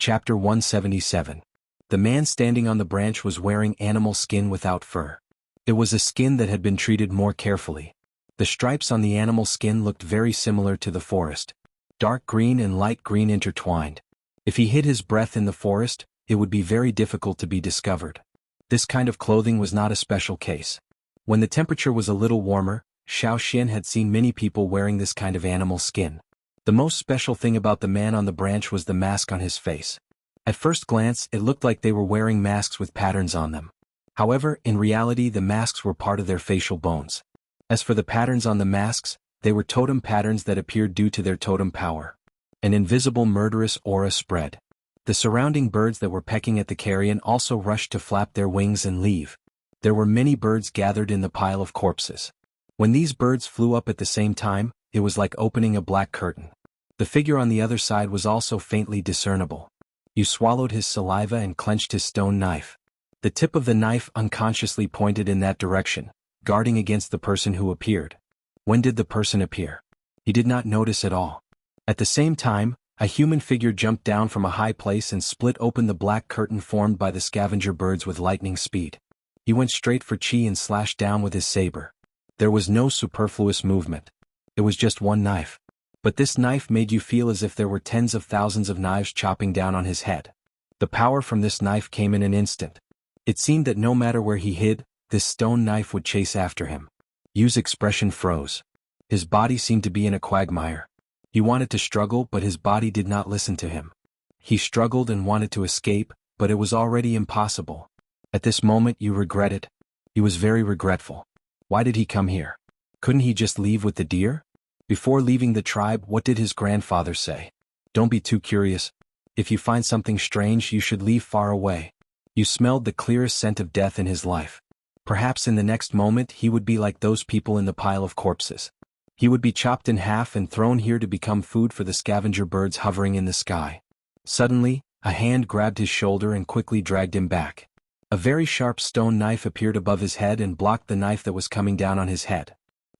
Chapter 177. The man standing on the branch was wearing animal skin without fur. It was a skin that had been treated more carefully. The stripes on the animal skin looked very similar to the forest. Dark green and light green intertwined. If he hid his breath in the forest, it would be very difficult to be discovered. This kind of clothing was not a special case. When the temperature was a little warmer, Xiao Xian had seen many people wearing this kind of animal skin. The most special thing about the man on the branch was the mask on his face. At first glance, it looked like they were wearing masks with patterns on them. However, in reality the masks were part of their facial bones. As for the patterns on the masks, they were totem patterns that appeared due to their totem power. An invisible murderous aura spread. The surrounding birds that were pecking at the carrion also rushed to flap their wings and leave. There were many birds gathered in the pile of corpses. When these birds flew up at the same time, it was like opening a black curtain. The figure on the other side was also faintly discernible. He swallowed his saliva and clenched his stone knife. The tip of the knife unconsciously pointed in that direction, guarding against the person who appeared. When did the person appear? He did not notice at all. At the same time, a human figure jumped down from a high place and split open the black curtain formed by the scavenger birds with lightning speed. He went straight for Qi and slashed down with his saber. There was no superfluous movement. It was just one knife. But this knife made you feel as if there were tens of thousands of knives chopping down on his head. The power from this knife came in an instant. It seemed that no matter where he hid, this stone knife would chase after him. Yu's expression froze. His body seemed to be in a quagmire. He wanted to struggle, but his body did not listen to him. He struggled and wanted to escape, but it was already impossible. At this moment Yu regretted. He was very regretful. Why did he come here? Couldn't he just leave with the deer? Before leaving the tribe, what did his grandfather say? Don't be too curious. If you find something strange, you should leave far away. You smelled the clearest scent of death in his life. Perhaps in the next moment he would be like those people in the pile of corpses. He would be chopped in half and thrown here to become food for the scavenger birds hovering in the sky. Suddenly, a hand grabbed his shoulder and quickly dragged him back. A very sharp stone knife appeared above his head and blocked the knife that was coming down on his head.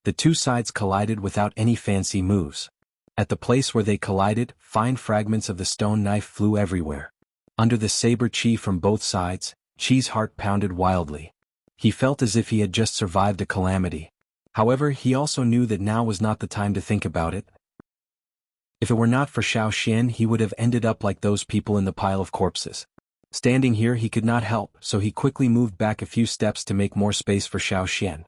The two sides collided without any fancy moves. At the place where they collided, fine fragments of the stone knife flew everywhere. Under the saber Qi from both sides, Qi's heart pounded wildly. He felt as if he had just survived a calamity. However, he also knew that now was not the time to think about it. If it were not for Xiao Xian, he would have ended up like those people in the pile of corpses. Standing here he could not help, so he quickly moved back a few steps to make more space for Xiao Xian.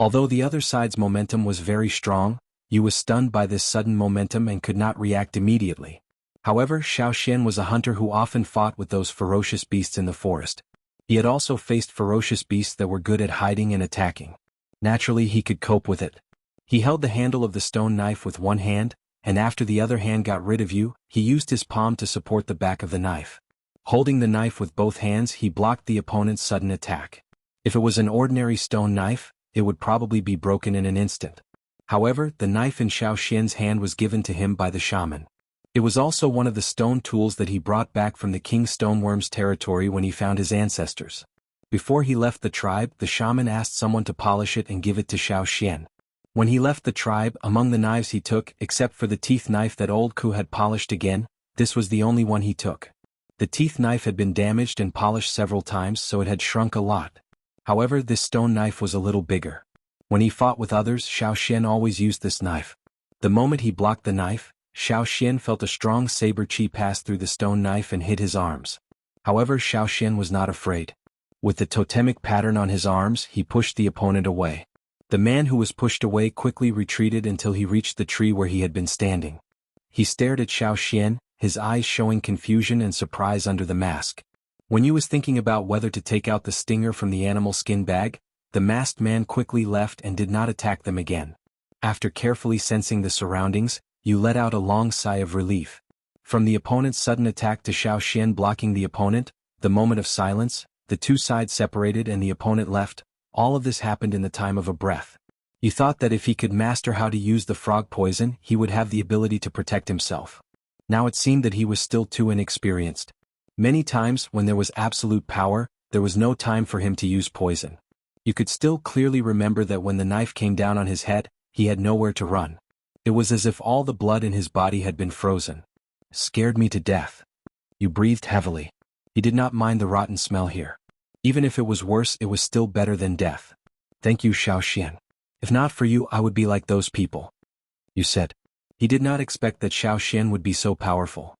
Although the other side's momentum was very strong, Yu was stunned by this sudden momentum and could not react immediately. However, Xiao Xian was a hunter who often fought with those ferocious beasts in the forest. He had also faced ferocious beasts that were good at hiding and attacking. Naturally, he could cope with it. He held the handle of the stone knife with one hand, and after the other hand got rid of Yu, he used his palm to support the back of the knife. Holding the knife with both hands, he blocked the opponent's sudden attack. If it was an ordinary stone knife, it would probably be broken in an instant. However, the knife in Xiao Xian's hand was given to him by the shaman. It was also one of the stone tools that he brought back from the King Stoneworm's territory when he found his ancestors. Before he left the tribe, the shaman asked someone to polish it and give it to Xiao Xian. When he left the tribe, among the knives he took, except for the teeth knife that old Ku had polished again, this was the only one he took. The teeth knife had been damaged and polished several times, so it had shrunk a lot. However, this stone knife was a little bigger. When he fought with others, Xiao Xian always used this knife. The moment he blocked the knife, Xiao Xian felt a strong saber Qi pass through the stone knife and hit his arms. However, Xiao Xian was not afraid. With the totemic pattern on his arms, he pushed the opponent away. The man who was pushed away quickly retreated until he reached the tree where he had been standing. He stared at Xiao Xian, his eyes showing confusion and surprise under the mask. When Yu was thinking about whether to take out the stinger from the animal skin bag, the masked man quickly left and did not attack them again. After carefully sensing the surroundings, Yu let out a long sigh of relief. From the opponent's sudden attack to Xiao Xian blocking the opponent, the moment of silence, the two sides separated and the opponent left. All of this happened in the time of a breath. Yu thought that if he could master how to use the frog poison, he would have the ability to protect himself. Now it seemed that he was still too inexperienced. Many times, when there was absolute power, there was no time for him to use poison. You could still clearly remember that when the knife came down on his head, he had nowhere to run. It was as if all the blood in his body had been frozen. Scared me to death. You breathed heavily. He did not mind the rotten smell here. Even if it was worse, it was still better than death. Thank you, Xiao Xian. If not for you, I would be like those people. You said. He did not expect that Xiao Xian would be so powerful.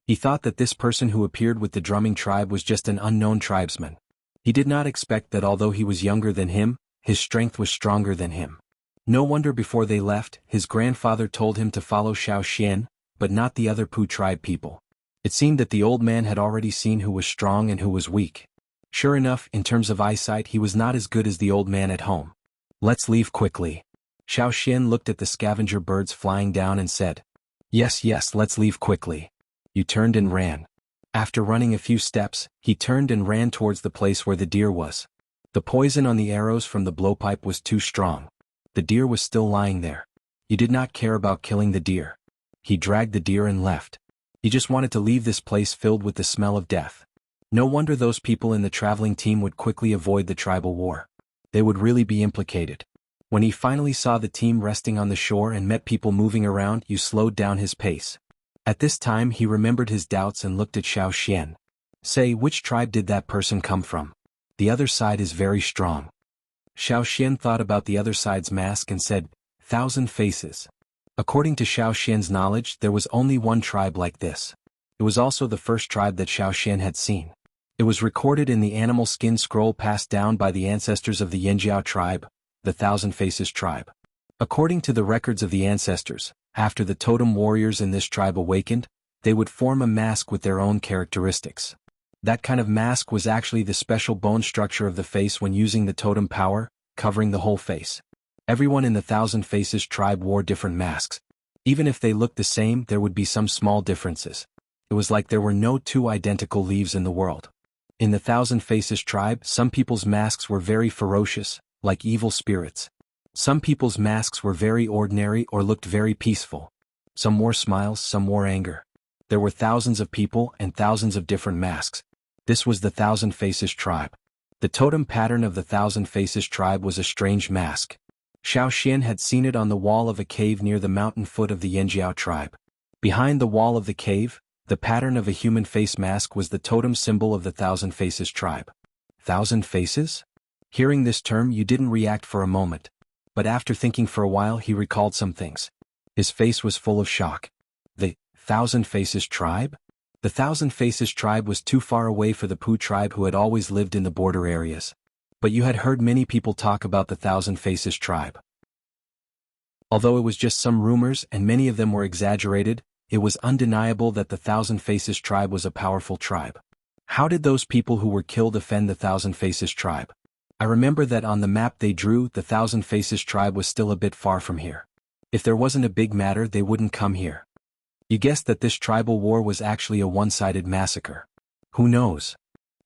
He thought that this person who appeared with the drumming tribe was just an unknown tribesman. He did not expect that although he was younger than him, his strength was stronger than him. No wonder before they left, his grandfather told him to follow Xiao Xian, but not the other Pu tribe people. It seemed that the old man had already seen who was strong and who was weak. Sure enough, in terms of eyesight, he was not as good as the old man at home. Let's leave quickly. Xiao Xian looked at the scavenger birds flying down and said, Yes, let's leave quickly. You turned and ran. After running a few steps, he turned and ran towards the place where the deer was. The poison on the arrows from the blowpipe was too strong. The deer was still lying there. He did not care about killing the deer. He dragged the deer and left. He just wanted to leave this place filled with the smell of death. No wonder those people in the traveling team would quickly avoid the tribal war. They would really be implicated. When he finally saw the team resting on the shore and met people moving around, he slowed down his pace. At this time he remembered his doubts and looked at Xiao Xian. Say, which tribe did that person come from? The other side is very strong. Xiao Xian thought about the other side's mask and said, 1,000 faces. According to Xiao Xian's knowledge, there was only one tribe like this. It was also the first tribe that Xiao Xian had seen. It was recorded in the animal skin scroll passed down by the ancestors of the Yanjiao tribe, the 1,000 Faces tribe. According to the records of the ancestors, after the totem warriors in this tribe awakened, they would form a mask with their own characteristics. That kind of mask was actually the special bone structure of the face when using the totem power, covering the whole face. Everyone in the 1,000 Faces tribe wore different masks. Even if they looked the same, there would be some small differences. It was like there were no two identical leaves in the world. In the 1,000 Faces tribe, some people's masks were very ferocious, like evil spirits. Some people's masks were very ordinary or looked very peaceful. Some wore smiles, some wore anger. There were thousands of people and thousands of different masks. This was the 1,000 Faces tribe. The totem pattern of the 1,000 Faces tribe was a strange mask. Xiao Xian had seen it on the wall of a cave near the mountain foot of the Yanjiao tribe. Behind the wall of the cave, the pattern of a human face mask was the totem symbol of the 1,000 Faces tribe. 1,000 Faces? Hearing this term, you didn't react for a moment. But after thinking for a while, he recalled some things. His face was full of shock. The 1,000 Faces tribe? The 1,000 Faces tribe was too far away for the Pu tribe who had always lived in the border areas. But you had heard many people talk about the 1,000 Faces tribe. Although it was just some rumors and many of them were exaggerated, it was undeniable that the 1,000 Faces tribe was a powerful tribe. How did those people who were killed offend the 1,000 Faces tribe? I remember that on the map they drew, the 1,000 Faces tribe was still a bit far from here. If there wasn't a big matter, they wouldn't come here. You guessed that this tribal war was actually a one-sided massacre. Who knows?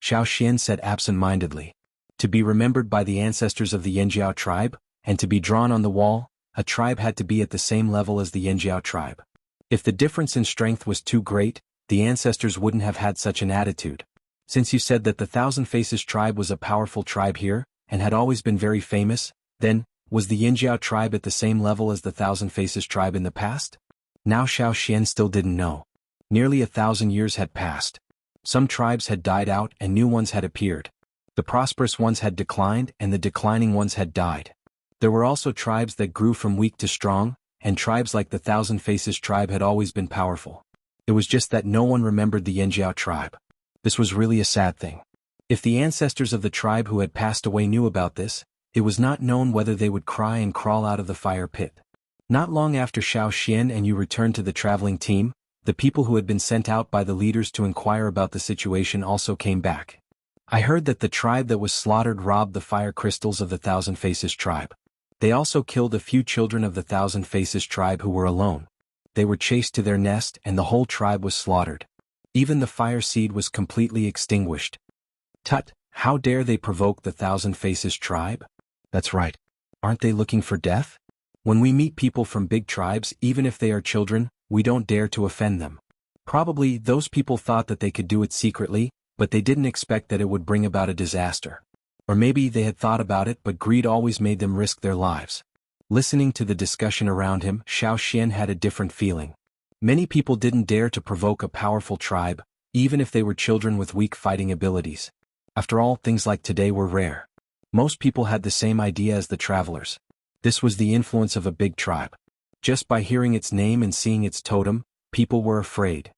Xiao Xian said absent-mindedly. To be remembered by the ancestors of the Yanjiao tribe, and to be drawn on the wall, a tribe had to be at the same level as the Yanjiao tribe. If the difference in strength was too great, the ancestors wouldn't have had such an attitude. Since you said that the 1,000 Faces tribe was a powerful tribe here, and had always been very famous, then, was the Yanjiao tribe at the same level as the 1,000 Faces tribe in the past? Now Xiao Xian still didn't know. Nearly 1,000 years had passed. Some tribes had died out and new ones had appeared. The prosperous ones had declined and the declining ones had died. There were also tribes that grew from weak to strong, and tribes like the 1,000 Faces tribe had always been powerful. It was just that no one remembered the Yanjiao tribe. This was really a sad thing. If the ancestors of the tribe who had passed away knew about this, it was not known whether they would cry and crawl out of the fire pit. Not long after Xiao Xian and you returned to the traveling team, the people who had been sent out by the leaders to inquire about the situation also came back. I heard that the tribe that was slaughtered robbed the fire crystals of the 1,000 Faces tribe. They also killed a few children of the 1,000 Faces tribe who were alone. They were chased to their nest and the whole tribe was slaughtered. Even the fire seed was completely extinguished. Tut, how dare they provoke the 1,000 Faces tribe? That's right. Aren't they looking for death? When we meet people from big tribes, even if they are children, we don't dare to offend them. Probably those people thought that they could do it secretly, but they didn't expect that it would bring about a disaster. Or maybe they had thought about it, but greed always made them risk their lives. Listening to the discussion around him, Xiao Xian had a different feeling. Many people didn't dare to provoke a powerful tribe, even if they were children with weak fighting abilities. After all, things like today were rare. Most people had the same idea as the travelers. This was the influence of a big tribe. Just by hearing its name and seeing its totem, people were afraid.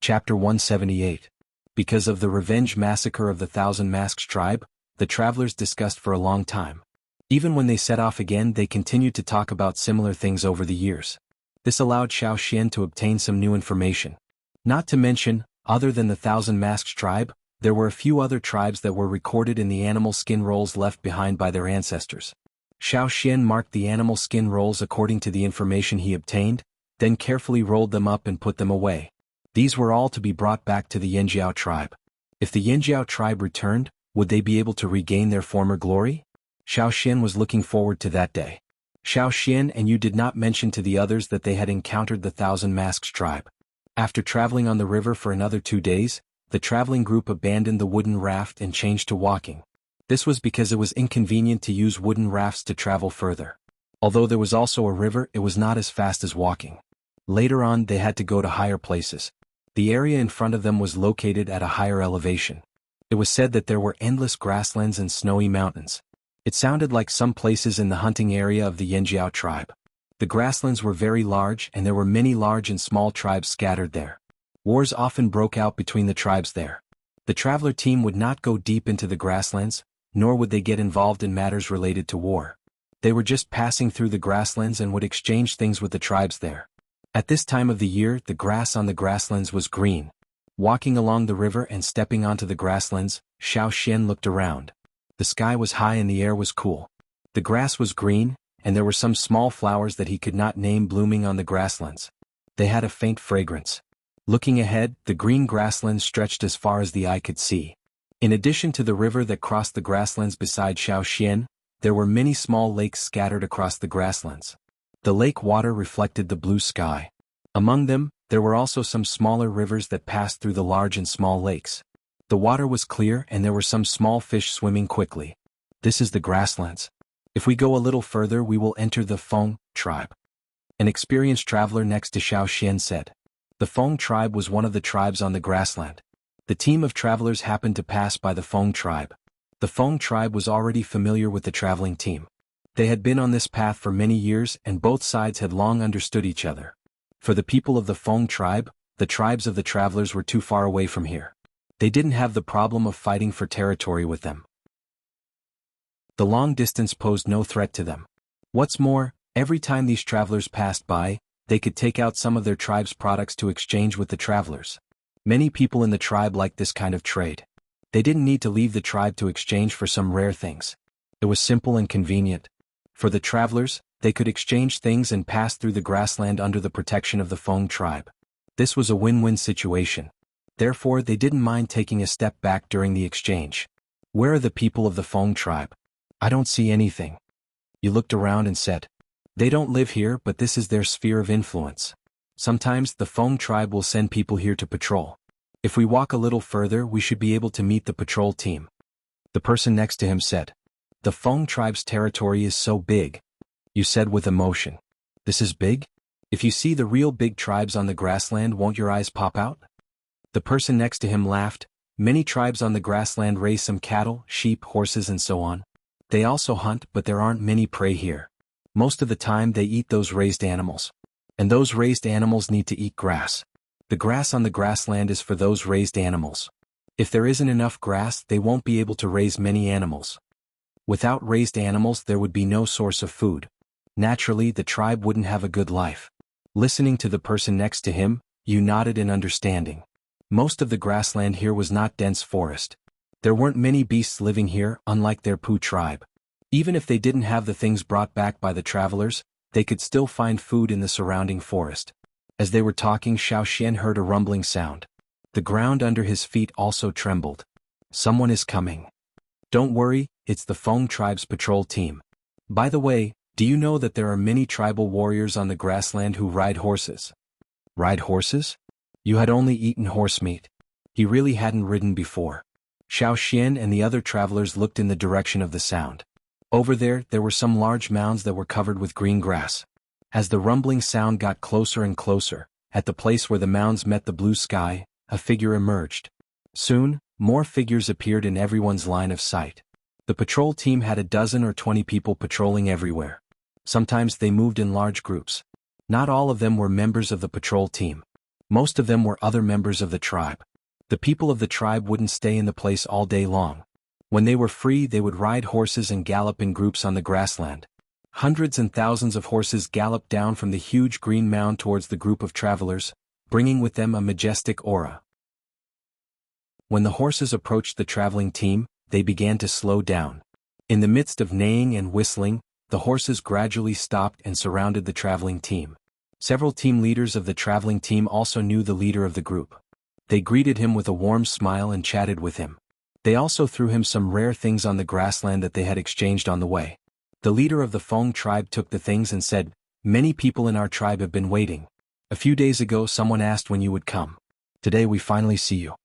Chapter 178. Because of the revenge massacre of the Thousand Masks tribe, the travelers discussed for a long time. Even when they set off again, they continued to talk about similar things over the years. This allowed Xiao Xian to obtain some new information. Not to mention, other than the Thousand Masks tribe, there were a few other tribes that were recorded in the animal skin rolls left behind by their ancestors. Xiao Xian marked the animal skin rolls according to the information he obtained, then carefully rolled them up and put them away. These were all to be brought back to the Yanjiao tribe. If the Yanjiao tribe returned, would they be able to regain their former glory? Xiao Xian was looking forward to that day. Xiao Xian and you did not mention to the others that they had encountered the Thousand Masks tribe. After traveling on the river for another 2 days, the traveling group abandoned the wooden raft and changed to walking. This was because it was inconvenient to use wooden rafts to travel further. Although there was also a river, it was not as fast as walking. Later on, they had to go to higher places. The area in front of them was located at a higher elevation. It was said that there were endless grasslands and snowy mountains. It sounded like some places in the hunting area of the Yanjiao tribe. The grasslands were very large and there were many large and small tribes scattered there. Wars often broke out between the tribes there. The traveler team would not go deep into the grasslands, nor would they get involved in matters related to war. They were just passing through the grasslands and would exchange things with the tribes there. At this time of the year, the grass on the grasslands was green. Walking along the river and stepping onto the grasslands, Xiao Xian looked around. The sky was high and the air was cool. The grass was green, and there were some small flowers that he could not name blooming on the grasslands. They had a faint fragrance. Looking ahead, the green grasslands stretched as far as the eye could see. In addition to the river that crossed the grasslands beside Xiao Xian, there were many small lakes scattered across the grasslands. The lake water reflected the blue sky. Among them, there were also some smaller rivers that passed through the large and small lakes. The water was clear and there were some small fish swimming quickly. This is the grasslands. If we go a little further, we will enter the Feng tribe. An experienced traveler next to Xiao Xian said. The Feng tribe was one of the tribes on the grassland. The team of travelers happened to pass by the Feng tribe. The Feng tribe was already familiar with the traveling team. They had been on this path for many years and both sides had long understood each other. For the people of the Feng tribe, the tribes of the travelers were too far away from here. They didn't have the problem of fighting for territory with them. The long distance posed no threat to them. What's more, every time these travelers passed by, they could take out some of their tribe's products to exchange with the travelers. Many people in the tribe liked this kind of trade. They didn't need to leave the tribe to exchange for some rare things. It was simple and convenient. For the travelers, they could exchange things and pass through the grassland under the protection of the Feng tribe. This was a win-win situation. Therefore, they didn't mind taking a step back during the exchange. Where are the people of the Feng tribe? I don't see anything. You looked around and said. They don't live here, but this is their sphere of influence. Sometimes the Feng tribe will send people here to patrol. If we walk a little further, we should be able to meet the patrol team. The person next to him said. The Feng tribe's territory is so big. You said with emotion. This is big? If you see the real big tribes on the grassland, won't your eyes pop out? The person next to him laughed. Many tribes on the grassland raise some cattle, sheep, horses and so on. They also hunt, but there aren't many prey here. Most of the time they eat those raised animals. And those raised animals need to eat grass. The grass on the grassland is for those raised animals. If there isn't enough grass, they won't be able to raise many animals. Without raised animals, there would be no source of food. Naturally, the tribe wouldn't have a good life. Listening to the person next to him, you nodded in understanding. Most of the grassland here was not dense forest. There weren't many beasts living here, unlike their Pu tribe. Even if they didn't have the things brought back by the travelers, they could still find food in the surrounding forest. As they were talking, Xiao Xian heard a rumbling sound. The ground under his feet also trembled. Someone is coming. Don't worry, it's the Feng tribe's patrol team. By the way, do you know that there are many tribal warriors on the grassland who ride horses? Ride horses? You had only eaten horse meat. He really hadn't ridden before. Xiao Xian and the other travelers looked in the direction of the sound. Over there, there were some large mounds that were covered with green grass. As the rumbling sound got closer and closer, at the place where the mounds met the blue sky, a figure emerged. Soon, more figures appeared in everyone's line of sight. The patrol team had a dozen or 20 people patrolling everywhere. Sometimes they moved in large groups. Not all of them were members of the patrol team. Most of them were other members of the tribe. The people of the tribe wouldn't stay in the place all day long. When they were free, they would ride horses and gallop in groups on the grassland. Hundreds and thousands of horses galloped down from the huge green mound towards the group of travelers, bringing with them a majestic aura. When the horses approached the traveling team, they began to slow down. In the midst of neighing and whistling, the horses gradually stopped and surrounded the traveling team. Several team leaders of the traveling team also knew the leader of the group. They greeted him with a warm smile and chatted with him. They also threw him some rare things on the grassland that they had exchanged on the way. The leader of the Feng tribe took the things and said, "Many people in our tribe have been waiting. A few days ago someone asked when you would come. Today we finally see you."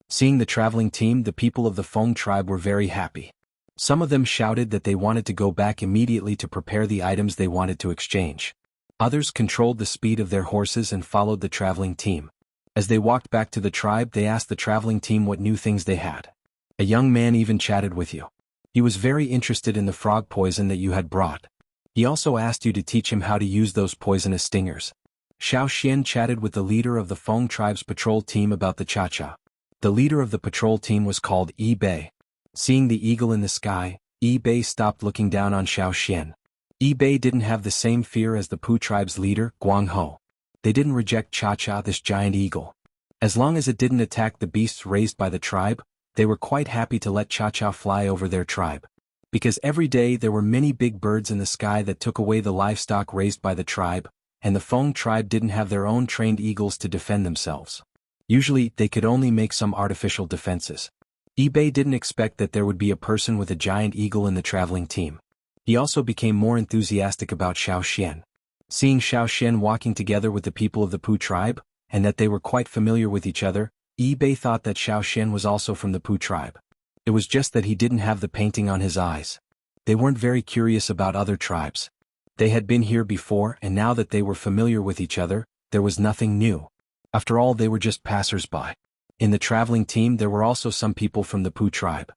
Seeing the traveling team, the people of the Feng tribe were very happy. Some of them shouted that they wanted to go back immediately to prepare the items they wanted to exchange. Others controlled the speed of their horses and followed the traveling team. As they walked back to the tribe, they asked the traveling team what new things they had. A young man even chatted with you. He was very interested in the frog poison that you had brought. He also asked you to teach him how to use those poisonous stingers. Xiao Xian chatted with the leader of the Feng tribe's patrol team about the cha-cha. The leader of the patrol team was called Yi Bei. Seeing the eagle in the sky, Yi Bei stopped looking down on Xiao Xian. Yi Bei didn't have the same fear as the Pu tribe's leader, Guanghu. They didn't reject Cha-Cha, this giant eagle. As long as it didn't attack the beasts raised by the tribe, they were quite happy to let Cha-Cha fly over their tribe. Because every day there were many big birds in the sky that took away the livestock raised by the tribe, and the Feng tribe didn't have their own trained eagles to defend themselves. Usually, they could only make some artificial defenses. Yi Bei didn't expect that there would be a person with a giant eagle in the traveling team. He also became more enthusiastic about Xiao Xian. Seeing Xiao Xian walking together with the people of the Pu tribe, and that they were quite familiar with each other, Yi Bei thought that Xiao Xian was also from the Pu tribe. It was just that he didn't have the painting on his eyes. They weren't very curious about other tribes. They had been here before, and now that they were familiar with each other, there was nothing new. After all, they were just passers-by. In the traveling team there were also some people from the Pu tribe.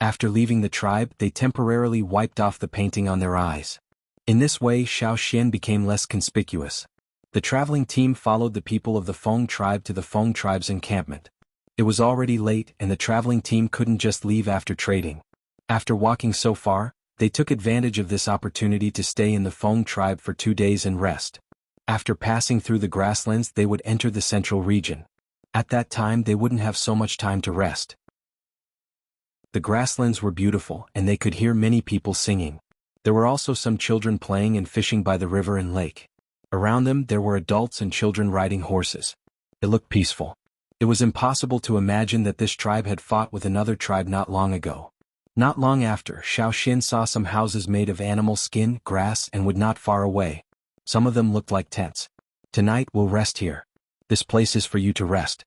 After leaving the tribe, they temporarily wiped off the painting on their eyes. In this way, Xiao Xian became less conspicuous. The traveling team followed the people of the Feng tribe to the Feng tribe's encampment. It was already late and the traveling team couldn't just leave after trading. After walking so far, they took advantage of this opportunity to stay in the Feng tribe for 2 days and rest. After passing through the grasslands, they would enter the central region. At that time they wouldn't have so much time to rest. The grasslands were beautiful and they could hear many people singing. There were also some children playing and fishing by the river and lake. Around them there were adults and children riding horses. It looked peaceful. It was impossible to imagine that this tribe had fought with another tribe not long ago. Not long after, Xiao Xin saw some houses made of animal skin, grass, and wood not far away. Some of them looked like tents. "Tonight we'll rest here. This place is for you to rest."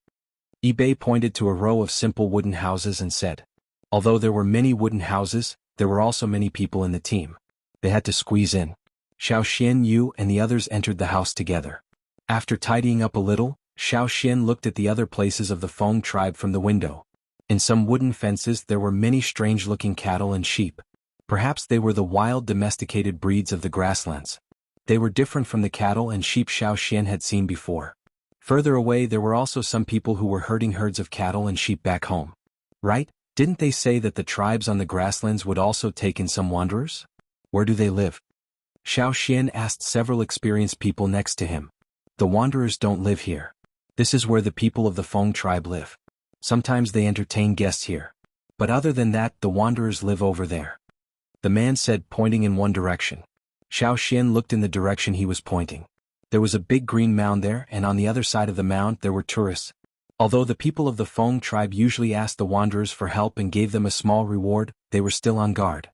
Yi Bei pointed to a row of simple wooden houses and said. Although there were many wooden houses, there were also many people in the team. They had to squeeze in. Xiao Xian, Yu, and the others entered the house together. After tidying up a little, Xiao Xian looked at the other places of the Feng tribe from the window. In some wooden fences there were many strange-looking cattle and sheep. Perhaps they were the wild domesticated breeds of the grasslands. They were different from the cattle and sheep Xiao Xian had seen before. Further away there were also some people who were herding herds of cattle and sheep back home. Right? Didn't they say that the tribes on the grasslands would also take in some wanderers? Where do they live? Xiao Xian asked several experienced people next to him. The wanderers don't live here. This is where the people of the Feng tribe live. Sometimes they entertain guests here. But other than that, the wanderers live over there. The man said, pointing in one direction. Xiao Xian looked in the direction he was pointing. There was a big green mound there, and on the other side of the mound there were tourists. Although the people of the Feng tribe usually asked the wanderers for help and gave them a small reward, they were still on guard.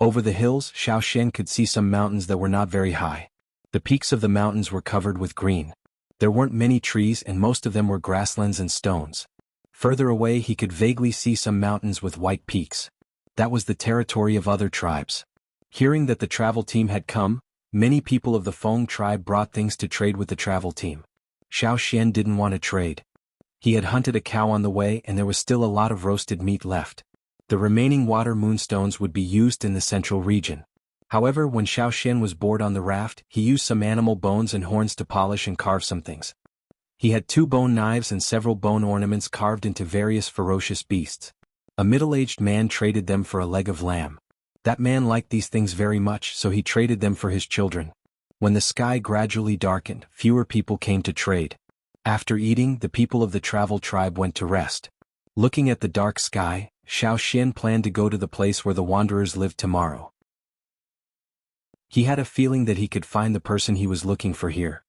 Over the hills, Xiao Xian could see some mountains that were not very high. The peaks of the mountains were covered with green. There weren't many trees and most of them were grasslands and stones. Further away he could vaguely see some mountains with white peaks. That was the territory of other tribes. Hearing that the travel team had come, Many people of the Feng tribe brought things to trade with the travel team. Xiao Xian didn't want to trade. He had hunted a cow on the way and there was still a lot of roasted meat left. The remaining water moonstones would be used in the central region. However, when Xiao Xian was bored on the raft, he used some animal bones and horns to polish and carve some things. He had 2 bone knives and several bone ornaments carved into various ferocious beasts. A middle-aged man traded them for a leg of lamb. That man liked these things very much, so he traded them for his children. When the sky gradually darkened, fewer people came to trade. After eating, the people of the travel tribe went to rest. Looking at the dark sky, Xiao Xian planned to go to the place where the wanderers lived tomorrow. He had a feeling that he could find the person he was looking for here.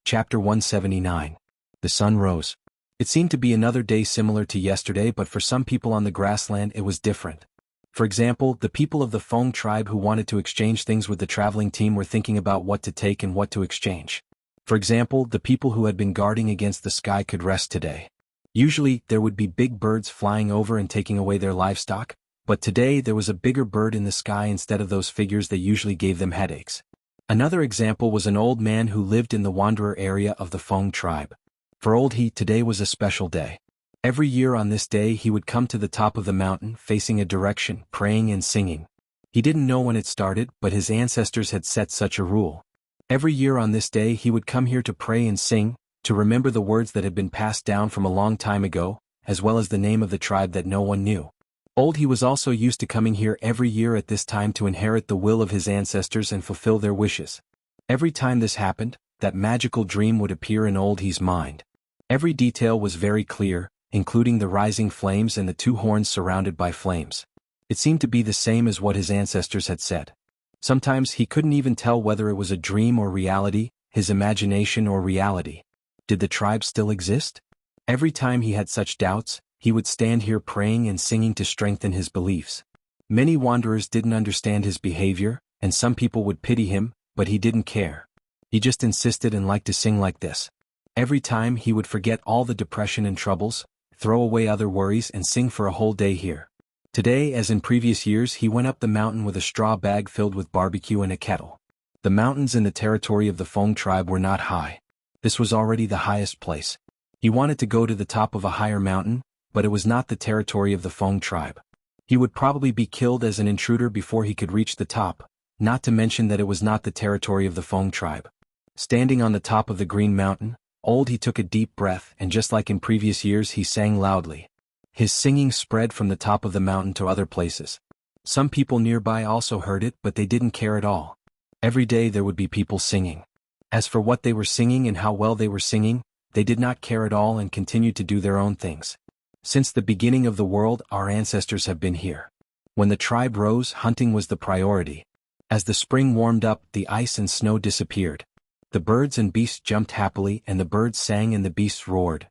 Chapter 179. The sun rose. It seemed to be another day similar to yesterday, but for some people on the grassland it was different. For example, the people of the Feng tribe who wanted to exchange things with the traveling team were thinking about what to take and what to exchange. For example, the people who had been guarding against the sky could rest today. Usually, there would be big birds flying over and taking away their livestock, but today there was a bigger bird in the sky instead of those figures that usually gave them headaches. Another example was an old man who lived in the wanderer area of the Feng tribe. For old he, today was a special day. Every year on this day he would come to the top of the mountain facing a direction, praying and singing. He didn't know when it started, but his ancestors had set such a rule. Every year on this day he would come here to pray and sing, to remember the words that had been passed down from a long time ago, as well as the name of the tribe that no one knew. Old he was also used to coming here every year at this time to inherit the will of his ancestors and fulfill their wishes. Every time this happened, that magical dream would appear in old he's mind. Every detail was very clear, including the rising flames and the 2 horns surrounded by flames. It seemed to be the same as what his ancestors had said. Sometimes he couldn't even tell whether it was a dream or reality, his imagination or reality. Did the tribe still exist? Every time he had such doubts, he would stand here praying and singing to strengthen his beliefs. Many wanderers didn't understand his behavior, and some people would pity him, but he didn't care. He just insisted and liked to sing like this. Every time he would forget all the depression and troubles, throw away other worries and sing for a whole day here. Today, as in previous years, he went up the mountain with a straw bag filled with barbecue and a kettle. The mountains in the territory of the Feng tribe were not high. This was already the highest place. He wanted to go to the top of a higher mountain, but it was not the territory of the Feng tribe. He would probably be killed as an intruder before he could reach the top, not to mention that it was not the territory of the Feng tribe. Standing on the top of the green mountain, old he took a deep breath and just like in previous years he sang loudly. His singing spread from the top of the mountain to other places. Some people nearby also heard it, but they didn't care at all. Every day there would be people singing. As for what they were singing and how well they were singing, they did not care at all and continued to do their own things. Since the beginning of the world, our ancestors have been here. When the tribe rose, hunting was the priority. As the spring warmed up, the ice and snow disappeared. The birds and beasts jumped happily and the birds sang and the beasts roared.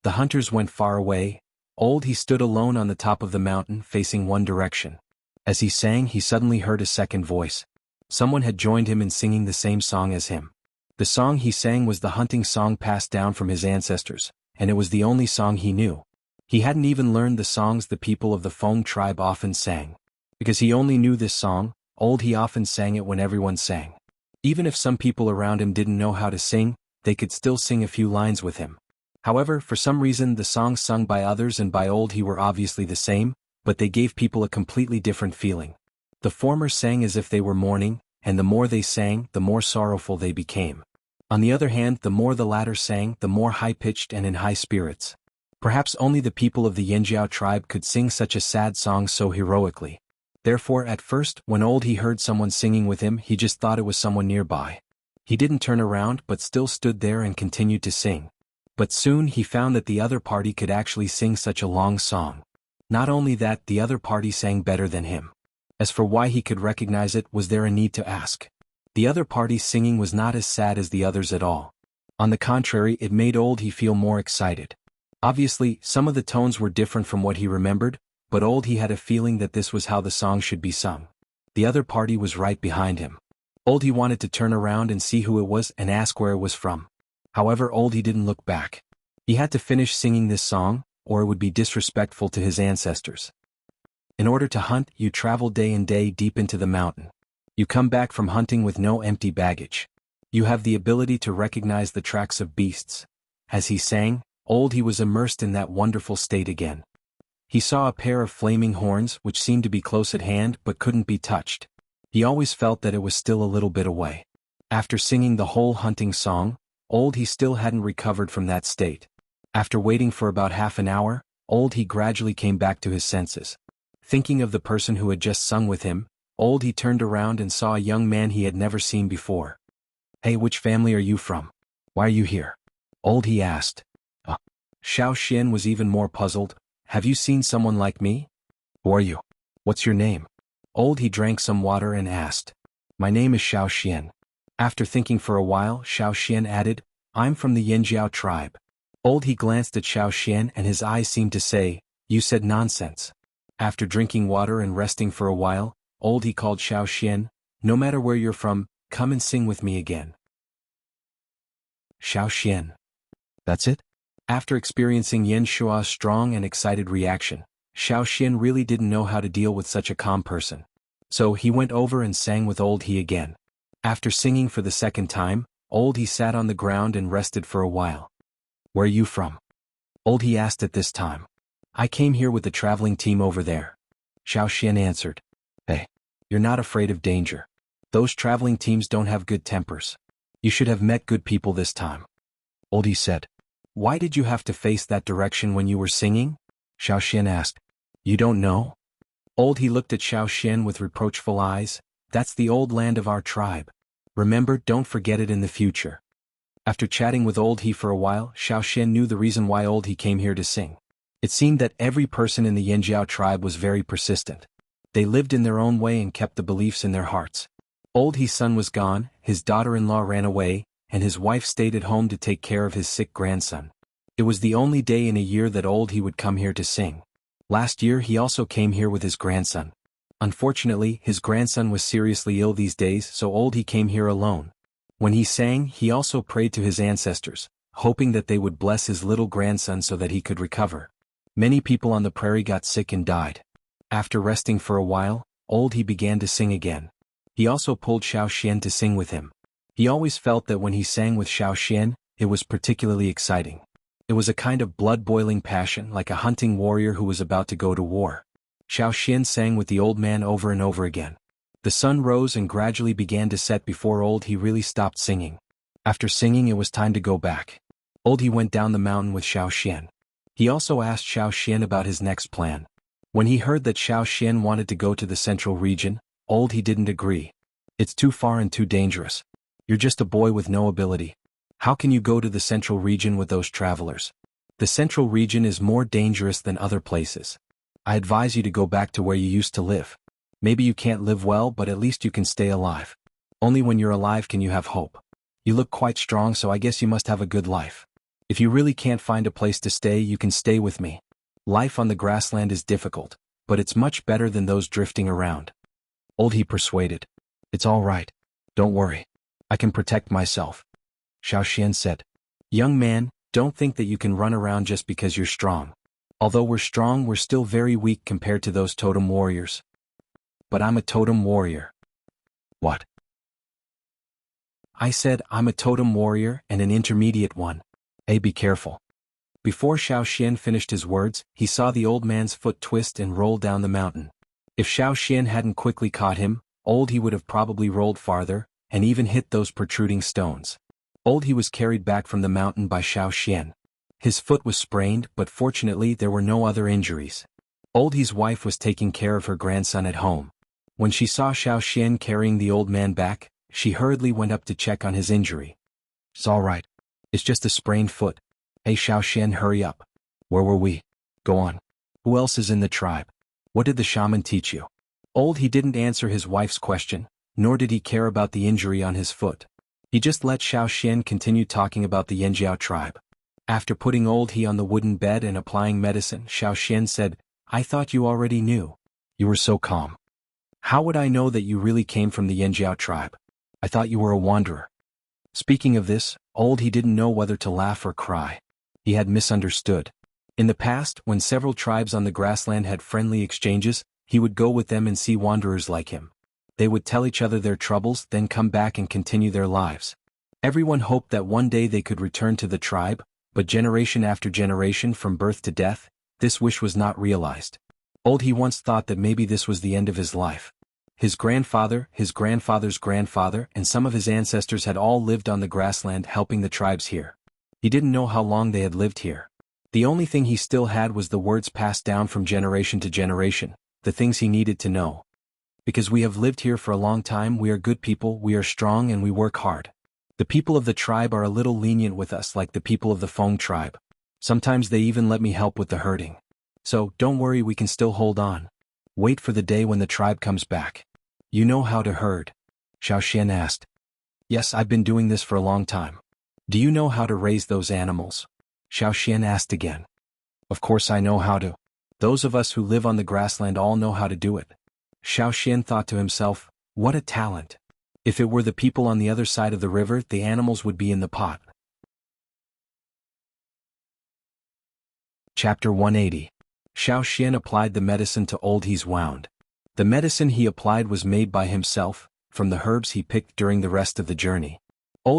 The hunters went far away. Old he stood alone on the top of the mountain facing one direction. As he sang, he suddenly heard a second voice. Someone had joined him in singing the same song as him. The song he sang was the hunting song passed down from his ancestors, and it was the only song he knew. He hadn't even learned the songs the people of the Feng tribe often sang. Because he only knew this song, old he often sang it when everyone sang. Even if some people around him didn't know how to sing, they could still sing a few lines with him. However, for some reason the songs sung by others and by old he were obviously the same, but they gave people a completely different feeling. The former sang as if they were mourning, and the more they sang, the more sorrowful they became. On the other hand, the more the latter sang, the more high-pitched and in high spirits. Perhaps only the people of the Yanjiao tribe could sing such a sad song so heroically. Therefore, at first, when old he heard someone singing with him, he just thought it was someone nearby. He didn't turn around but still stood there and continued to sing. But soon he found that the other party could actually sing such a long song. Not only that, the other party sang better than him. As for why he could recognize it, was there a need to ask? The other party's singing was not as sad as the others at all. On the contrary, it made old he feel more excited. Obviously, some of the tones were different from what he remembered, but old he had a feeling that this was how the song should be sung. The other party was right behind him. Old he wanted to turn around and see who it was and ask where it was from. However, old he didn't look back. He had to finish singing this song, or it would be disrespectful to his ancestors. In order to hunt, you travel day and day deep into the mountain. You come back from hunting with no empty baggage. You have the ability to recognize the tracks of beasts. As he sang, he was immersed in that wonderful state again. He saw a pair of flaming horns which seemed to be close at hand but couldn't be touched. He always felt that it was still a little bit away. After singing the whole hunting song, he still hadn't recovered from that state. After waiting for about half an hour, he gradually came back to his senses. Thinking of the person who had just sung with him, he turned around and saw a young man he had never seen before. "Hey, which family are you from? Why are you here?" He asked. Xiao Xian was even more puzzled. "Have you seen someone like me? Who are you? What's your name?" He drank some water and asked. "My name is Xiao Xian." After thinking for a while, Xiao Xian added, "I'm from the Yanjiao tribe." He glanced at Xiao Xian and his eyes seemed to say, "You said nonsense." After drinking water and resting for a while, he called Xiao Xian, "No matter where you're from, come and sing with me again." Xiao Xian. That's it? After experiencing Yan Shua's strong and excited reaction, Xiao Xian really didn't know how to deal with such a calm person. So he went over and sang with he again. After singing for the second time, he sat on the ground and rested for a while. "Where are you from?" he asked at this time. "I came here with the traveling team over there." Xiao Xian answered. "Hey, you're not afraid of danger. Those traveling teams don't have good tempers. You should have met good people this time." He said. "Why did you have to face that direction when you were singing?" Xiao Xian asked. "You don't know?" He looked at Xiao Xian with reproachful eyes. "That's the old land of our tribe. Remember, don't forget it in the future." After chatting with he for a while, Xiao Xian knew the reason why he came here to sing. It seemed that every person in the Yanjiao tribe was very persistent. They lived in their own way and kept the beliefs in their hearts. His son was gone, his daughter-in-law ran away, and his wife stayed at home to take care of his sick grandson. It was the only day in a year that he would come here to sing. Last year he also came here with his grandson. Unfortunately, his grandson was seriously ill these days, so he came here alone. When he sang, he also prayed to his ancestors, hoping that they would bless his little grandson so that he could recover. Many people on the prairie got sick and died. After resting for a while, he began to sing again. He also pulled Xiao Xian to sing with him. He always felt that when he sang with Xiao Xian, it was particularly exciting. It was a kind of blood-boiling passion, like a hunting warrior who was about to go to war. Xiao Xian sang with the old man over and over again. The sun rose and gradually began to set before he really stopped singing. After singing, it was time to go back. He went down the mountain with Xiao Xian. He also asked Xiao Xian about his next plan. When he heard that Xiao Xian wanted to go to the central region, he didn't agree. "It's too far and too dangerous. You're just a boy with no ability. How can you go to the central region with those travelers? The central region is more dangerous than other places. I advise you to go back to where you used to live. Maybe you can't live well, but at least you can stay alive. Only when you're alive can you have hope. You look quite strong, so I guess you must have a good life. If you really can't find a place to stay, you can stay with me. Life on the grassland is difficult, but it's much better than those drifting around." He persuaded. "It's all right. Don't worry. I can protect myself." Xiao Xian said. "Young man, don't think that you can run around just because you're strong. Although we're strong, we're still very weak compared to those totem warriors." "But I'm a totem warrior." "What?" "I said I'm a totem warrior and an intermediate one. Hey, be careful." Before Xiao Xian finished his words, he saw the old man's foot twist and roll down the mountain. If Xiao Xian hadn't quickly caught him, he would have probably rolled farther, and even hit those protruding stones. He was carried back from the mountain by Xiao Xian. His foot was sprained, but fortunately there were no other injuries. His wife was taking care of her grandson at home. When she saw Xiao Xian carrying the old man back, she hurriedly went up to check on his injury. "It's all right. It's just a sprained foot. Hey Xiao Xian, hurry up. Where were we? Go on. Who else is in the tribe? What did the shaman teach you?" He didn't answer his wife's question, nor did he care about the injury on his foot. He just let Xiao Xian continue talking about the Yanjiao tribe. After putting he on the wooden bed and applying medicine, Xiao Xian said, "I thought you already knew. You were so calm. How would I know that you really came from the Yanjiao tribe? I thought you were a wanderer." Speaking of this, he didn't know whether to laugh or cry. He had misunderstood. In the past, when several tribes on the grassland had friendly exchanges, He would go with them and see wanderers like him. They would tell each other their troubles, then come back and continue their lives. Everyone hoped that one day they could return to the tribe, but generation after generation from birth to death, this wish was not realized. He once thought that maybe this was the end of his life. His grandfather, his grandfather's grandfather, and some of his ancestors had all lived on the grassland helping the tribes here. He didn't know how long they had lived here. The only thing he still had was the words passed down from generation to generation, the things he needed to know. Because we have lived here for a long time, we are good people, we are strong, and we work hard. The people of the tribe are a little lenient with us like the people of the Feng tribe. Sometimes they even let me help with the herding. So, don't worry, we can still hold on. Wait for the day when the tribe comes back. You know how to herd? Xiao Xian asked. Yes, I've been doing this for a long time. Do you know how to raise those animals? Xiao Xian asked again. Of course I know how to. Those of us who live on the grassland all know how to do it. Xiao Xian thought to himself, what a talent. If it were the people on the other side of the river, the animals would be in the pot. Chapter 180. Xiao Xian applied the medicine to He's wound. The medicine he applied was made by himself, from the herbs he picked during the rest of the journey.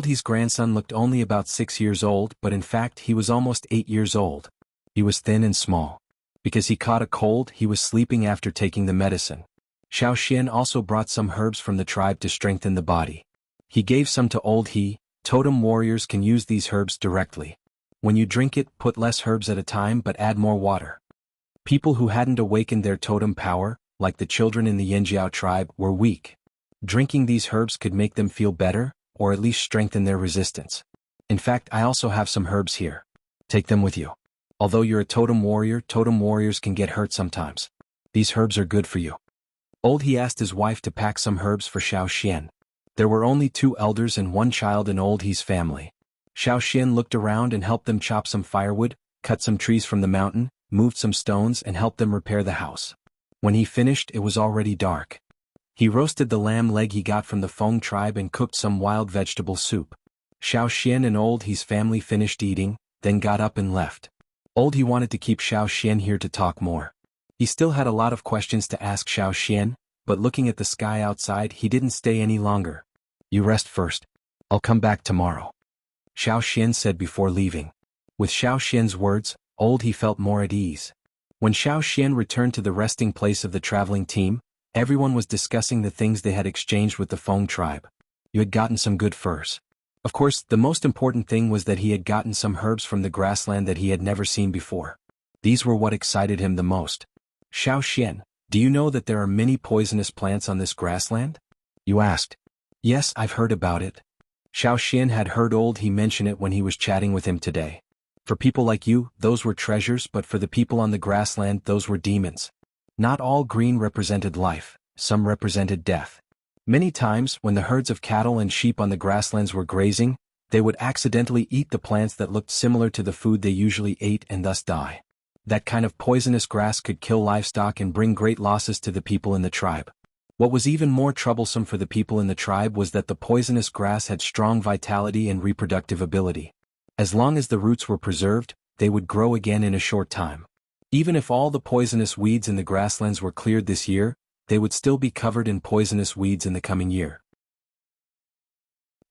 He's grandson looked only about 6 years old, but in fact he was almost 8 years old. He was thin and small. Because he caught a cold, he was sleeping after taking the medicine. Xiao Xian also brought some herbs from the tribe to strengthen the body. He gave some to He. Totem warriors can use these herbs directly. When you drink it, put less herbs at a time but add more water. People who hadn't awakened their totem power, like the children in the Yanjiao tribe, were weak. Drinking these herbs could make them feel better, or at least strengthen their resistance. In fact, I also have some herbs here. Take them with you. Although you're a totem warriors can get hurt sometimes. These herbs are good for you. He asked his wife to pack some herbs for Xiao Xian. There were only 2 elders and 1 child in He's family. Xiao Xian looked around and helped them chop some firewood, cut some trees from the mountain, moved some stones and helped them repair the house. When he finished, it was already dark. He roasted the lamb leg he got from the Feng tribe and cooked some wild vegetable soup. Xiao Xian and He's family finished eating, then got up and left. He wanted to keep Xiao Xian here to talk more. He still had a lot of questions to ask Xiao Xian, but looking at the sky outside he didn't stay any longer. You rest first. I'll come back tomorrow. Xiao Xian said before leaving. With Xiao Xian's words, he felt more at ease. When Xiao Xian returned to the resting place of the traveling team, everyone was discussing the things they had exchanged with the Feng tribe. You had gotten some good furs. Of course, the most important thing was that he had gotten some herbs from the grassland that he had never seen before. These were what excited him the most. Xiao Xian, do you know that there are many poisonous plants on this grassland? You asked. Yes, I've heard about it. Xiao Xian had heard He mention it when he was chatting with him today. For people like you, those were treasures, but for the people on the grassland, those were demons. Not all green represented life, some represented death. Many times, when the herds of cattle and sheep on the grasslands were grazing, they would accidentally eat the plants that looked similar to the food they usually ate and thus die. That kind of poisonous grass could kill livestock and bring great losses to the people in the tribe. What was even more troublesome for the people in the tribe was that the poisonous grass had strong vitality and reproductive ability. As long as the roots were preserved, they would grow again in a short time. Even if all the poisonous weeds in the grasslands were cleared this year, they would still be covered in poisonous weeds in the coming year.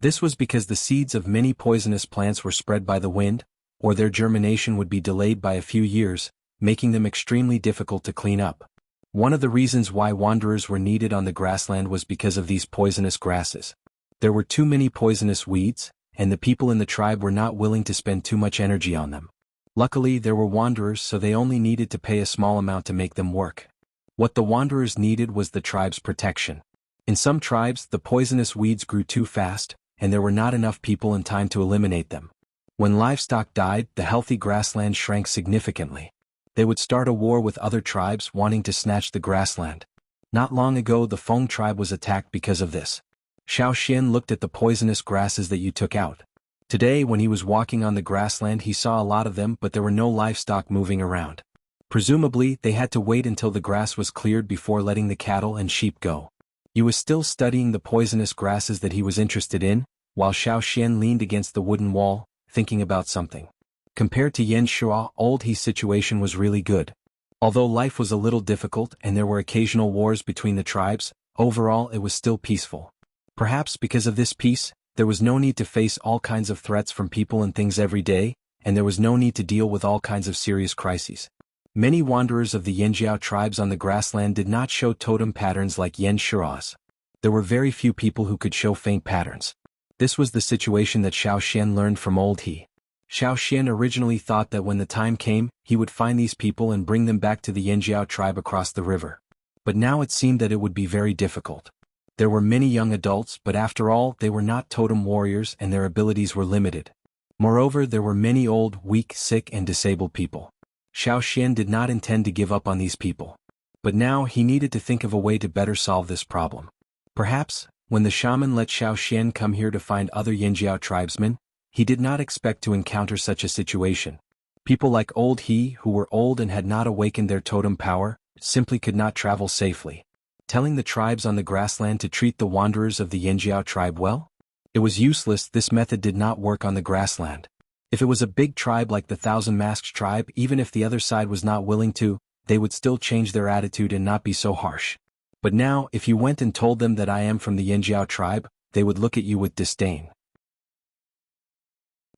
This was because the seeds of many poisonous plants were spread by the wind, or their germination would be delayed by a few years, making them extremely difficult to clean up. One of the reasons why wanderers were needed on the grassland was because of these poisonous grasses. There were too many poisonous weeds, and the people in the tribe were not willing to spend too much energy on them. Luckily, there were wanderers, so they only needed to pay a small amount to make them work. What the wanderers needed was the tribe's protection. In some tribes, the poisonous weeds grew too fast, and there were not enough people and time to eliminate them. When livestock died, the healthy grassland shrank significantly. They would start a war with other tribes wanting to snatch the grassland. Not long ago, the Feng tribe was attacked because of this. Xiao Xian looked at the poisonous grasses that you took out. Today, when he was walking on the grassland, he saw a lot of them, but there were no livestock moving around. Presumably, they had to wait until the grass was cleared before letting the cattle and sheep go. He was still studying the poisonous grasses that he was interested in, while Xiao Xian leaned against the wooden wall, thinking about something. Compared to Yan Shua, He's situation was really good. Although life was a little difficult and there were occasional wars between the tribes, overall it was still peaceful. Perhaps because of this peace, there was no need to face all kinds of threats from people and things every day, and there was no need to deal with all kinds of serious crises. Many wanderers of the Yanjiao tribes on the grassland did not show totem patterns like Yan Shiraz. There were very few people who could show faint patterns. This was the situation that Xiao Xian learned from old He. Xiao Xian originally thought that when the time came, he would find these people and bring them back to the Yanjiao tribe across the river. But now it seemed that it would be very difficult. There were many young adults, but after all, they were not totem warriors and their abilities were limited. Moreover, there were many old, weak, sick and disabled people. Xiao Xian did not intend to give up on these people. But now he needed to think of a way to better solve this problem. Perhaps, when the shaman let Xiao Xian come here to find other Yanjiao tribesmen, he did not expect to encounter such a situation. People like old He, who were old and had not awakened their totem power, simply could not travel safely. Telling the tribes on the grassland to treat the wanderers of the Yanjiao tribe well? It was useless. This method did not work on the grassland. If it was a big tribe like the Thousand Masked tribe, even if the other side was not willing to, they would still change their attitude and not be so harsh. But now, if you went and told them that I am from the Yanjiao tribe, they would look at you with disdain.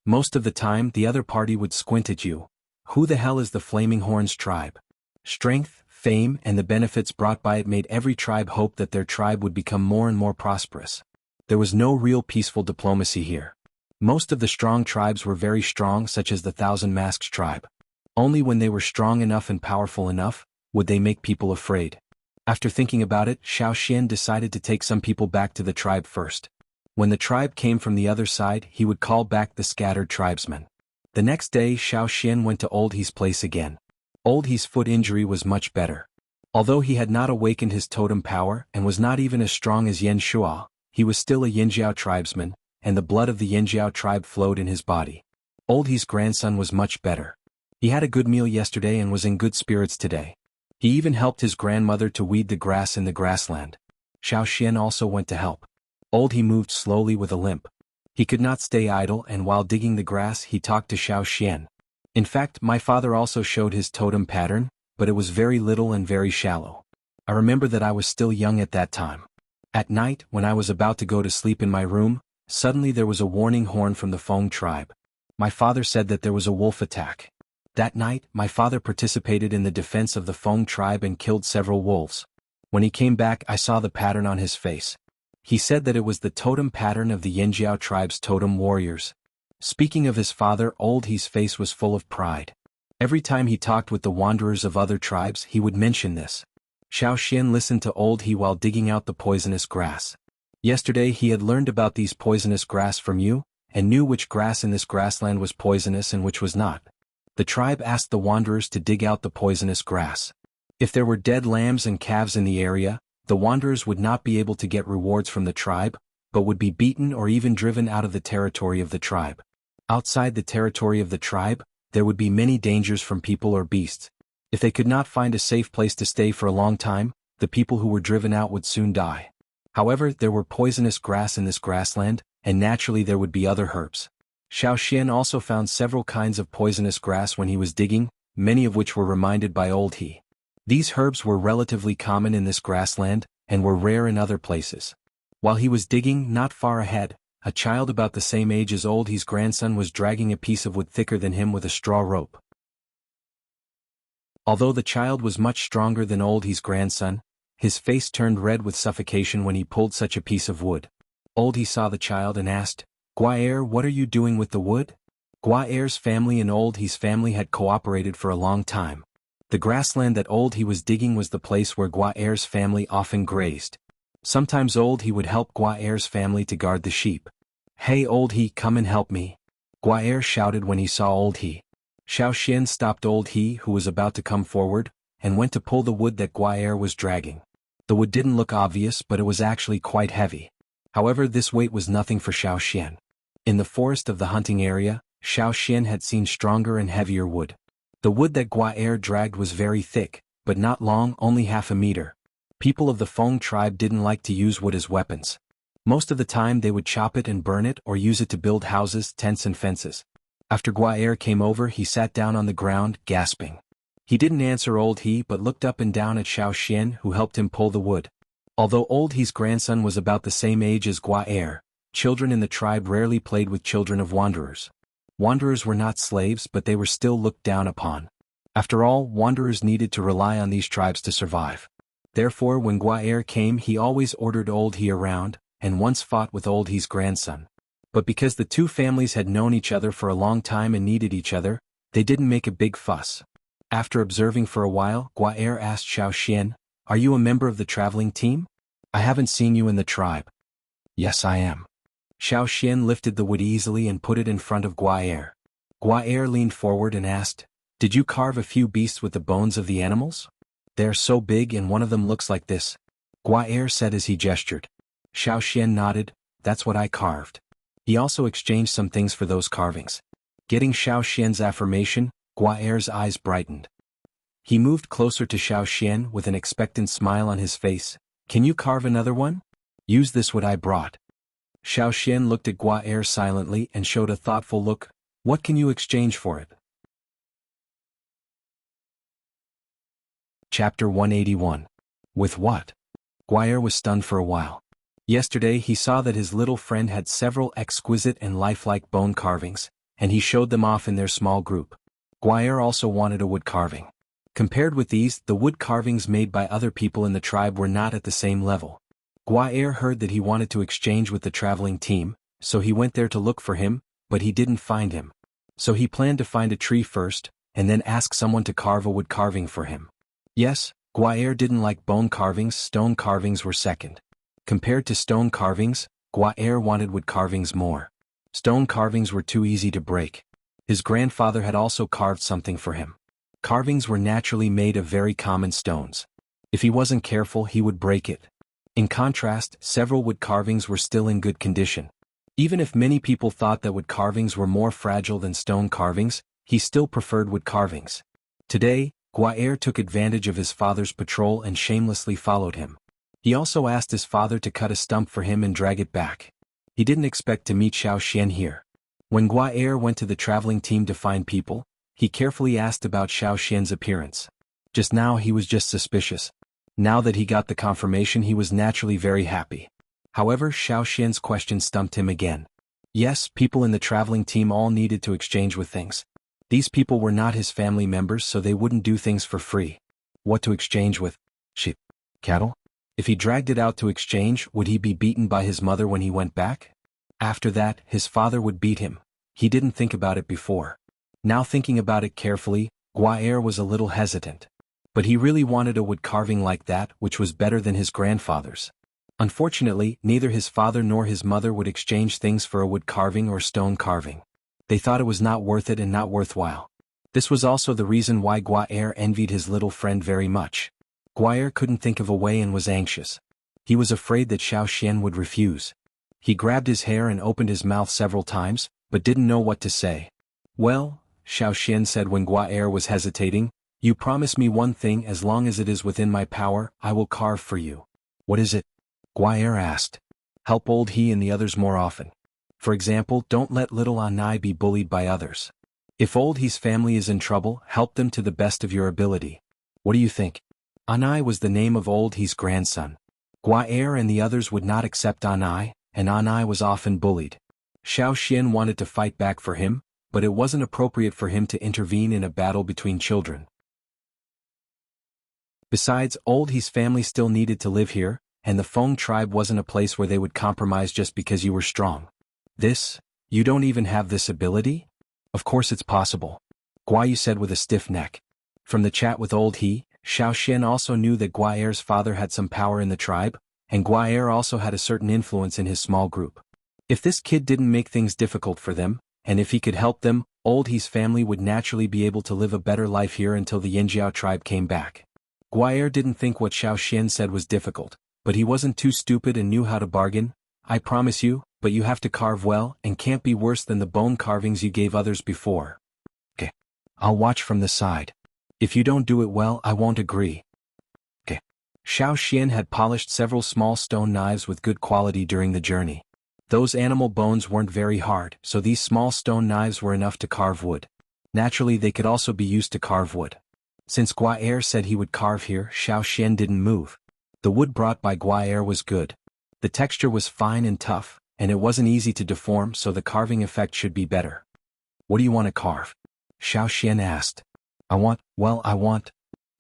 Most of the time, the other party would squint at you. Who the hell is the Flaming Horns tribe? Strength, fame, and the benefits brought by it made every tribe hope that their tribe would become more and more prosperous. There was no real peaceful diplomacy here. Most of the strong tribes were very strong, such as the Thousand Masked tribe. Only when they were strong enough and powerful enough, would they make people afraid. After thinking about it, Xiao Xian decided to take some people back to the tribe first. When the tribe came from the other side, he would call back the scattered tribesmen. The next day, Xiao Xian went to Old He's place again. Old He's foot injury was much better. Although he had not awakened his totem power and was not even as strong as Yan Shua, he was still a Yanjiao tribesman, and the blood of the Yanjiao tribe flowed in his body. Old He's grandson was much better. He had a good meal yesterday and was in good spirits today. He even helped his grandmother to weed the grass in the grassland. Xiao Xian also went to help. Old He moved slowly with a limp. He could not stay idle, and while digging the grass he talked to Xiao Xian. In fact, my father also showed his totem pattern, but it was very little and very shallow. I remember that I was still young at that time. At night, when I was about to go to sleep in my room, suddenly there was a warning horn from the Feng tribe. My father said that there was a wolf attack. That night, my father participated in the defense of the Feng tribe and killed several wolves. When he came back, I saw the pattern on his face. He said that it was the totem pattern of the Yanjiao tribe's totem warriors. Speaking of his father, Old He's face was full of pride. Every time he talked with the wanderers of other tribes, he would mention this. Xiao Xian listened to Old He while digging out the poisonous grass. Yesterday he had learned about these poisonous grass from you, and knew which grass in this grassland was poisonous and which was not. The tribe asked the wanderers to dig out the poisonous grass. If there were dead lambs and calves in the area, the wanderers would not be able to get rewards from the tribe, but would be beaten or even driven out of the territory of the tribe. Outside the territory of the tribe, there would be many dangers from people or beasts. If they could not find a safe place to stay for a long time, the people who were driven out would soon die. However, there were poisonous grass in this grassland, and naturally there would be other herbs. Xiao Xian also found several kinds of poisonous grass when he was digging, many of which were reminded by Old He. These herbs were relatively common in this grassland, and were rare in other places. While he was digging, not far ahead, a child about the same age as Old He's grandson was dragging a piece of wood thicker than him with a straw rope. Although the child was much stronger than Old He's grandson, his face turned red with suffocation when he pulled such a piece of wood. Old He saw the child and asked, "Guaer, what are you doing with the wood?" Guaer's family and Old He's family had cooperated for a long time. The grassland that Old He was digging was the place where Guaer's family often grazed. Sometimes Old He would help Guaer's family to guard the sheep. "Hey Old He, come and help me," Guaer shouted when he saw Old He. Xiao Xian stopped Old He, who was about to come forward, and went to pull the wood that Guaer was dragging. The wood didn't look obvious, but it was actually quite heavy. However, this weight was nothing for Xiao Xian. In the forest of the hunting area, Xiao Xian had seen stronger and heavier wood. The wood that Guaer dragged was very thick, but not long, only half a meter. People of the Feng tribe didn't like to use wood as weapons. Most of the time they would chop it and burn it or use it to build houses, tents and fences. After Guaer came over, he sat down on the ground, gasping. He didn't answer old He but looked up and down at Xiao Xian who helped him pull the wood. Although old He's grandson was about the same age as Gua Er, children in the tribe rarely played with children of wanderers. Wanderers were not slaves but they were still looked down upon. After all, wanderers needed to rely on these tribes to survive. Therefore when Gua Er came he always ordered old He around, and once fought with old He's grandson. But because the two families had known each other for a long time and needed each other, they didn't make a big fuss. After observing for a while, Gua Er asked Xiao Xian, "Are you a member of the traveling team? I haven't seen you in the tribe." "Yes, I am." Xiao Xian lifted the wood easily and put it in front of Gua Er. Gua Er leaned forward and asked, "Did you carve a few beasts with the bones of the animals? They're so big and one of them looks like this." Gua Er said as he gestured. Xiao Xian nodded, "That's what I carved." He also exchanged some things for those carvings. Getting Xiao Xian's affirmation, Gua Er's eyes brightened. He moved closer to Xiao Xian with an expectant smile on his face. "Can you carve another one? Use this wood I brought." Xiao Xian looked at Gua Er silently and showed a thoughtful look. "What can you exchange for it?" Chapter 181. With what? Gua Er was stunned for a while. Yesterday he saw that his little friend had several exquisite and lifelike bone carvings, and he showed them off in their small group. Gua Er also wanted a wood carving. Compared with these, the wood carvings made by other people in the tribe were not at the same level. Gua Er heard that he wanted to exchange with the traveling team, so he went there to look for him, but he didn't find him. So he planned to find a tree first, and then ask someone to carve a wood carving for him. Yes, Gua Er didn't like bone carvings, stone carvings were second. Compared to stone carvings, Gua Er wanted wood carvings more. Stone carvings were too easy to break. His grandfather had also carved something for him. Carvings were naturally made of very common stones. If he wasn't careful he would break it. In contrast, several wood carvings were still in good condition. Even if many people thought that wood carvings were more fragile than stone carvings, he still preferred wood carvings. Today, Gua Er took advantage of his father's patrol and shamelessly followed him. He also asked his father to cut a stump for him and drag it back. He didn't expect to meet Xiao Xian here. When Gua Er went to the traveling team to find people, he carefully asked about Xiao Xian's appearance. Just now he was just suspicious. Now that he got the confirmation he was naturally very happy. However, Xiao Xian's question stumped him again. Yes, people in the traveling team all needed to exchange with things. These people were not his family members so they wouldn't do things for free. What to exchange with? Sheep? Cattle? If he dragged it out to exchange, would he be beaten by his mother when he went back? After that, his father would beat him. He didn't think about it before. Now thinking about it carefully, Gua Er was a little hesitant. But he really wanted a wood carving like that, which was better than his grandfather's. Unfortunately, neither his father nor his mother would exchange things for a wood carving or stone carving. They thought it was not worth it and not worthwhile. This was also the reason why Gua Er envied his little friend very much. Gua Er couldn't think of a way and was anxious. He was afraid that Xiao Xian would refuse. He grabbed his hair and opened his mouth several times, but didn't know what to say. "Well," Xiao Xian said when Gua Er was hesitating, "you promise me one thing, as long as it is within my power, I will carve for you." "What is it?" Gua Er asked. "Help old He and the others more often. For example, don't let little Anai be bullied by others. If old He's family is in trouble, help them to the best of your ability. What do you think?" Anai was the name of old He's grandson. Gua Er and the others would not accept Anai, and Anai was often bullied. Xiao Xian wanted to fight back for him, but it wasn't appropriate for him to intervene in a battle between children. Besides, old He's family still needed to live here, and the Feng tribe wasn't a place where they would compromise just because you were strong. You don't even have this ability? Of course it's possible. Gua Yu said with a stiff neck. From the chat with old He, Xiao Xian also knew that Gua Er's father had some power in the tribe, and Gua Er also had a certain influence in his small group. If this kid didn't make things difficult for them, and if he could help them, old He's family would naturally be able to live a better life here until the Yinjiao tribe came back. Gua Er didn't think what Xiao Xian said was difficult, but he wasn't too stupid and knew how to bargain. "I promise you, but you have to carve well and can't be worse than the bone carvings you gave others before." "Okay. I'll watch from the side. If you don't do it well, I won't agree." "Okay." Xiao Xian had polished several small stone knives with good quality during the journey. Those animal bones weren't very hard, so these small stone knives were enough to carve wood. Naturally, they could also be used to carve wood. Since Guaer said he would carve here, Xiao Xian didn't move. The wood brought by Guaer was good. The texture was fine and tough, and it wasn't easy to deform, so the carving effect should be better. What do you want to carve? Xiao Xian asked. I want.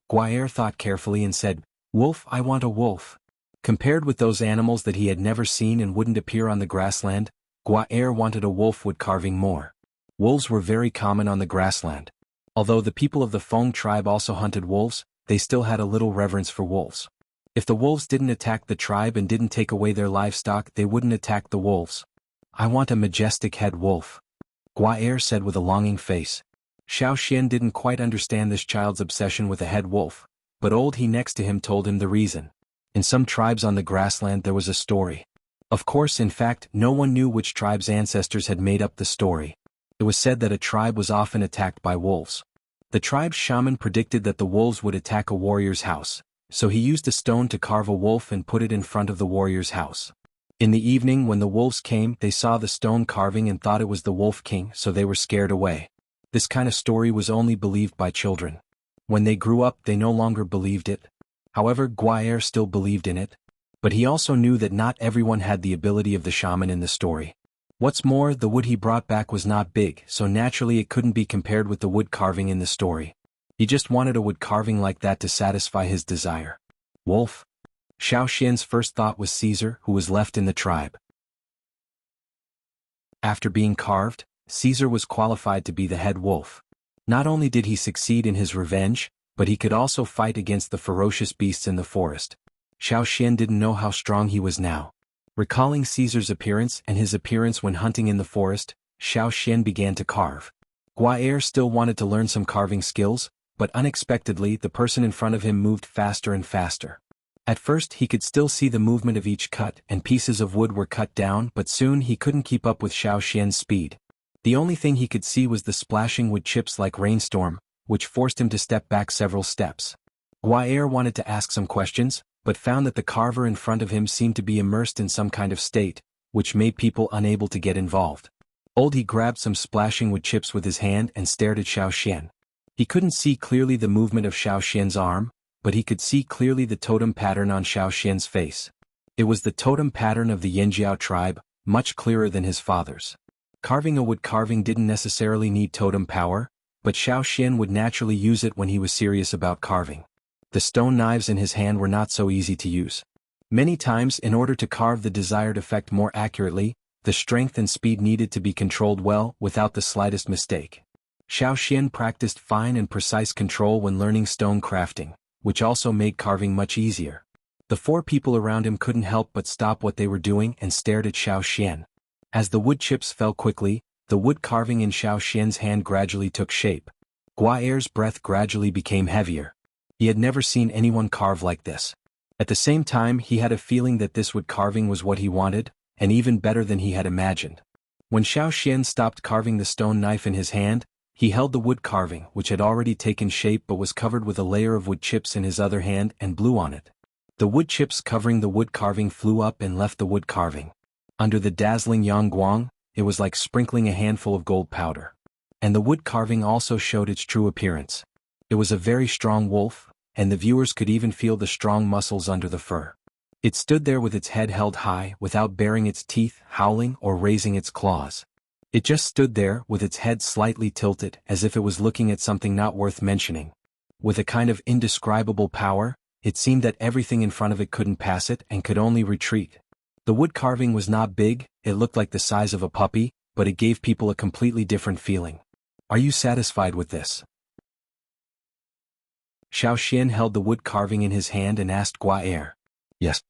Guaer thought carefully and said, wolf, I want a wolf. Compared with those animals that he had never seen and wouldn't appear on the grassland, Guaer wanted a wolf wood carving more. Wolves were very common on the grassland. Although the people of the Feng tribe also hunted wolves, they still had a little reverence for wolves. If the wolves didn't attack the tribe and didn't take away their livestock, they wouldn't attack the wolves. I want a majestic head wolf, Guaer said with a longing face. Xiao Xian didn't quite understand this child's obsession with a head wolf, but old he next to him told him the reason. In some tribes on the grassland there was a story. Of course, in fact, no one knew which tribe's ancestors had made up the story. It was said that a tribe was often attacked by wolves. The tribe's shaman predicted that the wolves would attack a warrior's house, so he used a stone to carve a wolf and put it in front of the warrior's house. In the evening when the wolves came, they saw the stone carving and thought it was the Wolf King, so they were scared away. This kind of story was only believed by children. When they grew up, they no longer believed it. However, Guaer still believed in it. But he also knew that not everyone had the ability of the shaman in the story. What's more, the wood he brought back was not big, so naturally it couldn't be compared with the wood carving in the story. He just wanted a wood carving like that to satisfy his desire. Wolf? Xiao Xian's first thought was Caesar, who was left in the tribe. After being carved, Caesar was qualified to be the head wolf. Not only did he succeed in his revenge, but he could also fight against the ferocious beasts in the forest. Xiao Xian didn't know how strong he was now. Recalling Caesar's appearance and his appearance when hunting in the forest, Xiao Xian began to carve. Guaer still wanted to learn some carving skills, but unexpectedly the person in front of him moved faster and faster. At first he could still see the movement of each cut and pieces of wood were cut down, but soon he couldn't keep up with Xiao Xian's speed. The only thing he could see was the splashing wood chips like rainstorm, which forced him to step back several steps. Guaer wanted to ask some questions, but found that the carver in front of him seemed to be immersed in some kind of state, which made people unable to get involved. He grabbed some splashing wood chips with his hand and stared at Xiao Xian. He couldn't see clearly the movement of Xiao Xian's arm, but he could see clearly the totem pattern on Xiao Xian's face. It was the totem pattern of the Yanjiao tribe, much clearer than his father's. Carving a wood carving didn't necessarily need totem power, but Xiao Xian would naturally use it when he was serious about carving. The stone knives in his hand were not so easy to use. Many times, in order to carve the desired effect more accurately, the strength and speed needed to be controlled well without the slightest mistake. Xiao Xian practiced fine and precise control when learning stone crafting, which also made carving much easier. The four people around him couldn't help but stop what they were doing and stared at Xiao Xian. As the wood chips fell quickly, the wood carving in Xiao Xian's hand gradually took shape. Guaer's breath gradually became heavier. He had never seen anyone carve like this. At the same time, he had a feeling that this wood carving was what he wanted, and even better than he had imagined. When Xiao Xian stopped carving the stone knife in his hand, he held the wood carving, which had already taken shape but was covered with a layer of wood chips in his other hand, and blew on it. The wood chips covering the wood carving flew up and left the wood carving. Under the dazzling yang-guang, it was like sprinkling a handful of gold powder. And the wood carving also showed its true appearance. It was a very strong wolf, and the viewers could even feel the strong muscles under the fur. It stood there with its head held high, without baring its teeth, howling, or raising its claws. It just stood there, with its head slightly tilted, as if it was looking at something not worth mentioning. With a kind of indescribable power, it seemed that everything in front of it couldn't pass it and could only retreat. The wood carving was not big, it looked like the size of a puppy, but it gave people a completely different feeling. Are you satisfied with this? Xiao Xian held the wood carving in his hand and asked Guaer. Yes.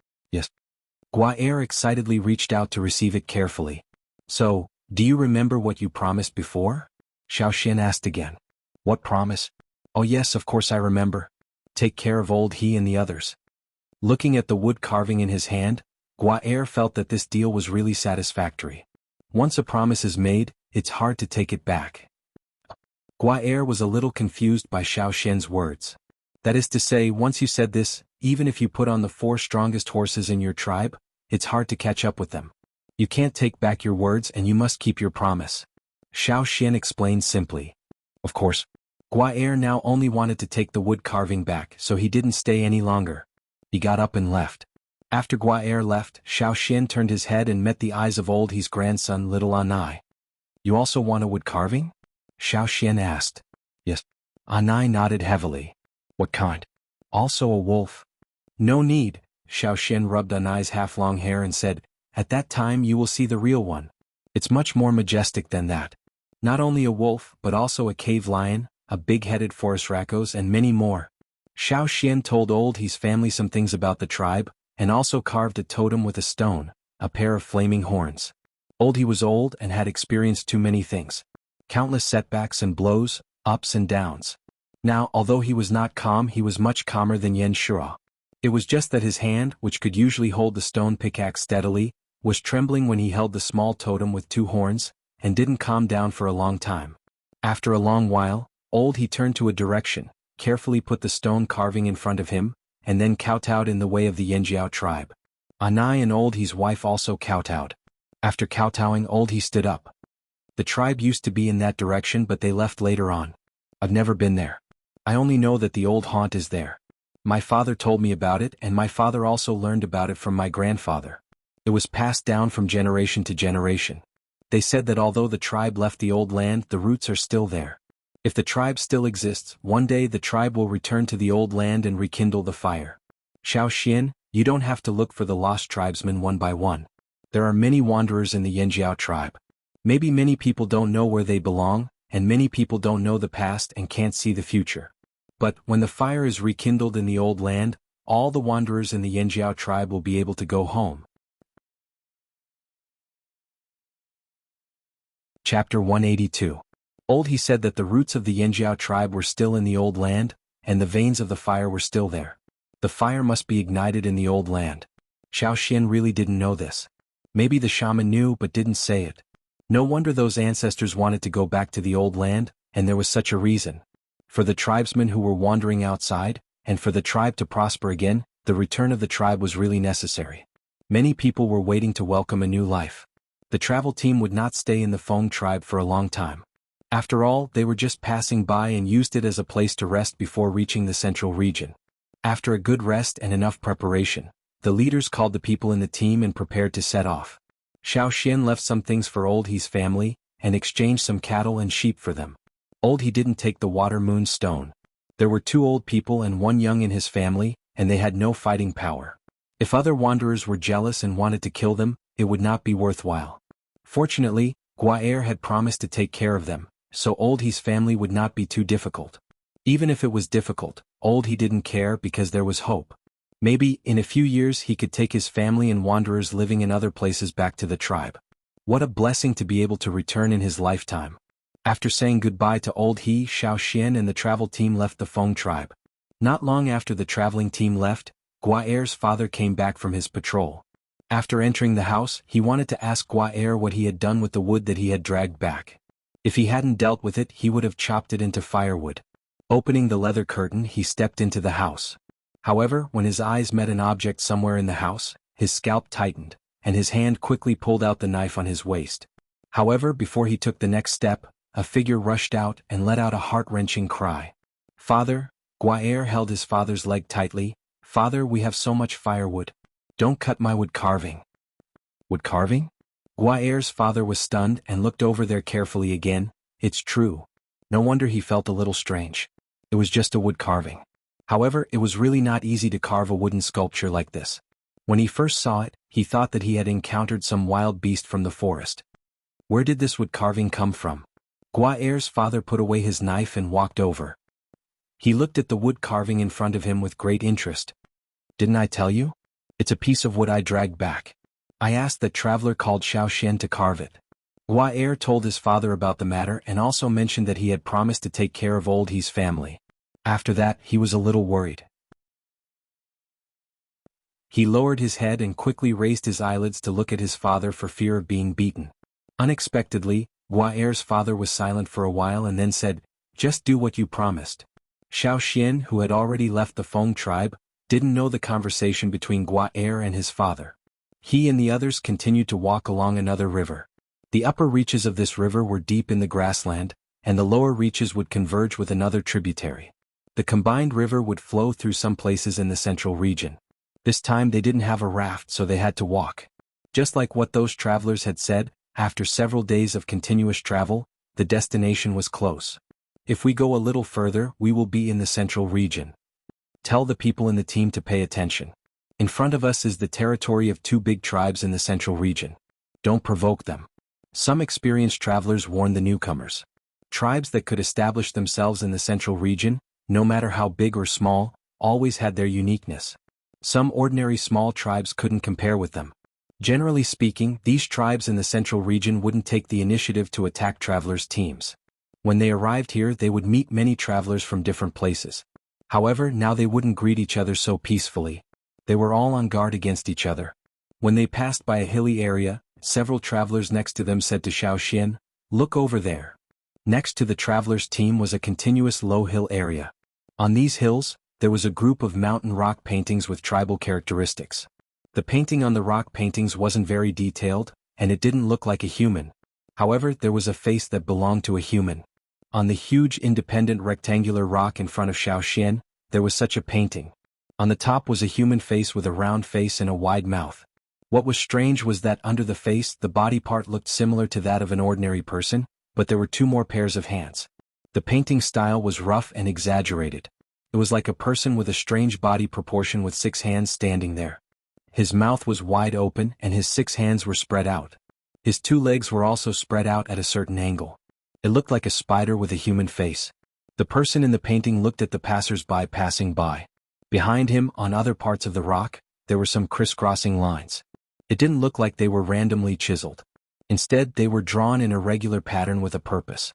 Guaer excitedly reached out to receive it carefully. So, do you remember what you promised before? Xiao Xian asked again. What promise? Oh yes, of course I remember. Take care of old he and the others. Looking at the wood carving in his hand, Guaer felt that this deal was really satisfactory. Once a promise is made, it's hard to take it back. Guaer was a little confused by Xiao Xian's words. That is to say, once you said this, even if you put on the 4 strongest horses in your tribe, it's hard to catch up with them. You can't take back your words and you must keep your promise. Xiao Xian explained simply. Of course. Guaer now only wanted to take the wood carving back, so he didn't stay any longer. He got up and left. After Guaer left, Xiao Xian turned his head and met the eyes of old He's grandson Little Anai. You also want a wood carving? Xiao Xian asked. Yes. Anai nodded heavily. What kind? Also a wolf? No need, Xiao Xian rubbed Anai's half-long hair and said, at that time you will see the real one. It's much more majestic than that. Not only a wolf but also a cave lion, a big-headed forest rakos and many more. Xiao Xian told old He's family some things about the tribe, and also carved a totem with a stone, a pair of flaming horns. Old He was old and had experienced too many things. Countless setbacks and blows, ups and downs. Now, although he was not calm, he was much calmer than Yan Shura. It was just that his hand, which could usually hold the stone pickaxe steadily, was trembling when he held the small totem with 2 horns, and didn't calm down for a long time. After a long while, old He turned to a direction, carefully put the stone carving in front of him, and then kowtowed in the way of the Yanjiao tribe. Anai and old He's wife also kowtowed. After kowtowing, old He stood up. The tribe used to be in that direction, but they left later on. I've never been there. I only know that the old haunt is there. My father told me about it, and my father also learned about it from my grandfather. It was passed down from generation to generation. They said that although the tribe left the old land, the roots are still there. If the tribe still exists, one day the tribe will return to the old land and rekindle the fire. Xiao Xian, you don't have to look for the lost tribesmen one by one. There are many wanderers in the Yanjiao tribe. Maybe many people don't know where they belong, and many people don't know the past and can't see the future. But when the fire is rekindled in the old land, all the wanderers in the Yanjiao tribe will be able to go home. Chapter 182. Old He said that the roots of the Yanjiao tribe were still in the old land, and the veins of the fire were still there. The fire must be ignited in the old land. Xiao Xian really didn't know this. Maybe the shaman knew but didn't say it. No wonder those ancestors wanted to go back to the old land, and there was such a reason. For the tribesmen who were wandering outside, and for the tribe to prosper again, the return of the tribe was really necessary. Many people were waiting to welcome a new life. The travel team would not stay in the Feng tribe for a long time. After all, they were just passing by and used it as a place to rest before reaching the central region. After a good rest and enough preparation, the leaders called the people in the team and prepared to set off. Xiao Xian left some things for old He's family, and exchanged some cattle and sheep for them. Old He didn't take the water moon stone. There were 2 old people and 1 young in his family, and they had no fighting power. If other wanderers were jealous and wanted to kill them, it would not be worthwhile. Fortunately, Guaer had promised to take care of them, so old He's family would not be too difficult. Even if it was difficult, old He didn't care because there was hope. Maybe, in a few years he could take his family and wanderers living in other places back to the tribe. What a blessing to be able to return in his lifetime. After saying goodbye to old He, Xiao Xian and the travel team left the Feng tribe. Not long after the traveling team left, Guaer's father came back from his patrol. After entering the house, he wanted to ask Guaer what he had done with the wood that he had dragged back. If he hadn't dealt with it, he would have chopped it into firewood. Opening the leather curtain, he stepped into the house. However, when his eyes met an object somewhere in the house, his scalp tightened, and his hand quickly pulled out the knife on his waist. However, before he took the next step, a figure rushed out and let out a heart-wrenching cry. "Father!" Guaer held his father's leg tightly. "Father, we have so much firewood. Don't cut my wood carving." Wood carving? Guaer's father was stunned and looked over there carefully again. It's true. No wonder he felt a little strange. It was just a wood carving. However, it was really not easy to carve a wooden sculpture like this. When he first saw it, he thought that he had encountered some wild beast from the forest. Where did this wood carving come from? Guaer's father put away his knife and walked over. He looked at the wood carving in front of him with great interest. "Didn't I tell you? It's a piece of wood I dragged back. I asked that traveler called Xiao Xian to carve it." Guaer told his father about the matter and also mentioned that he had promised to take care of old He's family. After that, he was a little worried. He lowered his head and quickly raised his eyelids to look at his father for fear of being beaten. Unexpectedly, Guaer's father was silent for a while and then said, "Just do what you promised." Xiao Xian, who had already left the Feng tribe, didn't know the conversation between Guaer and his father. He and the others continued to walk along another river. The upper reaches of this river were deep in the grassland, and the lower reaches would converge with another tributary. The combined river would flow through some places in the central region. This time they didn't have a raft, so they had to walk. Just like what those travelers had said, after several days of continuous travel, the destination was close. If we go a little further, we will be in the central region. Tell the people in the team to pay attention. In front of us is the territory of two big tribes in the central region. Don't provoke them. Some experienced travelers warned the newcomers. Tribes that could establish themselves in the central region, no matter how big or small, always had their uniqueness. Some ordinary small tribes couldn't compare with them. Generally speaking, these tribes in the central region wouldn't take the initiative to attack travelers' teams. When they arrived here, they would meet many travelers from different places. However, now they wouldn't greet each other so peacefully. They were all on guard against each other. When they passed by a hilly area, several travelers next to them said to Xiaoxian, "Look over there." Next to the travelers' team was a continuous low hill area. On these hills, there was a group of mountain rock paintings with tribal characteristics. The painting on the rock paintings wasn't very detailed, and it didn't look like a human. However, there was a face that belonged to a human. On the huge independent rectangular rock in front of Xiaoxian, there was such a painting. On the top was a human face with a round face and a wide mouth. What was strange was that under the face, the body part looked similar to that of an ordinary person, but there were two more pairs of hands. The painting style was rough and exaggerated. It was like a person with a strange body proportion with 6 hands standing there. His mouth was wide open and his 6 hands were spread out. His 2 legs were also spread out at a certain angle. It looked like a spider with a human face. The person in the painting looked at the passers-by passing by. Behind him, on other parts of the rock, there were some crisscrossing lines. It didn't look like they were randomly chiseled. Instead, they were drawn in a regular pattern with a purpose.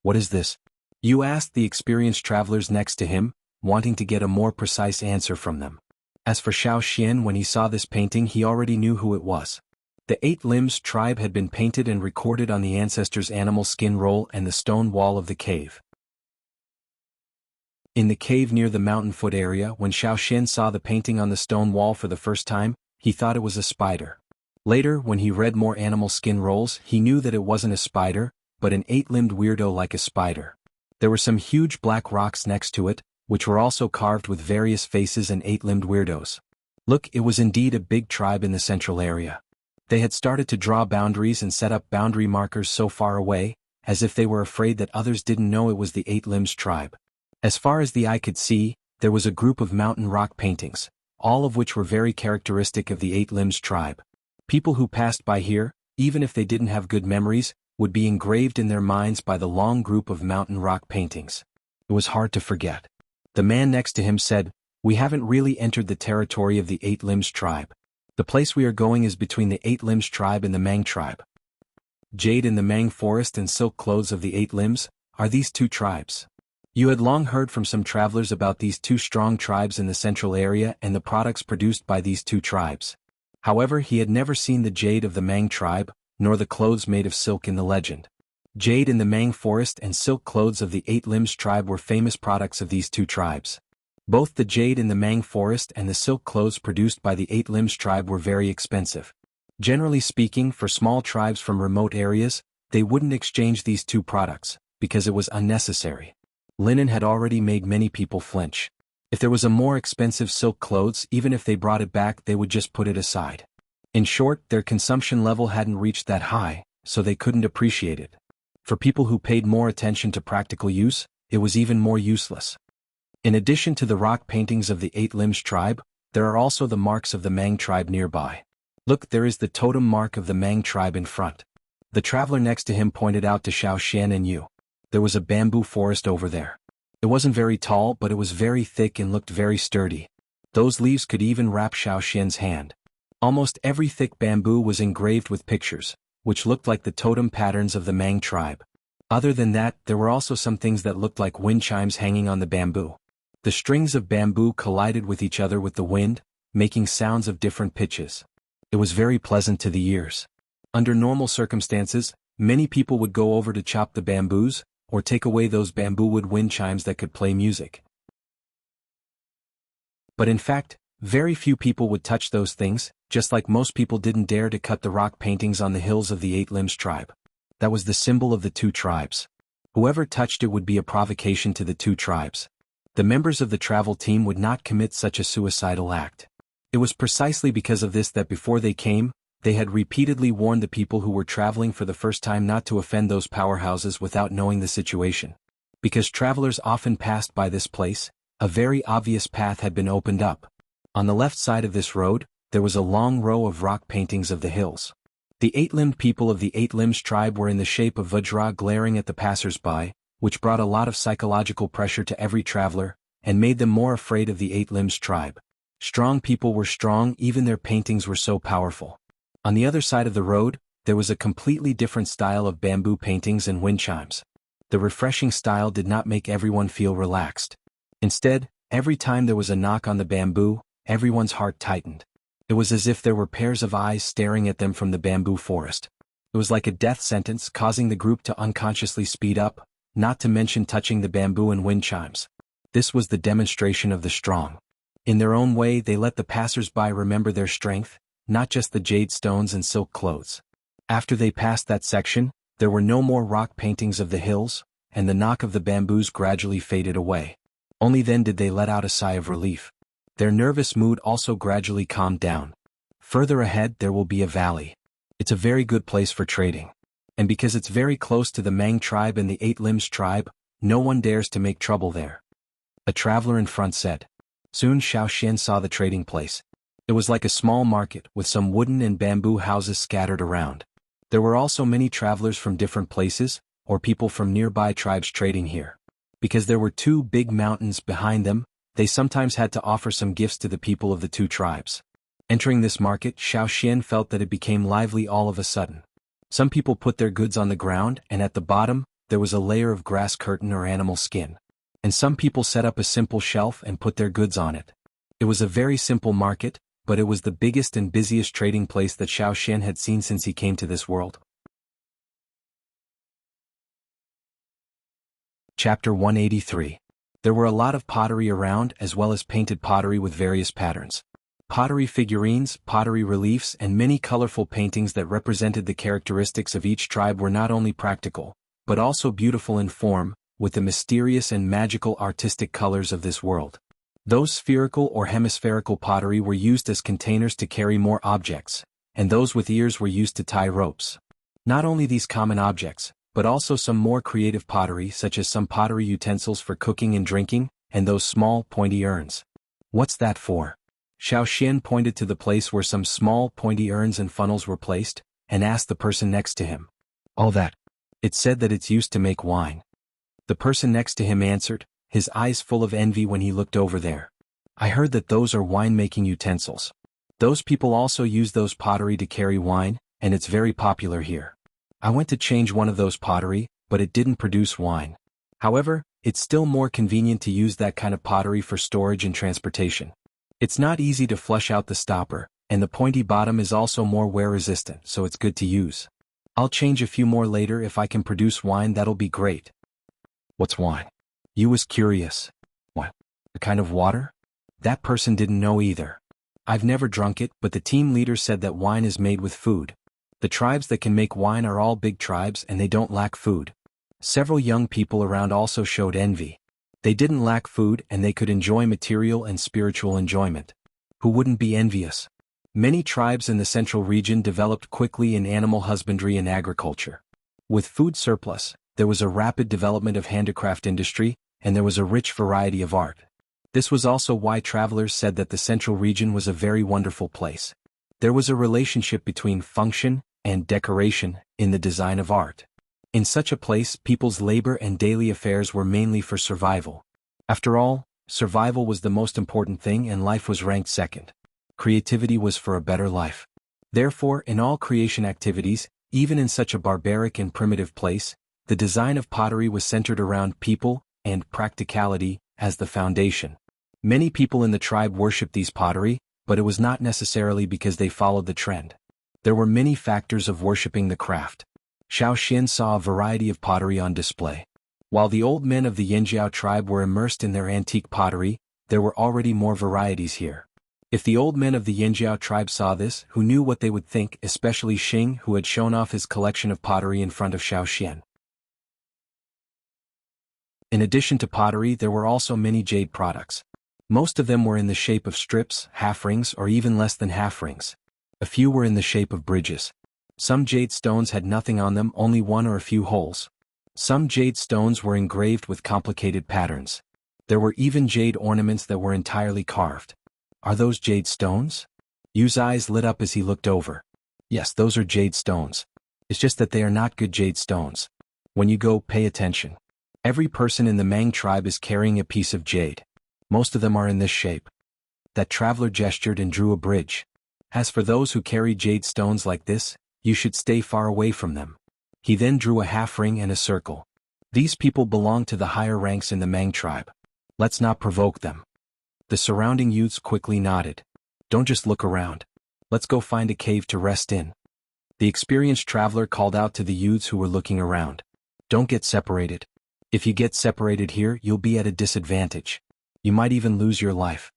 "What is this?" Yu asked the experienced travelers next to him, wanting to get a more precise answer from them. As for Xiaoxian, when he saw this painting, he already knew who it was. The 8 Limbs tribe had been painted and recorded on the ancestors' animal skin roll and the stone wall of the cave. In the cave near the mountain foot area, when Xiaoxian saw the painting on the stone wall for the first time, he thought it was a spider. Later, when he read more animal skin rolls, he knew that it wasn't a spider, but an 8-limbed weirdo like a spider. There were some huge black rocks next to it, which were also carved with various faces and 8-limbed weirdos. Look, it was indeed a big tribe in the central area. They had started to draw boundaries and set up boundary markers so far away, as if they were afraid that others didn't know it was the 8 Limbs tribe. As far as the eye could see, there was a group of mountain rock paintings, all of which were very characteristic of the 8 Limbs tribe. People who passed by here, even if they didn't have good memories, would be engraved in their minds by the long group of mountain rock paintings. It was hard to forget. The man next to him said, "We haven't really entered the territory of the 8 Limbs tribe. The place we are going is between the 8 Limbs tribe and the Mang tribe." Jade in the Mang forest and silk clothes of the 8 Limbs, are these 2 tribes? You had long heard from some travelers about these 2 strong tribes in the central area and the products produced by these 2 tribes. However, he had never seen the jade of the Mang tribe, nor the clothes made of silk in the legend. Jade in the Mang forest and silk clothes of the 8 Limbs tribe were famous products of these 2 tribes. Both the jade in the Mang forest and the silk clothes produced by the 8 Limbs tribe were very expensive. Generally speaking, for small tribes from remote areas, they wouldn't exchange these 2 products, because it was unnecessary. Linen had already made many people flinch. If there was a more expensive silk clothes, even if they brought it back, they would just put it aside. In short, their consumption level hadn't reached that high, so they couldn't appreciate it. For people who paid more attention to practical use, it was even more useless. In addition to the rock paintings of the 8 Limbs tribe, there are also the marks of the Mang tribe nearby. Look, there is the totem mark of the Mang tribe in front. The traveler next to him pointed out to Xiaoxian and Yu. There was a bamboo forest over there. It wasn't very tall, but it was very thick and looked very sturdy. Those leaves could even wrap Xiaoxian's hand. Almost every thick bamboo was engraved with pictures, which looked like the totem patterns of the Mang tribe. Other than that, there were also some things that looked like wind chimes hanging on the bamboo. The strings of bamboo collided with each other with the wind, making sounds of different pitches. It was very pleasant to the ears. Under normal circumstances, many people would go over to chop the bamboos, or take away those bamboo wood wind chimes that could play music. But in fact, very few people would touch those things, just like most people didn't dare to cut the rock paintings on the hills of the 8 Limbs tribe. That was the symbol of the 2 tribes. Whoever touched it would be a provocation to the two tribes. The members of the travel team would not commit such a suicidal act. It was precisely because of this that before they came, they had repeatedly warned the people who were traveling for the first time not to offend those powerhouses without knowing the situation. Because travelers often passed by this place, a very obvious path had been opened up. On the left side of this road, there was a long row of rock paintings of the hills. The eight-limbed people of the Eight Limbs tribe were in the shape of Vajra glaring at the passers-by, which brought a lot of psychological pressure to every traveler, and made them more afraid of the Eight Limbs tribe. Strong people were strong, even their paintings were so powerful. On the other side of the road, there was a completely different style of bamboo paintings and wind chimes. The refreshing style did not make everyone feel relaxed. Instead, every time there was a knock on the bamboo, everyone's heart tightened. It was as if there were pairs of eyes staring at them from the bamboo forest. It was like a death sentence, causing the group to unconsciously speed up, not to mention touching the bamboo and wind chimes. This was the demonstration of the strong. In their own way, they let the passers-by remember their strength, not just the jade stones and silk clothes. After they passed that section, there were no more rock paintings of the hills, and the knock of the bamboos gradually faded away. Only then did they let out a sigh of relief. Their nervous mood also gradually calmed down. Further ahead there will be a valley. It's a very good place for trading. And because it's very close to the Mang tribe and the Eight Limbs tribe, no one dares to make trouble there. A traveler in front said. Soon Xiao Xian saw the trading place. It was like a small market with some wooden and bamboo houses scattered around. There were also many travelers from different places, or people from nearby tribes trading here. Because there were two big mountains behind them, they sometimes had to offer some gifts to the people of the two tribes. Entering this market, Xiao Xian felt that it became lively all of a sudden. Some people put their goods on the ground, and at the bottom, there was a layer of grass curtain or animal skin. And some people set up a simple shelf and put their goods on it. It was a very simple market, but it was the biggest and busiest trading place that Xiao Xian had seen since he came to this world. Chapter 183. There were a lot of pottery around, as well as painted pottery with various patterns. Pottery figurines, pottery reliefs, and many colorful paintings that represented the characteristics of each tribe were not only practical, but also beautiful in form, with the mysterious and magical artistic colors of this world. Those spherical or hemispherical pottery were used as containers to carry more objects, and those with ears were used to tie ropes. Not only these common objects, but also some more creative pottery such as some pottery utensils for cooking and drinking, and those small, pointy urns. What's that for? Xiao Xian pointed to the place where some small, pointy urns and funnels were placed, and asked the person next to him. All that. It said that it's used to make wine. The person next to him answered, his eyes full of envy when he looked over there. I heard that those are wine-making utensils. Those people also use those pottery to carry wine, and it's very popular here. I went to change one of those pottery, but it didn't produce wine. However, it's still more convenient to use that kind of pottery for storage and transportation. It's not easy to flush out the stopper, and the pointy bottom is also more wear-resistant, so it's good to use. I'll change a few more later. If I can produce wine, that'll be great. What's wine? You was curious. What? A kind of water? That person didn't know either. I've never drunk it, but the team leader said that wine is made with food. The tribes that can make wine are all big tribes and they don't lack food. Several young people around also showed envy. They didn't lack food and they could enjoy material and spiritual enjoyment. Who wouldn't be envious? Many tribes in the central region developed quickly in animal husbandry and agriculture. With food surplus, there was a rapid development of handicraft industry, and there was a rich variety of art. This was also why travelers said that the central region was a very wonderful place. There was a relationship between function and decoration in the design of art. In such a place, people's labor and daily affairs were mainly for survival. After all, survival was the most important thing and life was ranked second. Creativity was for a better life. Therefore, in all creation activities, even in such a barbaric and primitive place, the design of pottery was centered around people and practicality as the foundation. Many people in the tribe worshipped these pottery, but it was not necessarily because they followed the trend. There were many factors of worshipping the craft. Xiao Xian saw a variety of pottery on display. While the old men of the Yanjiao tribe were immersed in their antique pottery, there were already more varieties here. If the old men of the Yanjiao tribe saw this, who knew what they would think, especially Xing, who had shown off his collection of pottery in front of Xiao Xian. In addition to pottery, there were also many jade products. Most of them were in the shape of strips, half rings, or even less than half rings. A few were in the shape of bridges. Some jade stones had nothing on them, only one or a few holes. Some jade stones were engraved with complicated patterns. There were even jade ornaments that were entirely carved. Are those jade stones? Yu's eyes lit up as he looked over. Yes, those are jade stones. It's just that they are not good jade stones. When you go, pay attention. Every person in the Mang tribe is carrying a piece of jade. Most of them are in this shape. That traveler gestured and drew a bridge. As for those who carry jade stones like this, you should stay far away from them. He then drew a half ring and a circle. These people belong to the higher ranks in the Mang tribe. Let's not provoke them. The surrounding youths quickly nodded. Don't just look around. Let's go find a cave to rest in. The experienced traveler called out to the youths who were looking around. Don't get separated. If you get separated here, you'll be at a disadvantage. You might even lose your life.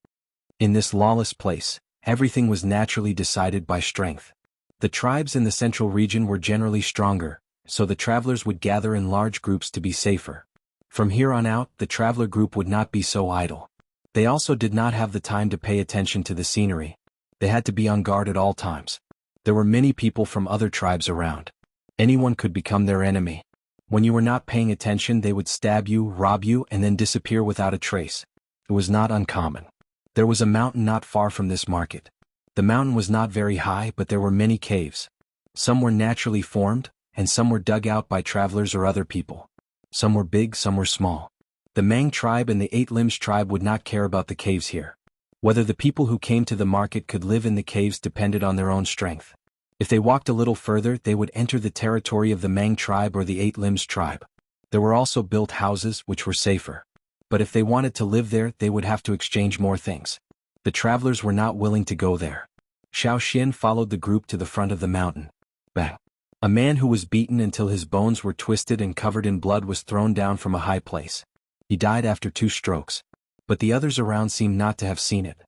In this lawless place, everything was naturally decided by strength. The tribes in the central region were generally stronger, so the travelers would gather in large groups to be safer. From here on out, the traveler group would not be so idle. They also did not have the time to pay attention to the scenery. They had to be on guard at all times. There were many people from other tribes around. Anyone could become their enemy. When you were not paying attention, they would stab you, rob you, and then disappear without a trace. It was not uncommon. There was a mountain not far from this market. The mountain was not very high, but there were many caves. Some were naturally formed, and some were dug out by travelers or other people. Some were big, some were small. The Mang tribe and the Eight Limbs tribe would not care about the caves here. Whether the people who came to the market could live in the caves depended on their own strength. If they walked a little further, they would enter the territory of the Mang tribe or the Eight Limbs tribe. There were also built houses, which were safer. But if they wanted to live there, they would have to exchange more things. The travelers were not willing to go there. Xiao Xian followed the group to the front of the mountain. Bang! A man who was beaten until his bones were twisted and covered in blood was thrown down from a high place. He died after 2 strokes. But the others around seemed not to have seen it.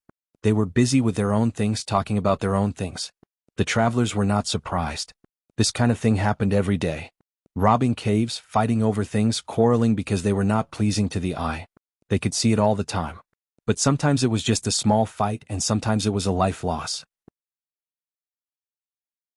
They were busy with their own things, talking about their own things. The travelers were not surprised. This kind of thing happened every day. Robbing caves, fighting over things, quarreling because they were not pleasing to the eye. They could see it all the time. But sometimes it was just a small fight and sometimes it was a life loss.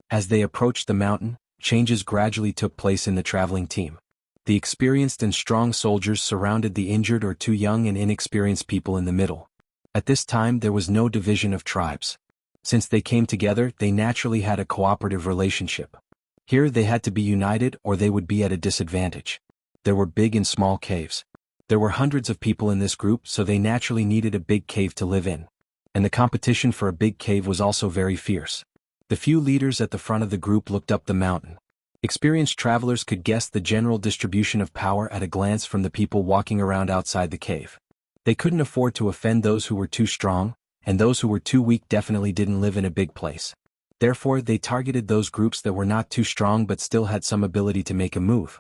As they approached the mountain, changes gradually took place in the traveling team. The experienced and strong soldiers surrounded the injured or too young and inexperienced people in the middle. At this time there was no division of tribes. Since they came together, they naturally had a cooperative relationship. Here they had to be united or they would be at a disadvantage. There were big and small caves. There were hundreds of people in this group, so they naturally needed a big cave to live in. And the competition for a big cave was also very fierce. The few leaders at the front of the group looked up the mountain. Experienced travelers could guess the general distribution of power at a glance from the people walking around outside the cave. They couldn't afford to offend those who were too strong, and those who were too weak definitely didn't live in a big place. Therefore, they targeted those groups that were not too strong but still had some ability to make a move.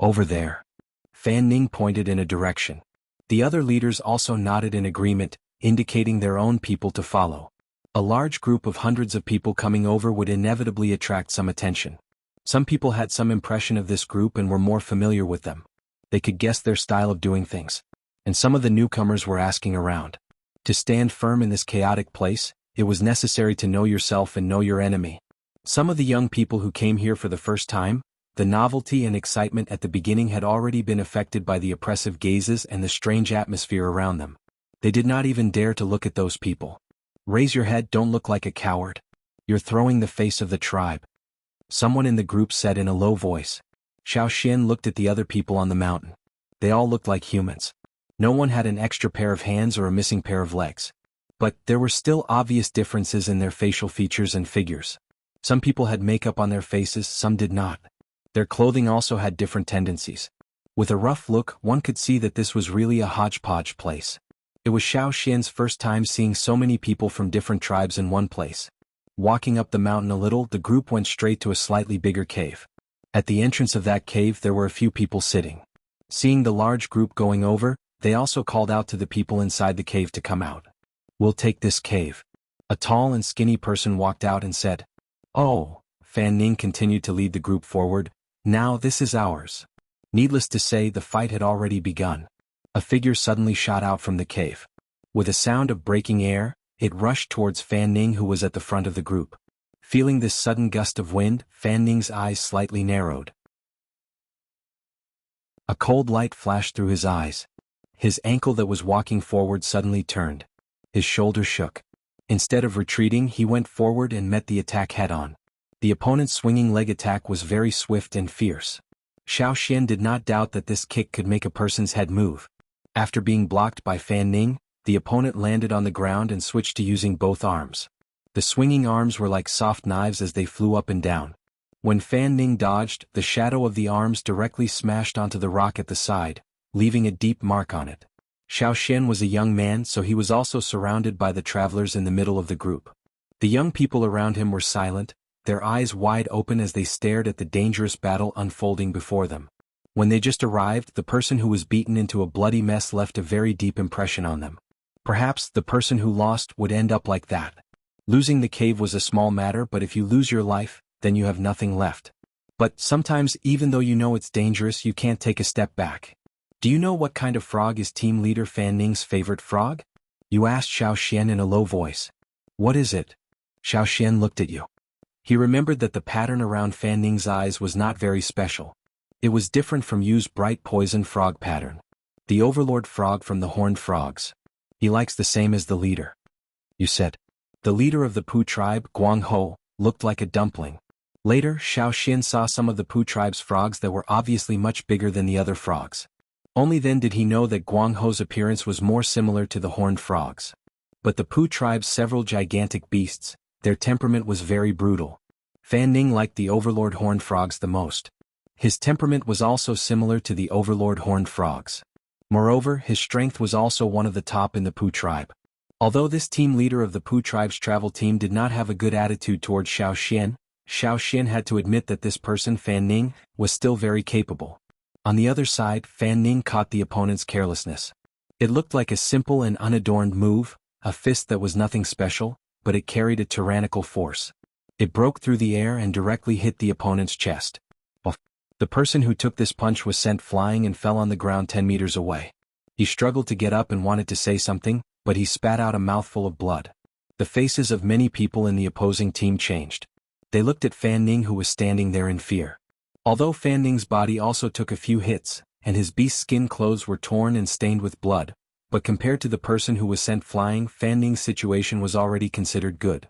Over there. Fan Ning pointed in a direction. The other leaders also nodded in agreement, indicating their own people to follow. A large group of hundreds of people coming over would inevitably attract some attention. Some people had some impression of this group and were more familiar with them. They could guess their style of doing things. And some of the newcomers were asking around. To stand firm in this chaotic place, it was necessary to know yourself and know your enemy. Some of the young people who came here for the first time, the novelty and excitement at the beginning had already been affected by the oppressive gazes and the strange atmosphere around them. They did not even dare to look at those people. Raise your head, don't look like a coward. You're throwing the face of the tribe. Someone in the group said in a low voice. Xiao Xian looked at the other people on the mountain. They all looked like humans. No one had an extra pair of hands or a missing pair of legs. But there were still obvious differences in their facial features and figures. Some people had makeup on their faces, some did not. Their clothing also had different tendencies. With a rough look, one could see that this was really a hodgepodge place. It was Xiao Xian's first time seeing so many people from different tribes in one place. Walking up the mountain a little, the group went straight to a slightly bigger cave. At the entrance of that cave there were a few people sitting. Seeing the large group going over, they also called out to the people inside the cave to come out. We'll take this cave. A tall and skinny person walked out and said, Oh, Fan Ning continued to lead the group forward. Now this is ours. Needless to say, the fight had already begun. A figure suddenly shot out from the cave. With a sound of breaking air, it rushed towards Fan Ning, who was at the front of the group. Feeling this sudden gust of wind, Fan Ning's eyes slightly narrowed. A cold light flashed through his eyes. His ankle that was walking forward suddenly turned. His shoulder shook. Instead of retreating, he went forward and met the attack head-on. The opponent's swinging leg attack was very swift and fierce. Xiao Xian did not doubt that this kick could make a person's head move. After being blocked by Fan Ning, the opponent landed on the ground and switched to using both arms. The swinging arms were like soft knives as they flew up and down. When Fan Ning dodged, the shadow of the arms directly smashed onto the rock at the side, leaving a deep mark on it. Xiao Xian was a young man, so he was also surrounded by the travelers in the middle of the group. The young people around him were silent, their eyes wide open as they stared at the dangerous battle unfolding before them. When they just arrived, the person who was beaten into a bloody mess left a very deep impression on them. Perhaps the person who lost would end up like that. Losing the cave was a small matter, but if you lose your life, then you have nothing left. But sometimes, even though you know it's dangerous, you can't take a step back. Do you know what kind of frog is team leader Fan Ning's favorite frog? You asked Xiao Xian in a low voice. What is it? Xiao Xian looked at you. He remembered that the pattern around Fan Ning's eyes was not very special. It was different from Yu's bright poison frog pattern. The overlord frog from the horned frogs. He likes the same as the leader. You said. The leader of the Pu tribe, Guanghu, looked like a dumpling. Later, Xiao Xian saw some of the Pu tribe's frogs that were obviously much bigger than the other frogs. Only then did he know that Guanghu's appearance was more similar to the horned frogs. But the Pu tribe's several gigantic beasts, their temperament was very brutal. Fan Ning liked the overlord horned frogs the most. His temperament was also similar to the overlord horned frogs. Moreover, his strength was also one of the top in the Pu tribe. Although this team leader of the Pu tribe's travel team did not have a good attitude towards Xiao Xian had to admit that this person, Fan Ning, was still very capable. On the other side, Fan Ning caught the opponent's carelessness. It looked like a simple and unadorned move, a fist that was nothing special, but it carried a tyrannical force. It broke through the air and directly hit the opponent's chest. The person who took this punch was sent flying and fell on the ground 10 meters away. He struggled to get up and wanted to say something, but he spat out a mouthful of blood. The faces of many people in the opposing team changed. They looked at Fan Ning, who was standing there in fear. Although Fan Ning's body also took a few hits, and his beast skin clothes were torn and stained with blood, but compared to the person who was sent flying, Fan Ning's situation was already considered good.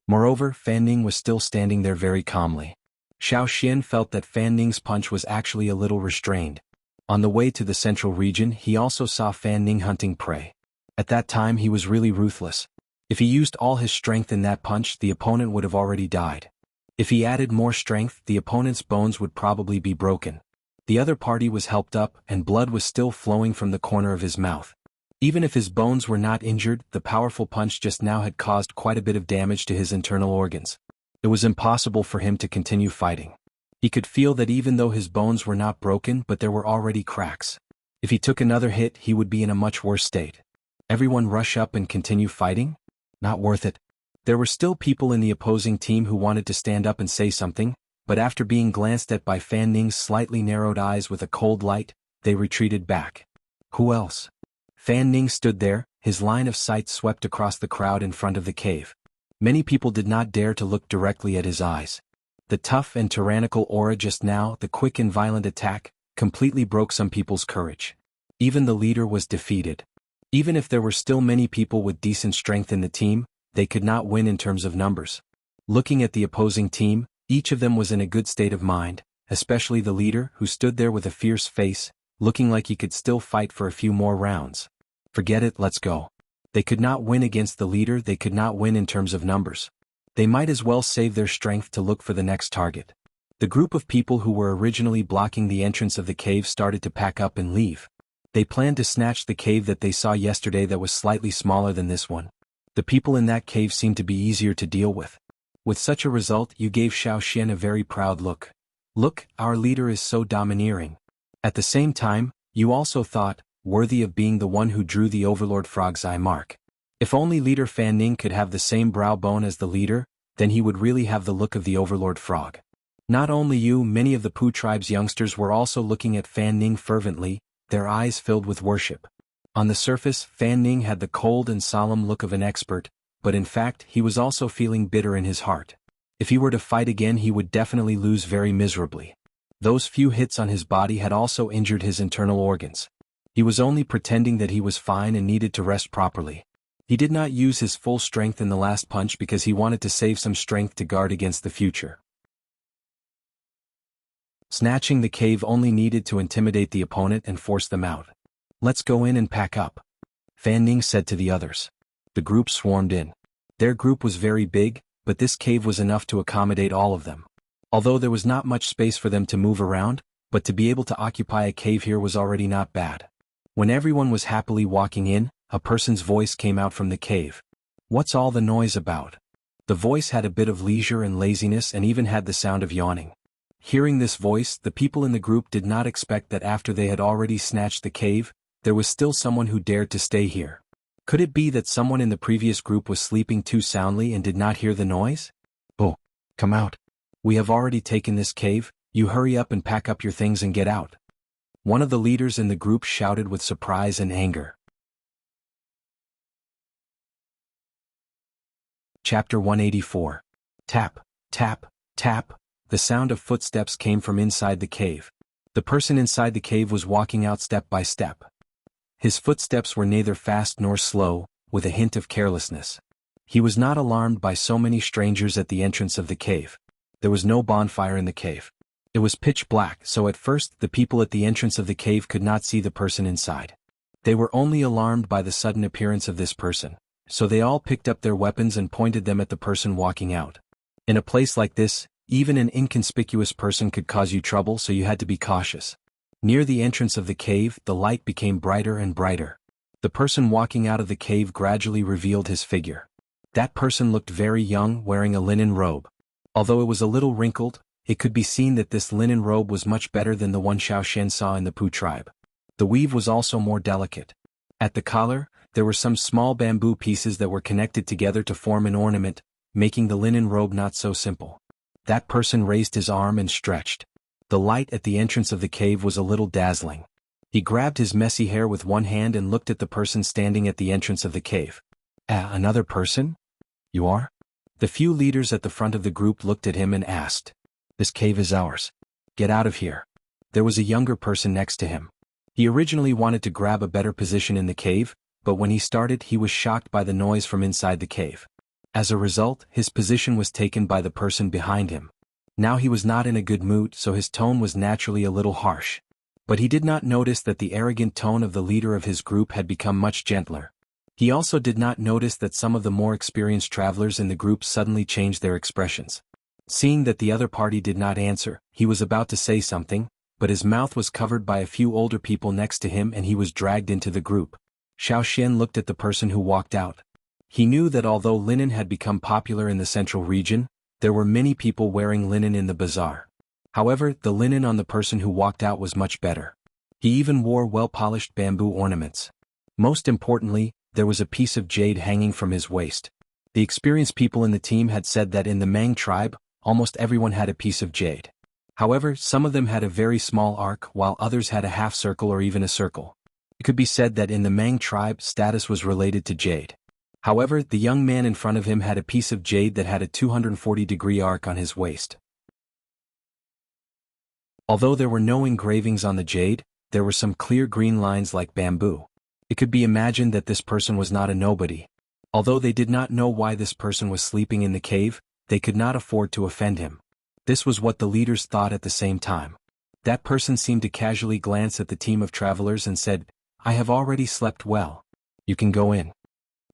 Moreover, Fan Ning was still standing there very calmly. Xiao Xian felt that Fan Ning's punch was actually a little restrained. On the way to the central region, he also saw Fan Ning hunting prey. At that time, he was really ruthless. If he used all his strength in that punch, the opponent would have already died. If he added more strength, the opponent's bones would probably be broken. The other party was helped up, and blood was still flowing from the corner of his mouth. Even if his bones were not injured, the powerful punch just now had caused quite a bit of damage to his internal organs. It was impossible for him to continue fighting. He could feel that even though his bones were not broken, but there were already cracks. If he took another hit, he would be in a much worse state. Everyone rush up and continue fighting? Not worth it. There were still people in the opposing team who wanted to stand up and say something, but after being glanced at by Fan Ning's slightly narrowed eyes with a cold light, they retreated back. Who else? Fan Ning stood there, his line of sight swept across the crowd in front of the cave. Many people did not dare to look directly at his eyes. The tough and tyrannical aura just now, the quick and violent attack, completely broke some people's courage. Even the leader was defeated. Even if there were still many people with decent strength in the team, they could not win in terms of numbers. Looking at the opposing team, each of them was in a good state of mind, especially the leader, who stood there with a fierce face, looking like he could still fight for a few more rounds. Forget it, let's go. They could not win against the leader, they could not win in terms of numbers. They might as well save their strength to look for the next target. The group of people who were originally blocking the entrance of the cave started to pack up and leave. They planned to snatch the cave that they saw yesterday that was slightly smaller than this one. The people in that cave seemed to be easier to deal with. With such a result, you gave Xiao Xian a very proud look. Look, our leader is so domineering. At the same time, you also thought, worthy of being the one who drew the Overlord Frog's eye mark. If only leader Fan Ning could have the same brow bone as the leader, then he would really have the look of the Overlord Frog. Not only you, many of the Pu tribe's youngsters were also looking at Fan Ning fervently, their eyes filled with worship. On the surface, Fan Ning had the cold and solemn look of an expert, but in fact he was also feeling bitter in his heart. If he were to fight again he would definitely lose very miserably. Those few hits on his body had also injured his internal organs. He was only pretending that he was fine and needed to rest properly. He did not use his full strength in the last punch because he wanted to save some strength to guard against the future. Snatching the cave only needed to intimidate the opponent and force them out. "Let's go in and pack up," Fan Ning said to the others. The group swarmed in. Their group was very big, but this cave was enough to accommodate all of them. Although there was not much space for them to move around, but to be able to occupy a cave here was already not bad. When everyone was happily walking in, a person's voice came out from the cave. "What's all the noise about?" The voice had a bit of leisure and laziness and even had the sound of yawning. Hearing this voice, the people in the group did not expect that after they had already snatched the cave, there was still someone who dared to stay here. Could it be that someone in the previous group was sleeping too soundly and did not hear the noise? "Oh, come out. We have already taken this cave, you hurry up and pack up your things and get out." One of the leaders in the group shouted with surprise and anger. Chapter 184. Tap, tap, tap. The sound of footsteps came from inside the cave. The person inside the cave was walking out step by step. His footsteps were neither fast nor slow, with a hint of carelessness. He was not alarmed by so many strangers at the entrance of the cave. There was no bonfire in the cave. It was pitch black, so at first the people at the entrance of the cave could not see the person inside. They were only alarmed by the sudden appearance of this person, so they all picked up their weapons and pointed them at the person walking out. In a place like this, even an inconspicuous person could cause you trouble, so you had to be cautious. Near the entrance of the cave, the light became brighter and brighter. The person walking out of the cave gradually revealed his figure. That person looked very young, wearing a linen robe. Although it was a little wrinkled, it could be seen that this linen robe was much better than the one Xiao Shen saw in the Pu tribe. The weave was also more delicate. At the collar, there were some small bamboo pieces that were connected together to form an ornament, making the linen robe not so simple. That person raised his arm and stretched. The light at the entrance of the cave was a little dazzling. He grabbed his messy hair with one hand and looked at the person standing at the entrance of the cave. Another person? You are?" The few leaders at the front of the group looked at him and asked. "This cave is ours. Get out of here." There was a younger person next to him. He originally wanted to grab a better position in the cave, but when he started he was shocked by the noise from inside the cave. As a result, his position was taken by the person behind him. Now he was not in a good mood, so his tone was naturally a little harsh. But he did not notice that the arrogant tone of the leader of his group had become much gentler. He also did not notice that some of the more experienced travelers in the group suddenly changed their expressions. Seeing that the other party did not answer, he was about to say something, but his mouth was covered by a few older people next to him and he was dragged into the group. Xiao Xian looked at the person who walked out. He knew that although linen had become popular in the central region, there were many people wearing linen in the bazaar. However, the linen on the person who walked out was much better. He even wore well-polished bamboo ornaments. Most importantly, there was a piece of jade hanging from his waist. The experienced people in the team had said that in the Mang tribe, almost everyone had a piece of jade. However, some of them had a very small arc while others had a half circle or even a circle. It could be said that in the Mang tribe, status was related to jade. However, the young man in front of him had a piece of jade that had a 240-degree arc on his waist. Although there were no engravings on the jade, there were some clear green lines like bamboo. It could be imagined that this person was not a nobody. Although they did not know why this person was sleeping in the cave, they could not afford to offend him. This was what the leaders thought at the same time. That person seemed to casually glance at the team of travelers and said, "I have already slept well. You can go in."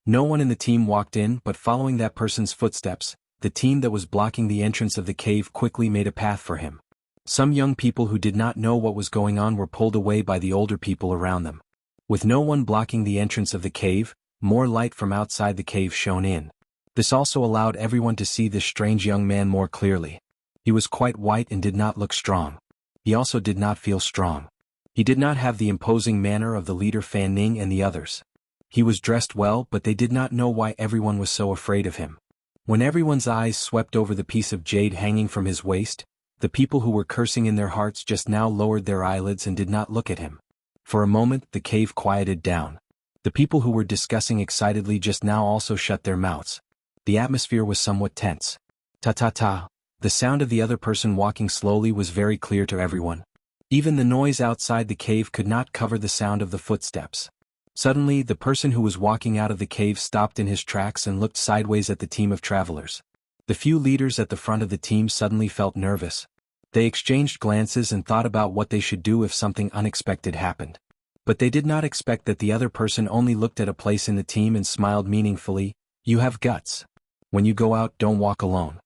No one in the team walked in, but following that person's footsteps, the team that was blocking the entrance of the cave quickly made a path for him. Some young people who did not know what was going on were pulled away by the older people around them. With no one blocking the entrance of the cave, more light from outside the cave shone in. This also allowed everyone to see this strange young man more clearly. He was quite white and did not look strong. He also did not feel strong. He did not have the imposing manner of the leader Fan Ning and the others. He was dressed well, but they did not know why everyone was so afraid of him. When everyone's eyes swept over the piece of jade hanging from his waist, The people who were cursing in their hearts just now lowered their eyelids and did not look at him. For a moment, the cave quieted down. The people who were discussing excitedly just now also shut their mouths. The atmosphere was somewhat tense. Ta-ta-ta. The sound of the other person walking slowly was very clear to everyone. Even the noise outside the cave could not cover the sound of the footsteps. Suddenly, the person who was walking out of the cave stopped in his tracks and looked sideways at the team of travelers. The few leaders at the front of the team suddenly felt nervous. They exchanged glances and thought about what they should do if something unexpected happened. But they did not expect that the other person only looked at a place in the team and smiled meaningfully. You have guts. When you go out, don't walk alone.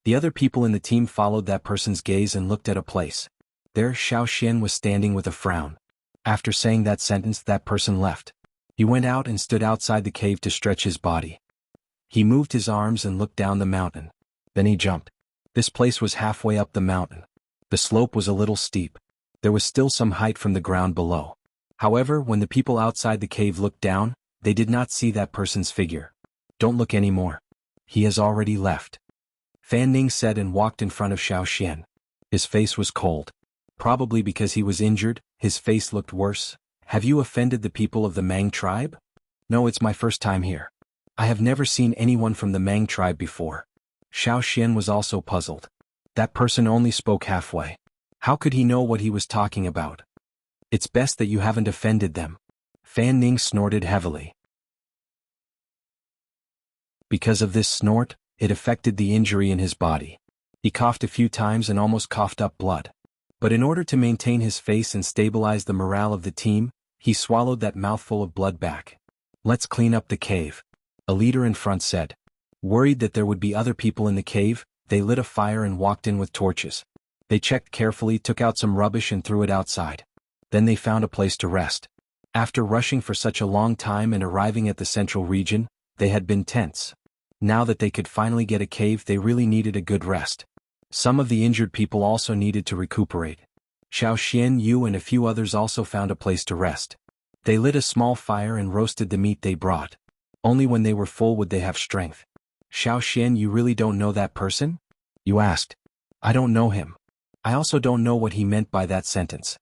The other people in the team followed that person's gaze and looked at a place. There Xiao Xian was standing with a frown. After saying that sentence, that person left. He went out and stood outside the cave to stretch his body. He moved his arms and looked down the mountain. Then he jumped. This place was halfway up the mountain. The slope was a little steep. There was still some height from the ground below. However, when the people outside the cave looked down, they did not see that person's figure. Don't look anymore. He has already left. Fan Ning said and walked in front of Xiao Xian. His face was cold. Probably because he was injured, his face looked worse. Have you offended the people of the Mang tribe? No, it's my first time here. I have never seen anyone from the Mang tribe before. Xiao Xian was also puzzled. That person only spoke halfway. How could he know what he was talking about? It's best that you haven't offended them. Fan Ning snorted heavily. Because of this snort, it affected the injury in his body. He coughed a few times and almost coughed up blood. But in order to maintain his face and stabilize the morale of the team, he swallowed that mouthful of blood back. Let's clean up the cave. A leader in front said. Worried that there would be other people in the cave, they lit a fire and walked in with torches. They checked carefully, took out some rubbish and threw it outside. Then they found a place to rest. After rushing for such a long time and arriving at the central region, they had been tense. Now that they could finally get a cave, they really needed a good rest. Some of the injured people also needed to recuperate. Xiao Xian Yu and a few others also found a place to rest. They lit a small fire and roasted the meat they brought. Only when they were full would they have strength. Xiao Xian, you really don't know that person? You asked. I don't know him. I also don't know what he meant by that sentence.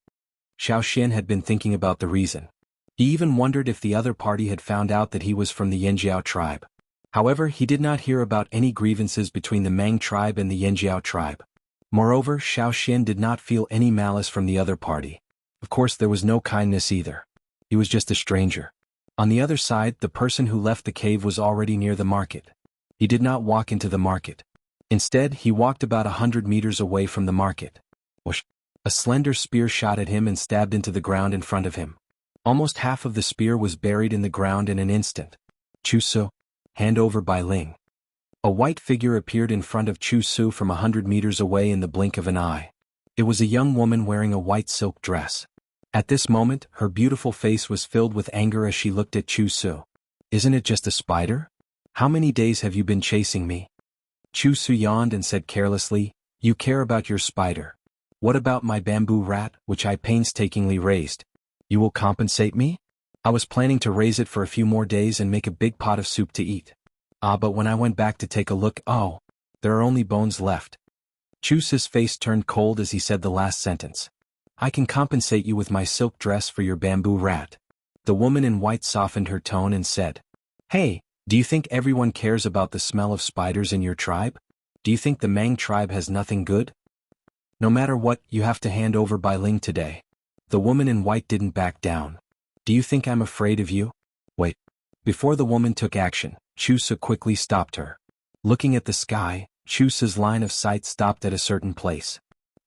Xiao Xian had been thinking about the reason. He even wondered if the other party had found out that he was from the Yanjiao tribe. However, he did not hear about any grievances between the Mang tribe and the Yanjiao tribe. Moreover, Xiao Xian did not feel any malice from the other party. Of course, there was no kindness either. He was just a stranger. On the other side, the person who left the cave was already near the market. He did not walk into the market. Instead, he walked about 100 meters away from the market. Whoosh! A slender spear shot at him and stabbed into the ground in front of him. Almost half of the spear was buried in the ground in an instant. Chu Su. Hand over Bai Ling. A white figure appeared in front of Chu Su from 100 meters away in the blink of an eye. It was a young woman wearing a white silk dress. At this moment, her beautiful face was filled with anger as she looked at Chu Su. Isn't it just a spider? How many days have you been chasing me? Chu Su yawned and said carelessly, You care about your spider. What about my bamboo rat, which I painstakingly raised? You will compensate me? I was planning to raise it for a few more days and make a big pot of soup to eat. But when I went back to take a look, oh, there are only bones left. Chu Su's face turned cold as he said the last sentence. I can compensate you with my silk dress for your bamboo rat. The woman in white softened her tone and said, Hey, do you think everyone cares about the smell of spiders in your tribe? Do you think the Mang tribe has nothing good? No matter what, you have to hand over Bai Ling today. The woman in white didn't back down. Do you think I'm afraid of you? Wait. Before the woman took action, Chu Su quickly stopped her. Looking at the sky, Chu Su's line of sight stopped at a certain place.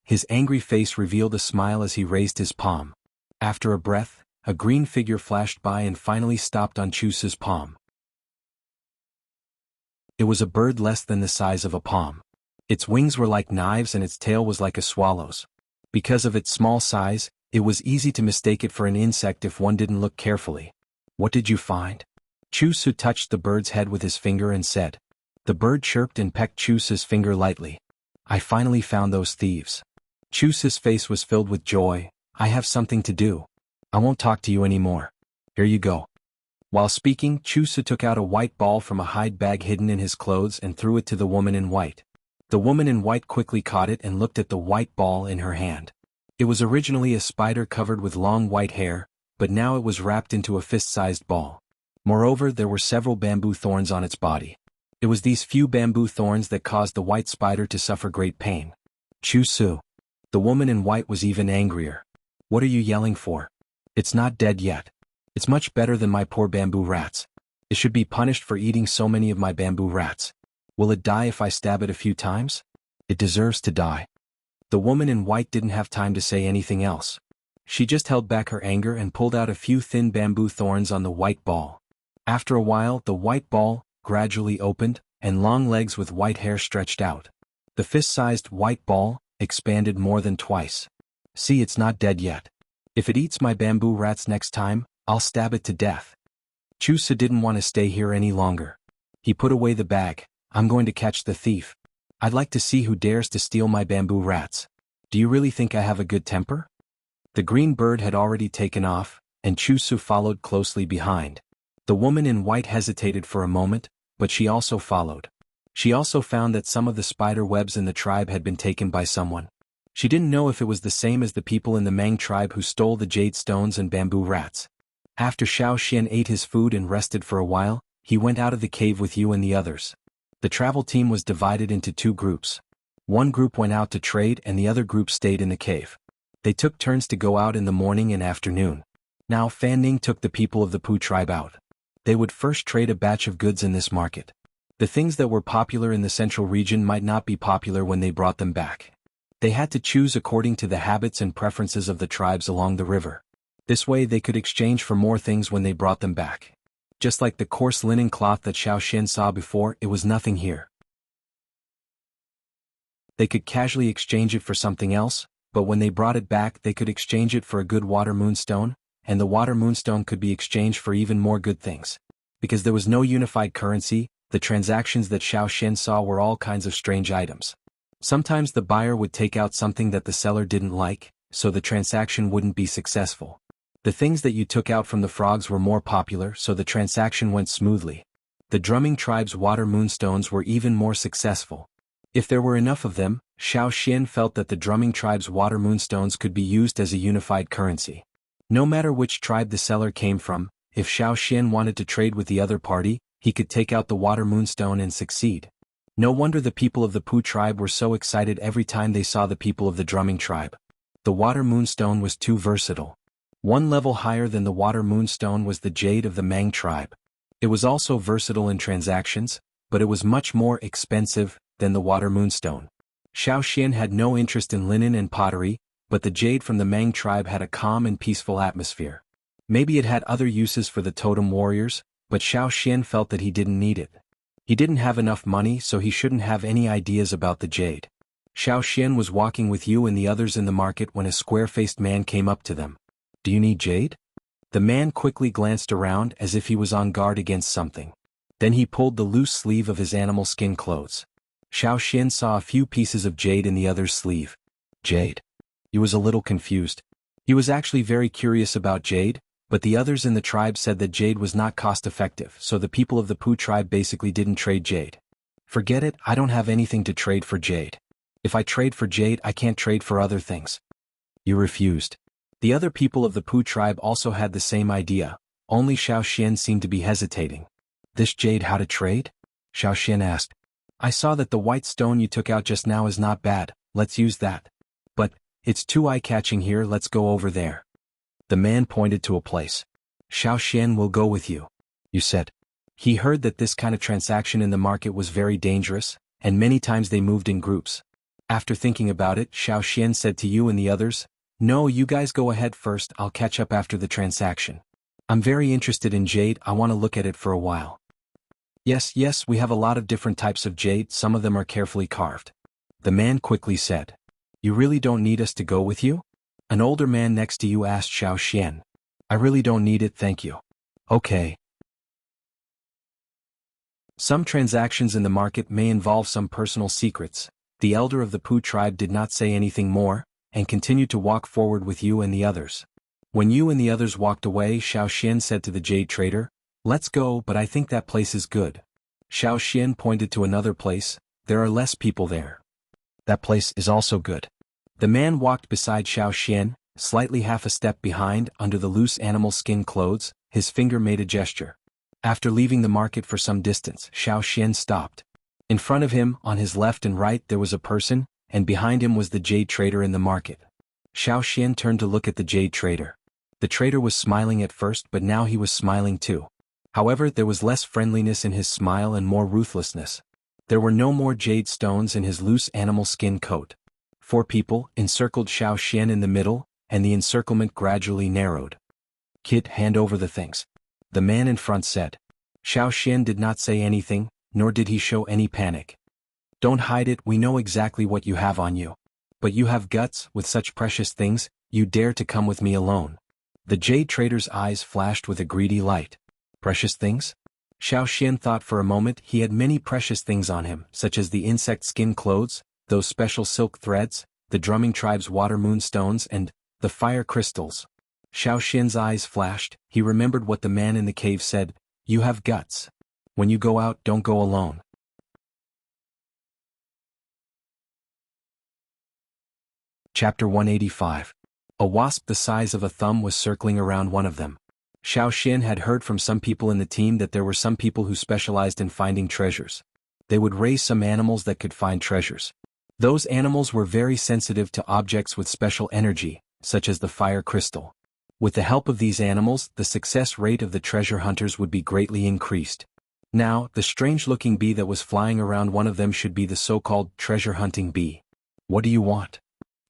His angry face revealed a smile as he raised his palm. After a breath, a green figure flashed by and finally stopped on Chu Su's palm. It was a bird less than the size of a palm. Its wings were like knives and its tail was like a swallow's. Because of its small size, it was easy to mistake it for an insect if one didn't look carefully. What did you find? Chu Su touched the bird's head with his finger and said. The bird chirped and pecked Chu Su's finger lightly. I finally found those thieves. Chu Su's face was filled with joy. I have something to do. I won't talk to you anymore. Here you go. While speaking, Chu Su took out a white ball from a hide bag hidden in his clothes and threw it to the woman in white. The woman in white quickly caught it and looked at the white ball in her hand. It was originally a spider covered with long white hair, but now it was wrapped into a fist-sized ball. Moreover, there were several bamboo thorns on its body. It was these few bamboo thorns that caused the white spider to suffer great pain. Chu-su. The woman in white was even angrier. What are you yelling for? It's not dead yet. It's much better than my poor bamboo rats. It should be punished for eating so many of my bamboo rats. Will it die if I stab it a few times? It deserves to die. The woman in white didn't have time to say anything else. She just held back her anger and pulled out a few thin bamboo thorns on the white ball. After a while, the white ball gradually opened, and long legs with white hair stretched out. The fist-sized white ball expanded more than twice. See, it's not dead yet. If it eats my bamboo rats next time, I'll stab it to death. Chusa didn't want to stay here any longer. He put away the bag. I'm going to catch the thief. I'd like to see who dares to steal my bamboo rats. Do you really think I have a good temper? The green bird had already taken off, and Chusu followed closely behind. The woman in white hesitated for a moment, but she also followed. She also found that some of the spider webs in the tribe had been taken by someone. She didn't know if it was the same as the people in the Mang tribe who stole the jade stones and bamboo rats. After Xiao Xian ate his food and rested for a while, he went out of the cave with you and the others. The travel team was divided into two groups. One group went out to trade and the other group stayed in the cave. They took turns to go out in the morning and afternoon. Now Fan Ning took the people of the Pu tribe out. They would first trade a batch of goods in this market. The things that were popular in the central region might not be popular when they brought them back. They had to choose according to the habits and preferences of the tribes along the river. This way they could exchange for more things when they brought them back. Just like the coarse linen cloth that Xiao Xian saw before, it was nothing here. They could casually exchange it for something else, but when they brought it back they could exchange it for a good water moonstone, and the water moonstone could be exchanged for even more good things. Because there was no unified currency, the transactions that Xiao Xian saw were all kinds of strange items. Sometimes the buyer would take out something that the seller didn't like, so the transaction wouldn't be successful. The things that you took out from the frogs were more popular, so the transaction went smoothly. The drumming tribe's water moonstones were even more successful. If there were enough of them, Xiao Xian felt that the drumming tribe's water moonstones could be used as a unified currency. No matter which tribe the seller came from, if Xiao Xian wanted to trade with the other party, he could take out the water moonstone and succeed. No wonder the people of the Pu tribe were so excited every time they saw the people of the drumming tribe. The water moonstone was too versatile. One level higher than the water moonstone was the jade of the Mang tribe. It was also versatile in transactions, but it was much more expensive than the water moonstone. Xiao Xian had no interest in linen and pottery, but the jade from the Mang tribe had a calm and peaceful atmosphere. Maybe it had other uses for the totem warriors, but Xiao Xian felt that he didn't need it. He didn't have enough money, so he shouldn't have any ideas about the jade. Xiao Xian was walking with you and the others in the market when a square-faced man came up to them. Do you need jade? The man quickly glanced around as if he was on guard against something. Then he pulled the loose sleeve of his animal skin clothes. Xiao Xian saw a few pieces of jade in the other's sleeve. Jade? He was a little confused. He was actually very curious about jade, but the others in the tribe said that jade was not cost-effective, so the people of the Pu tribe basically didn't trade jade. Forget it, I don't have anything to trade for jade. If I trade for jade, I can't trade for other things. You refused. The other people of the Pu tribe also had the same idea, only Xiao Xian seemed to be hesitating. This jade, how to trade? Xiao Xian asked. I saw that the white stone you took out just now is not bad, let's use that. But, it's too eye-catching here, let's go over there. The man pointed to a place. Xiao Xian will go with you. You said. He heard that this kind of transaction in the market was very dangerous, and many times they moved in groups. After thinking about it, Xiao Xian said to you and the others, no, you guys go ahead first, I'll catch up after the transaction. I'm very interested in jade, I want to look at it for a while. Yes, we have a lot of different types of jade, some of them are carefully carved. The man quickly said. You really don't need us to go with you? An older man next to you asked Xiao Xian. I really don't need it, thank you. Okay. Some transactions in the market may involve some personal secrets. The elder of the Pu tribe did not say anything more, and continued to walk forward with you and the others. When you and the others walked away, Xiao Xian said to the jade trader, let's go, but I think that place is good. Xiao Xian pointed to another place, there are less people there. That place is also good. The man walked beside Xiao Xian, slightly half a step behind under the loose animal skin clothes. His finger made a gesture. After leaving the market for some distance, Xiao Xian stopped. In front of him, on his left and right, there was a person, and behind him was the jade trader in the market. Xiao Xian turned to look at the jade trader. The trader was smiling at first, but now he was smiling too. However, there was less friendliness in his smile and more ruthlessness. There were no more jade stones in his loose animal skin coat. 4 people encircled Xiao Xian in the middle, and the encirclement gradually narrowed. "Kid, hand over the things," the man in front said. Xiao Xian did not say anything, nor did he show any panic. "Don't hide it, we know exactly what you have on you. But you have guts, with such precious things, you dare to come with me alone." The jade trader's eyes flashed with a greedy light. Precious things? Xiao Xian thought for a moment. He had many precious things on him, such as the insect skin clothes, those special silk threads, the drumming tribe's water moonstones, and the fire crystals. Xiao Xian's eyes flashed. He remembered what the man in the cave said, "You have guts. When you go out, don't go alone." Chapter 185. A wasp the size of a thumb was circling around one of them. Xiao Xian had heard from some people in the team that there were some people who specialized in finding treasures. They would raise some animals that could find treasures. Those animals were very sensitive to objects with special energy, such as the fire crystal. With the help of these animals, the success rate of the treasure hunters would be greatly increased. Now, the strange-looking bee that was flying around one of them should be the so-called treasure-hunting bee. "What do you want?"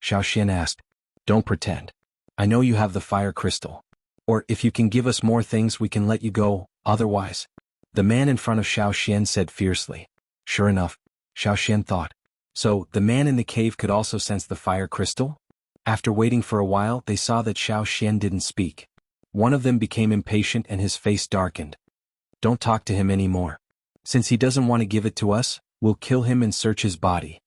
Xiao Xian asked. "Don't pretend. I know you have the fire crystal. Or if you can give us more things we can let you go, otherwise." The man in front of Xiao Xian said fiercely. Sure enough, Xiao Xian thought. So, the man in the cave could also sense the fire crystal? After waiting for a while, they saw that Xiao Xian didn't speak. One of them became impatient and his face darkened. "Don't talk to him anymore. Since he doesn't want to give it to us, we'll kill him and search his body."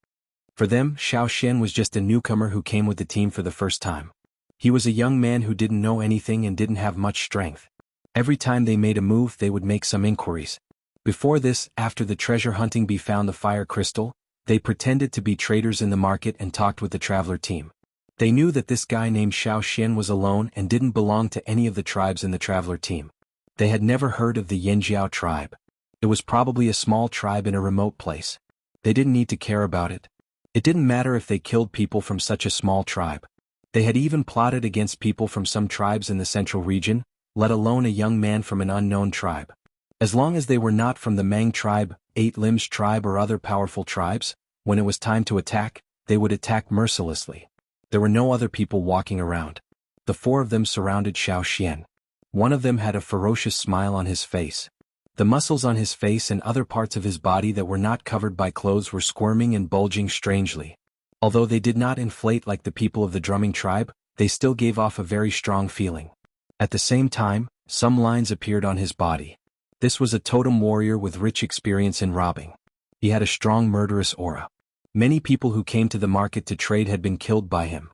For them, Xiao Xian was just a newcomer who came with the team for the first time. He was a young man who didn't know anything and didn't have much strength. Every time they made a move, they would make some inquiries. Before this, after the treasure hunting bee found the fire crystal, they pretended to be traders in the market and talked with the traveler team. They knew that this guy named Xiao Xian was alone and didn't belong to any of the tribes in the traveler team. They had never heard of the Yanjiao tribe. It was probably a small tribe in a remote place. They didn't need to care about it. It didn't matter if they killed people from such a small tribe. They had even plotted against people from some tribes in the central region, let alone a young man from an unknown tribe. As long as they were not from the Mang tribe, 8 Limbs tribe or other powerful tribes, when it was time to attack, they would attack mercilessly. There were no other people walking around. The 4 of them surrounded Xiao Xian. One of them had a ferocious smile on his face. The muscles on his face and other parts of his body that were not covered by clothes were squirming and bulging strangely. Although they did not inflate like the people of the drumming tribe, they still gave off a very strong feeling. At the same time, some lines appeared on his body. This was a totem warrior with rich experience in robbing. He had a strong murderous aura. Many people who came to the market to trade had been killed by him.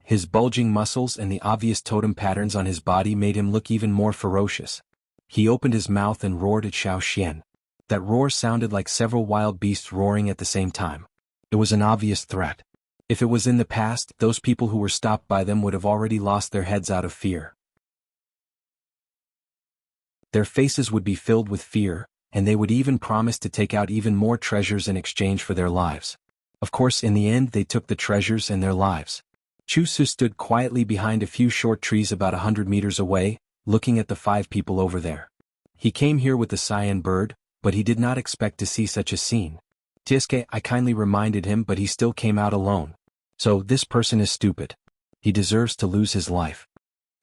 His bulging muscles and the obvious totem patterns on his body made him look even more ferocious. He opened his mouth and roared at Xiao Xian. That roar sounded like several wild beasts roaring at the same time. It was an obvious threat. If it was in the past, those people who were stopped by them would have already lost their heads out of fear. Their faces would be filled with fear, and they would even promise to take out even more treasures in exchange for their lives. Of course, in the end they took the treasures and their lives. Chu Su stood quietly behind a few short trees about 100 meters away, looking at the 5 people over there. He came here with the cyan bird, but he did not expect to see such a scene. Tisuke, I kindly reminded him, but he still came out alone. So, this person is stupid. He deserves to lose his life.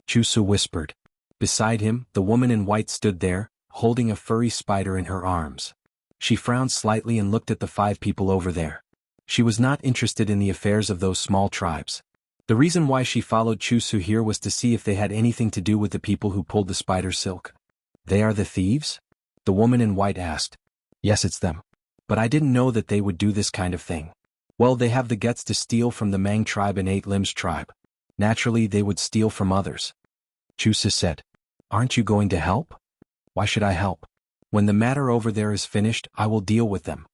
Chu Su whispered. Beside him, the woman in white stood there, holding a furry spider in her arms. She frowned slightly and looked at the 5 people over there. She was not interested in the affairs of those small tribes. The reason why she followed Chu Su here was to see if they had anything to do with the people who pulled the spider silk. They are the thieves? The woman in white asked. Yes, it's them. But I didn't know that they would do this kind of thing. Well, they have the guts to steal from the Mang tribe and 8 Limbs tribe. Naturally, they would steal from others. Chu Su said. Aren't you going to help? Why should I help? When the matter over there is finished, I will deal with them.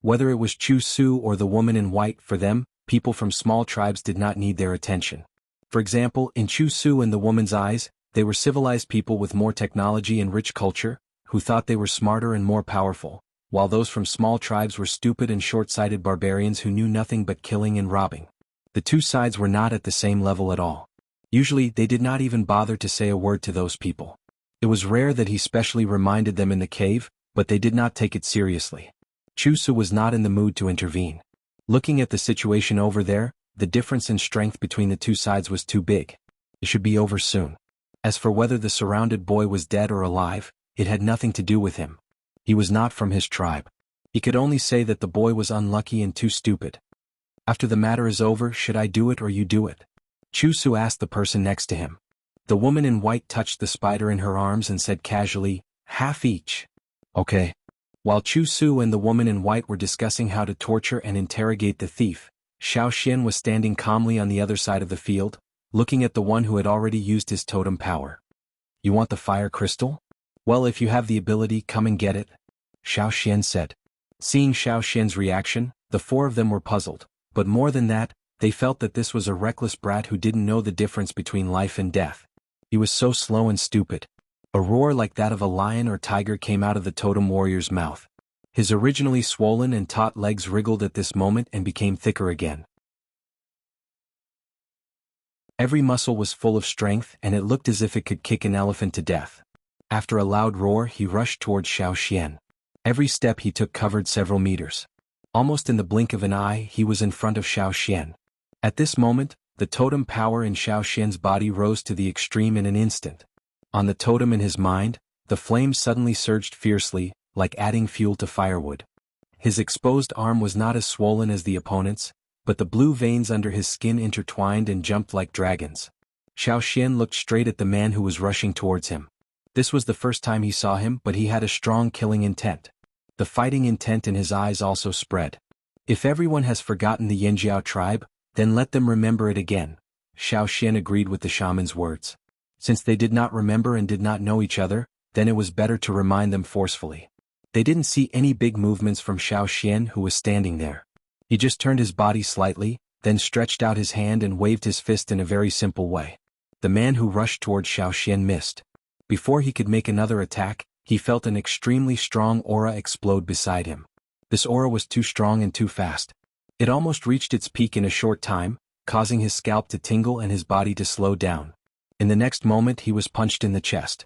Whether it was Chu Su or the woman in white, for them, people from small tribes did not need their attention. For example, in Chu Su and the woman's eyes, they were civilized people with more technology and rich culture, who thought they were smarter and more powerful, while those from small tribes were stupid and short-sighted barbarians who knew nothing but killing and robbing. The two sides were not at the same level at all. Usually, they did not even bother to say a word to those people. It was rare that he specially reminded them in the cave, but they did not take it seriously. Chu Su was not in the mood to intervene. Looking at the situation over there, the difference in strength between the two sides was too big. It should be over soon. As for whether the surrounded boy was dead or alive, it had nothing to do with him. He was not from his tribe. He could only say that the boy was unlucky and too stupid. After the matter is over, should I do it or you do it? Chu Su asked the person next to him. The woman in white touched the spider in her arms and said casually, half each. Okay. While Chu Su and the woman in white were discussing how to torture and interrogate the thief, Xiao Xian was standing calmly on the other side of the field, looking at the one who had already used his totem power. You want the fire crystal? Well, if you have the ability, come and get it, Xiao Xian said. Seeing Xiao Xian's reaction, the four of them were puzzled, but more than that, they felt that this was a reckless brat who didn't know the difference between life and death. He was so slow and stupid. A roar like that of a lion or tiger came out of the totem warrior's mouth. His originally swollen and taut legs wriggled at this moment and became thicker again. Every muscle was full of strength and it looked as if it could kick an elephant to death. After a loud roar, he rushed towards Xiao Xian. Every step he took covered several meters. Almost in the blink of an eye, he was in front of Xiao Xian. At this moment, the totem power in Xiao Xian's body rose to the extreme in an instant. On the totem in his mind, the flames suddenly surged fiercely, like adding fuel to firewood. His exposed arm was not as swollen as the opponent's, but the blue veins under his skin intertwined and jumped like dragons. Xiao Xian looked straight at the man who was rushing towards him. This was the first time he saw him, but he had a strong killing intent. The fighting intent in his eyes also spread. If everyone has forgotten the Yanjiao tribe, then let them remember it again, Xiao Xian agreed with the shaman's words. Since they did not remember and did not know each other, then it was better to remind them forcefully. They didn't see any big movements from Xiao Xian, who was standing there. He just turned his body slightly, then stretched out his hand and waved his fist in a very simple way. The man who rushed towards Xiao Xian missed. Before he could make another attack, he felt an extremely strong aura explode beside him. This aura was too strong and too fast. It almost reached its peak in a short time, causing his scalp to tingle and his body to slow down. In the next moment he was punched in the chest.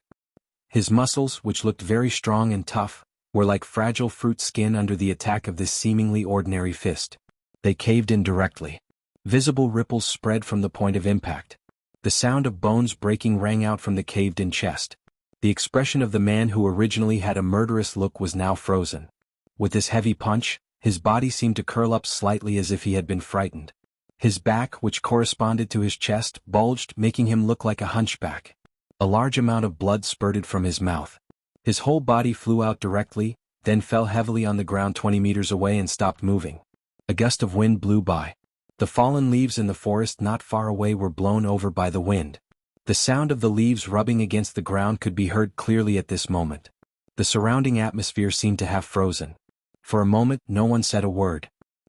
His muscles, which looked very strong and tough, were like fragile fruit skin under the attack of this seemingly ordinary fist. They caved in directly. Visible ripples spread from the point of impact. The sound of bones breaking rang out from the caved-in chest. The expression of the man who originally had a murderous look was now frozen. With this heavy punch, his body seemed to curl up slightly as if he had been frightened. His back, which corresponded to his chest, bulged, making him look like a hunchback. A large amount of blood spurted from his mouth. His whole body flew out directly, then fell heavily on the ground 20 meters away and stopped moving. A gust of wind blew by. The fallen leaves in the forest not far away were blown over by the wind. The sound of the leaves rubbing against the ground could be heard clearly at this moment. The surrounding atmosphere seemed to have frozen. For a moment, no one said a word.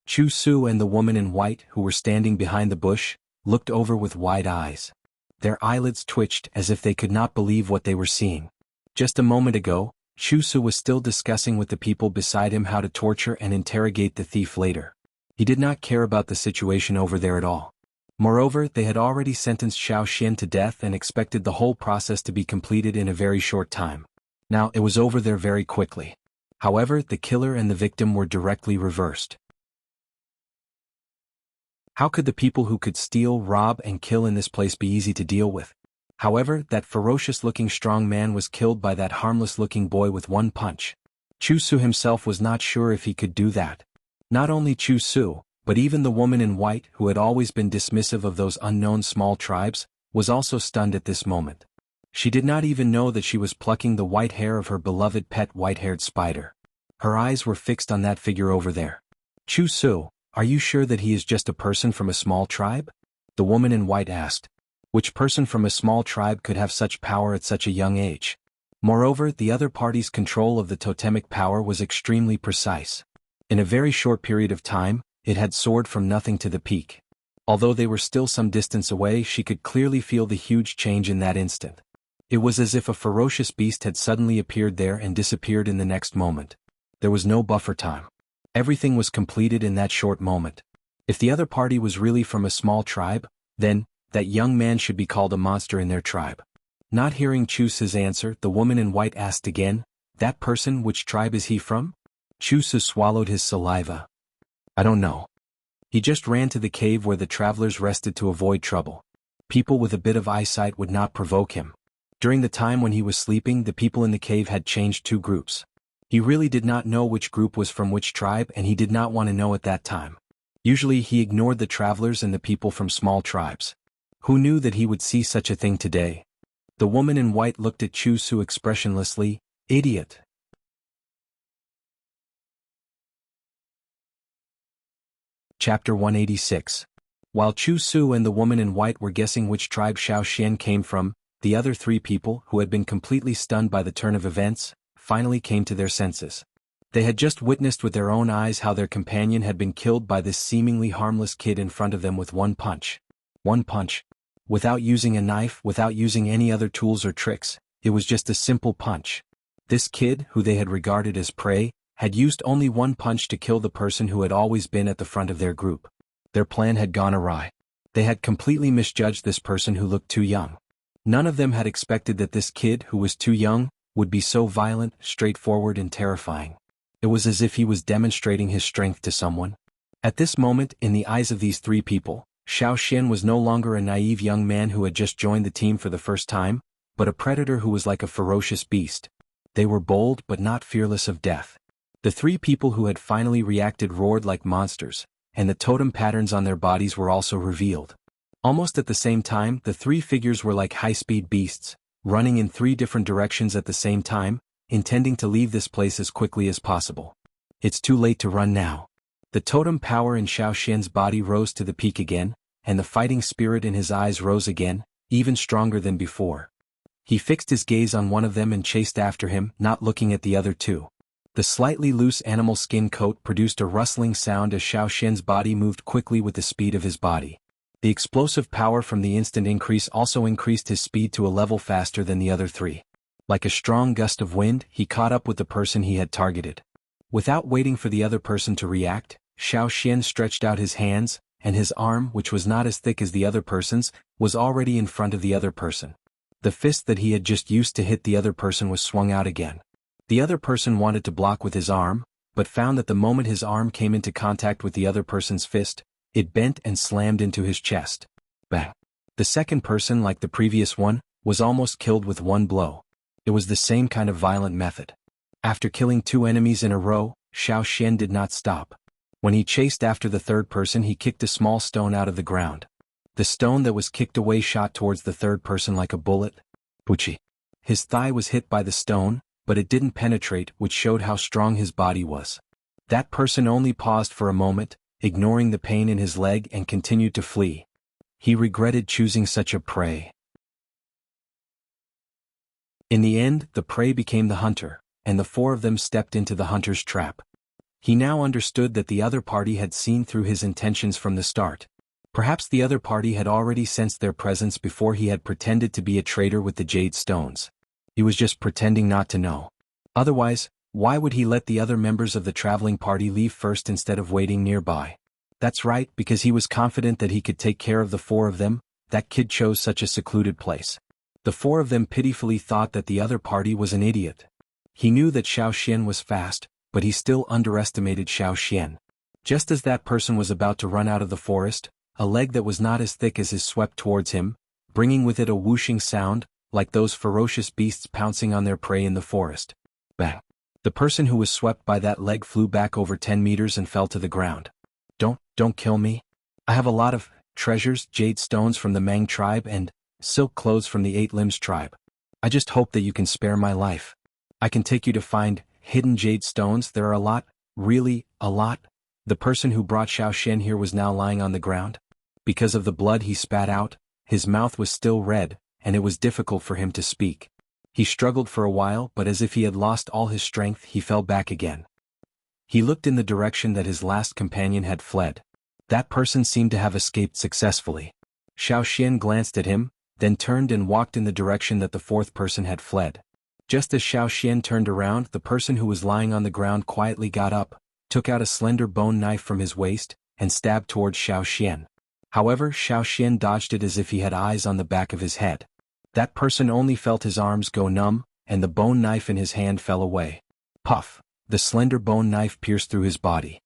Chu Su and the woman in white, who were standing behind the bush, looked over with wide eyes. Their eyelids twitched as if they could not believe what they were seeing. Just a moment ago, Chu Su was still discussing with the people beside him how to torture and interrogate the thief later. He did not care about the situation over there at all. Moreover, they had already sentenced Xiao Xian to death and expected the whole process to be completed in a very short time. Now it was over there very quickly. However, the killer and the victim were directly reversed. How could the people who could steal, rob, and kill in this place be easy to deal with? However, that ferocious-looking strong man was killed by that harmless-looking boy with one punch. Chu Su himself was not sure if he could do that. Not only Chu Su, but even the woman in white, who had always been dismissive of those unknown small tribes, was also stunned at this moment. She did not even know that she was plucking the white hair of her beloved pet white-haired spider. Her eyes were fixed on that figure over there. Chu Su, are you sure that he is just a person from a small tribe? The woman in white asked. Which person from a small tribe could have such power at such a young age? Moreover, the other party's control of the totemic power was extremely precise. In a very short period of time, it had soared from nothing to the peak. Although they were still some distance away, she could clearly feel the huge change in that instant. It was as if a ferocious beast had suddenly appeared there and disappeared in the next moment. There was no buffer time. Everything was completed in that short moment. If the other party was really from a small tribe, then, that young man should be called a monster in their tribe. Not hearing Chu's answer, the woman in white asked again, "That person, which tribe is he from?" Chu swallowed his saliva. "I don't know. He just ran to the cave where the travelers rested to avoid trouble. People with a bit of eyesight would not provoke him. During the time when he was sleeping, the people in the cave had changed two groups. He really did not know which group was from which tribe, and he did not want to know at that time. Usually he ignored the travelers and the people from small tribes. Who knew that he would see such a thing today?" The woman in white looked at Chu expressionlessly. "Idiot." Chapter 186. While Chu and the woman in white were guessing which tribe Xiao Xian came from, the other three people, who had been completely stunned by the turn of events, finally came to their senses. They had just witnessed with their own eyes how their companion had been killed by this seemingly harmless kid in front of them with one punch. One punch. Without using a knife, without using any other tools or tricks, it was just a simple punch. This kid, who they had regarded as prey, had used only one punch to kill the person who had always been at the front of their group. Their plan had gone awry. They had completely misjudged this person who looked too young. None of them had expected that this kid, who was too young, would be so violent, straightforward and terrifying. It was as if he was demonstrating his strength to someone. At this moment, in the eyes of these three people, Xiao Xian was no longer a naive young man who had just joined the team for the first time, but a predator who was like a ferocious beast. They were bold but not fearless of death. The three people who had finally reacted roared like monsters, and the totem patterns on their bodies were also revealed. Almost at the same time, the three figures were like high-speed beasts, running in three different directions at the same time, intending to leave this place as quickly as possible. It's too late to run now. The totem power in Xiao Xian's body rose to the peak again, and the fighting spirit in his eyes rose again, even stronger than before. He fixed his gaze on one of them and chased after him, not looking at the other two. The slightly loose animal skin coat produced a rustling sound as Xiao Xian's body moved quickly with the speed of his body. The explosive power from the instant increase also increased his speed to a level faster than the other three. Like a strong gust of wind, he caught up with the person he had targeted. Without waiting for the other person to react, Xiao Xian stretched out his hands, and his arm, which was not as thick as the other person's, was already in front of the other person. The fist that he had just used to hit the other person was swung out again. The other person wanted to block with his arm, but found that the moment his arm came into contact with the other person's fist, it bent and slammed into his chest. Bang! The second person, like the previous one, was almost killed with one blow. It was the same kind of violent method. After killing two enemies in a row, Xiao Xian did not stop. When he chased after the third person, he kicked a small stone out of the ground. The stone that was kicked away shot towards the third person like a bullet. Puchi. His thigh was hit by the stone, but it didn't penetrate, which showed how strong his body was. That person only paused for a moment, ignoring the pain in his leg, and continued to flee. He regretted choosing such a prey. In the end, the prey became the hunter, and the four of them stepped into the hunter's trap. He now understood that the other party had seen through his intentions from the start. Perhaps the other party had already sensed their presence before he had pretended to be a traitor with the jade stones. He was just pretending not to know. Otherwise, why would he let the other members of the traveling party leave first instead of waiting nearby? That's right, because he was confident that he could take care of the four of them. That kid chose such a secluded place. The four of them pitifully thought that the other party was an idiot. He knew that Xiao Xian was fast, but he still underestimated Xiao Xian. Just as that person was about to run out of the forest, a leg that was not as thick as his swept towards him, bringing with it a whooshing sound, like those ferocious beasts pouncing on their prey in the forest. Bang! The person who was swept by that leg flew back over 10 meters and fell to the ground. Don't kill me. I have a lot of treasures, jade stones from the Mang tribe and silk clothes from the Eight Limbs tribe. I just hope that you can spare my life. I can take you to find hidden jade stones. There are a lot, really, a lot. The person who brought Xiao Xian here was now lying on the ground. Because of the blood he spat out, his mouth was still red, and it was difficult for him to speak. He struggled for a while, but as if he had lost all his strength, he fell back again. He looked in the direction that his last companion had fled. That person seemed to have escaped successfully. Xiao Xian glanced at him, then turned and walked in the direction that the fourth person had fled. Just as Xiao Xian turned around, the person who was lying on the ground quietly got up, took out a slender bone knife from his waist, and stabbed towards Xiao Xian. However, Xiao Xian dodged it as if he had eyes on the back of his head. That person only felt his arms go numb, and the bone knife in his hand fell away. Puff! The slender bone knife pierced through his body.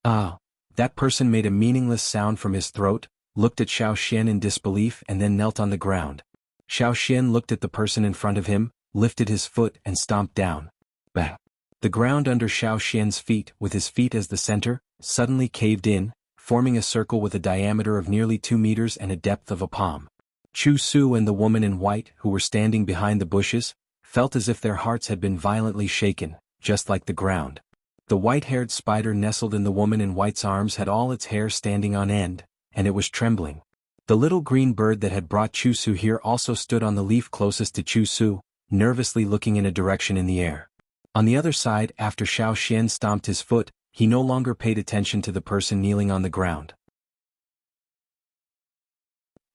Ah! That person made a meaningless sound from his throat, looked at Xiao Xian in disbelief and then knelt on the ground. Xiao Xian looked at the person in front of him, lifted his foot and stomped down. Bang! The ground under Xiao Xian's feet, with his feet as the center, suddenly caved in, forming a circle with a diameter of nearly 2 meters and a depth of a palm. Chu Su and the woman in white, who were standing behind the bushes, felt as if their hearts had been violently shaken, just like the ground. The white-haired spider nestled in the woman in white's arms had all its hair standing on end, and it was trembling. The little green bird that had brought Chu Su here also stood on the leaf closest to Chu Su, nervously looking in a direction in the air. On the other side, after Xiao Xian stomped his foot, he no longer paid attention to the person kneeling on the ground.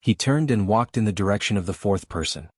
He turned and walked in the direction of the fourth person.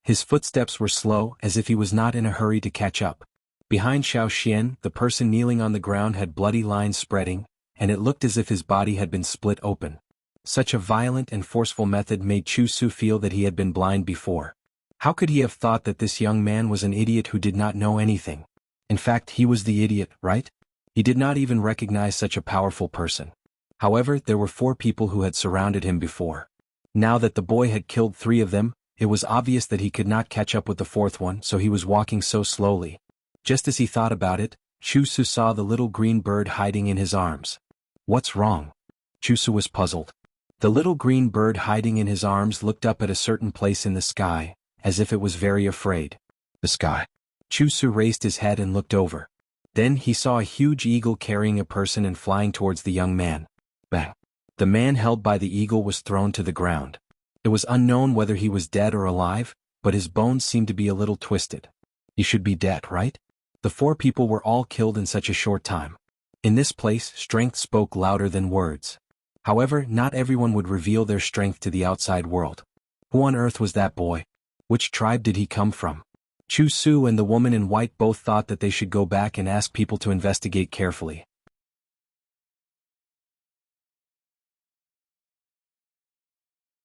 His footsteps were slow, as if he was not in a hurry to catch up. Behind Xiao Xian, the person kneeling on the ground had bloody lines spreading, and it looked as if his body had been split open. Such a violent and forceful method made Chu Su feel that he had been blind before. How could he have thought that this young man was an idiot who did not know anything? In fact, he was the idiot, right? He did not even recognize such a powerful person. However, there were 4 people who had surrounded him before. Now that the boy had killed 3 of them, it was obvious that he could not catch up with the 4th one, so he was walking so slowly. Just as he thought about it, Chu Su saw the little green bird hiding in his arms. What's wrong? Chu Su was puzzled. The little green bird hiding in his arms looked up at a certain place in the sky, as if it was very afraid. The sky. Chu Su raised his head and looked over. Then he saw a huge eagle carrying a person and flying towards the young man. Bang! The man held by the eagle was thrown to the ground. It was unknown whether he was dead or alive, but his bones seemed to be a little twisted. He should be dead, right? The 4 people were all killed in such a short time. In this place, strength spoke louder than words. However, not everyone would reveal their strength to the outside world. Who on earth was that boy? Which tribe did he come from? Chu Su and the woman in white both thought that they should go back and ask people to investigate carefully.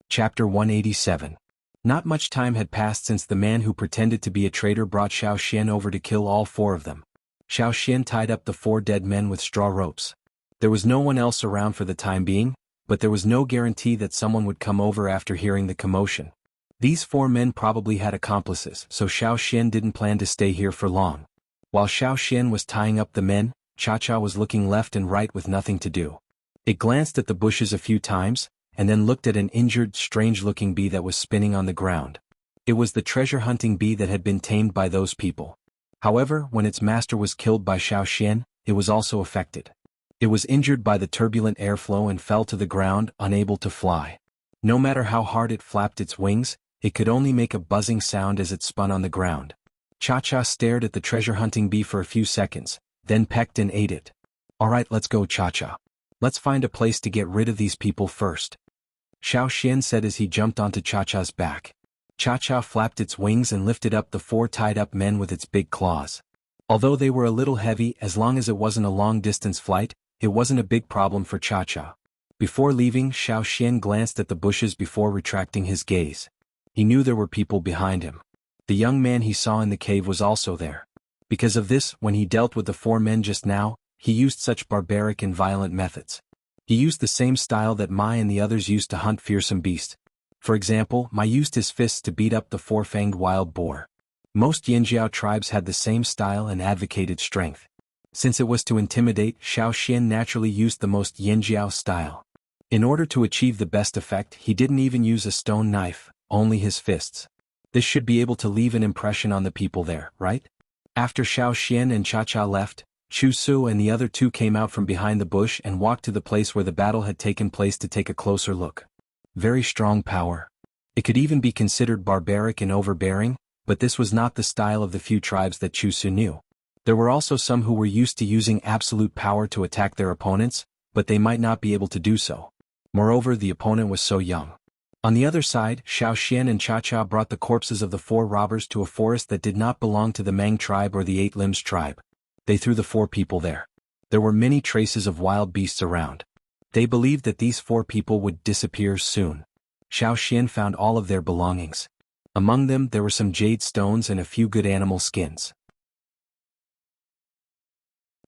Chapter 187. Not much time had passed since the man who pretended to be a traitor brought Xiao Xian over to kill all 4 of them. Xiao Xian tied up the 4 dead men with straw ropes. There was no one else around for the time being, but there was no guarantee that someone would come over after hearing the commotion. These 4 men probably had accomplices, so Xiao Xian didn't plan to stay here for long. While Xiao Xian was tying up the men, Cha-Cha was looking left and right with nothing to do. It glanced at the bushes a few times, and then looked at an injured, strange-looking bee that was spinning on the ground. It was the treasure-hunting bee that had been tamed by those people. However, when its master was killed by Xiao Xian, it was also affected. It was injured by the turbulent airflow and fell to the ground, unable to fly. No matter how hard it flapped its wings, it could only make a buzzing sound as it spun on the ground. Cha-Cha stared at the treasure-hunting bee for a few seconds, then pecked and ate it. Alright, let's go, Cha-Cha. Let's find a place to get rid of these people first. Xiao Xian said as he jumped onto Cha-Cha's back. Cha-Cha flapped its wings and lifted up the 4 tied-up men with its big claws. Although they were a little heavy, as long as it wasn't a long-distance flight, it wasn't a big problem for Cha-Cha. Before leaving, Xiao Xian glanced at the bushes before retracting his gaze. He knew there were people behind him. The young man he saw in the cave was also there. Because of this, when he dealt with the 4 men just now, he used such barbaric and violent methods. He used the same style that Mai and the others used to hunt fearsome beasts. For example, Mai used his fists to beat up the 4-fanged wild boar. Most Yanjiao tribes had the same style and advocated strength. Since it was to intimidate, Xiao Xian naturally used the most Yanjiao style. In order to achieve the best effect, he didn't even use a stone knife, only his fists. This should be able to leave an impression on the people there, right? After Xiao Xian and Cha-Cha left, Chu Su and the other 2 came out from behind the bush and walked to the place where the battle had taken place to take a closer look. Very strong power. It could even be considered barbaric and overbearing, but this was not the style of the few tribes that Chu Su knew. There were also some who were used to using absolute power to attack their opponents, but they might not be able to do so. Moreover, the opponent was so young. On the other side, Xiao Xian and Cha Cha brought the corpses of the 4 robbers to a forest that did not belong to the Mang tribe or the 8 Limbs tribe. They threw the 4 people there. There were many traces of wild beasts around. They believed that these 4 people would disappear soon. Xiao Xian found all of their belongings. Among them there were some jade stones and a few good animal skins.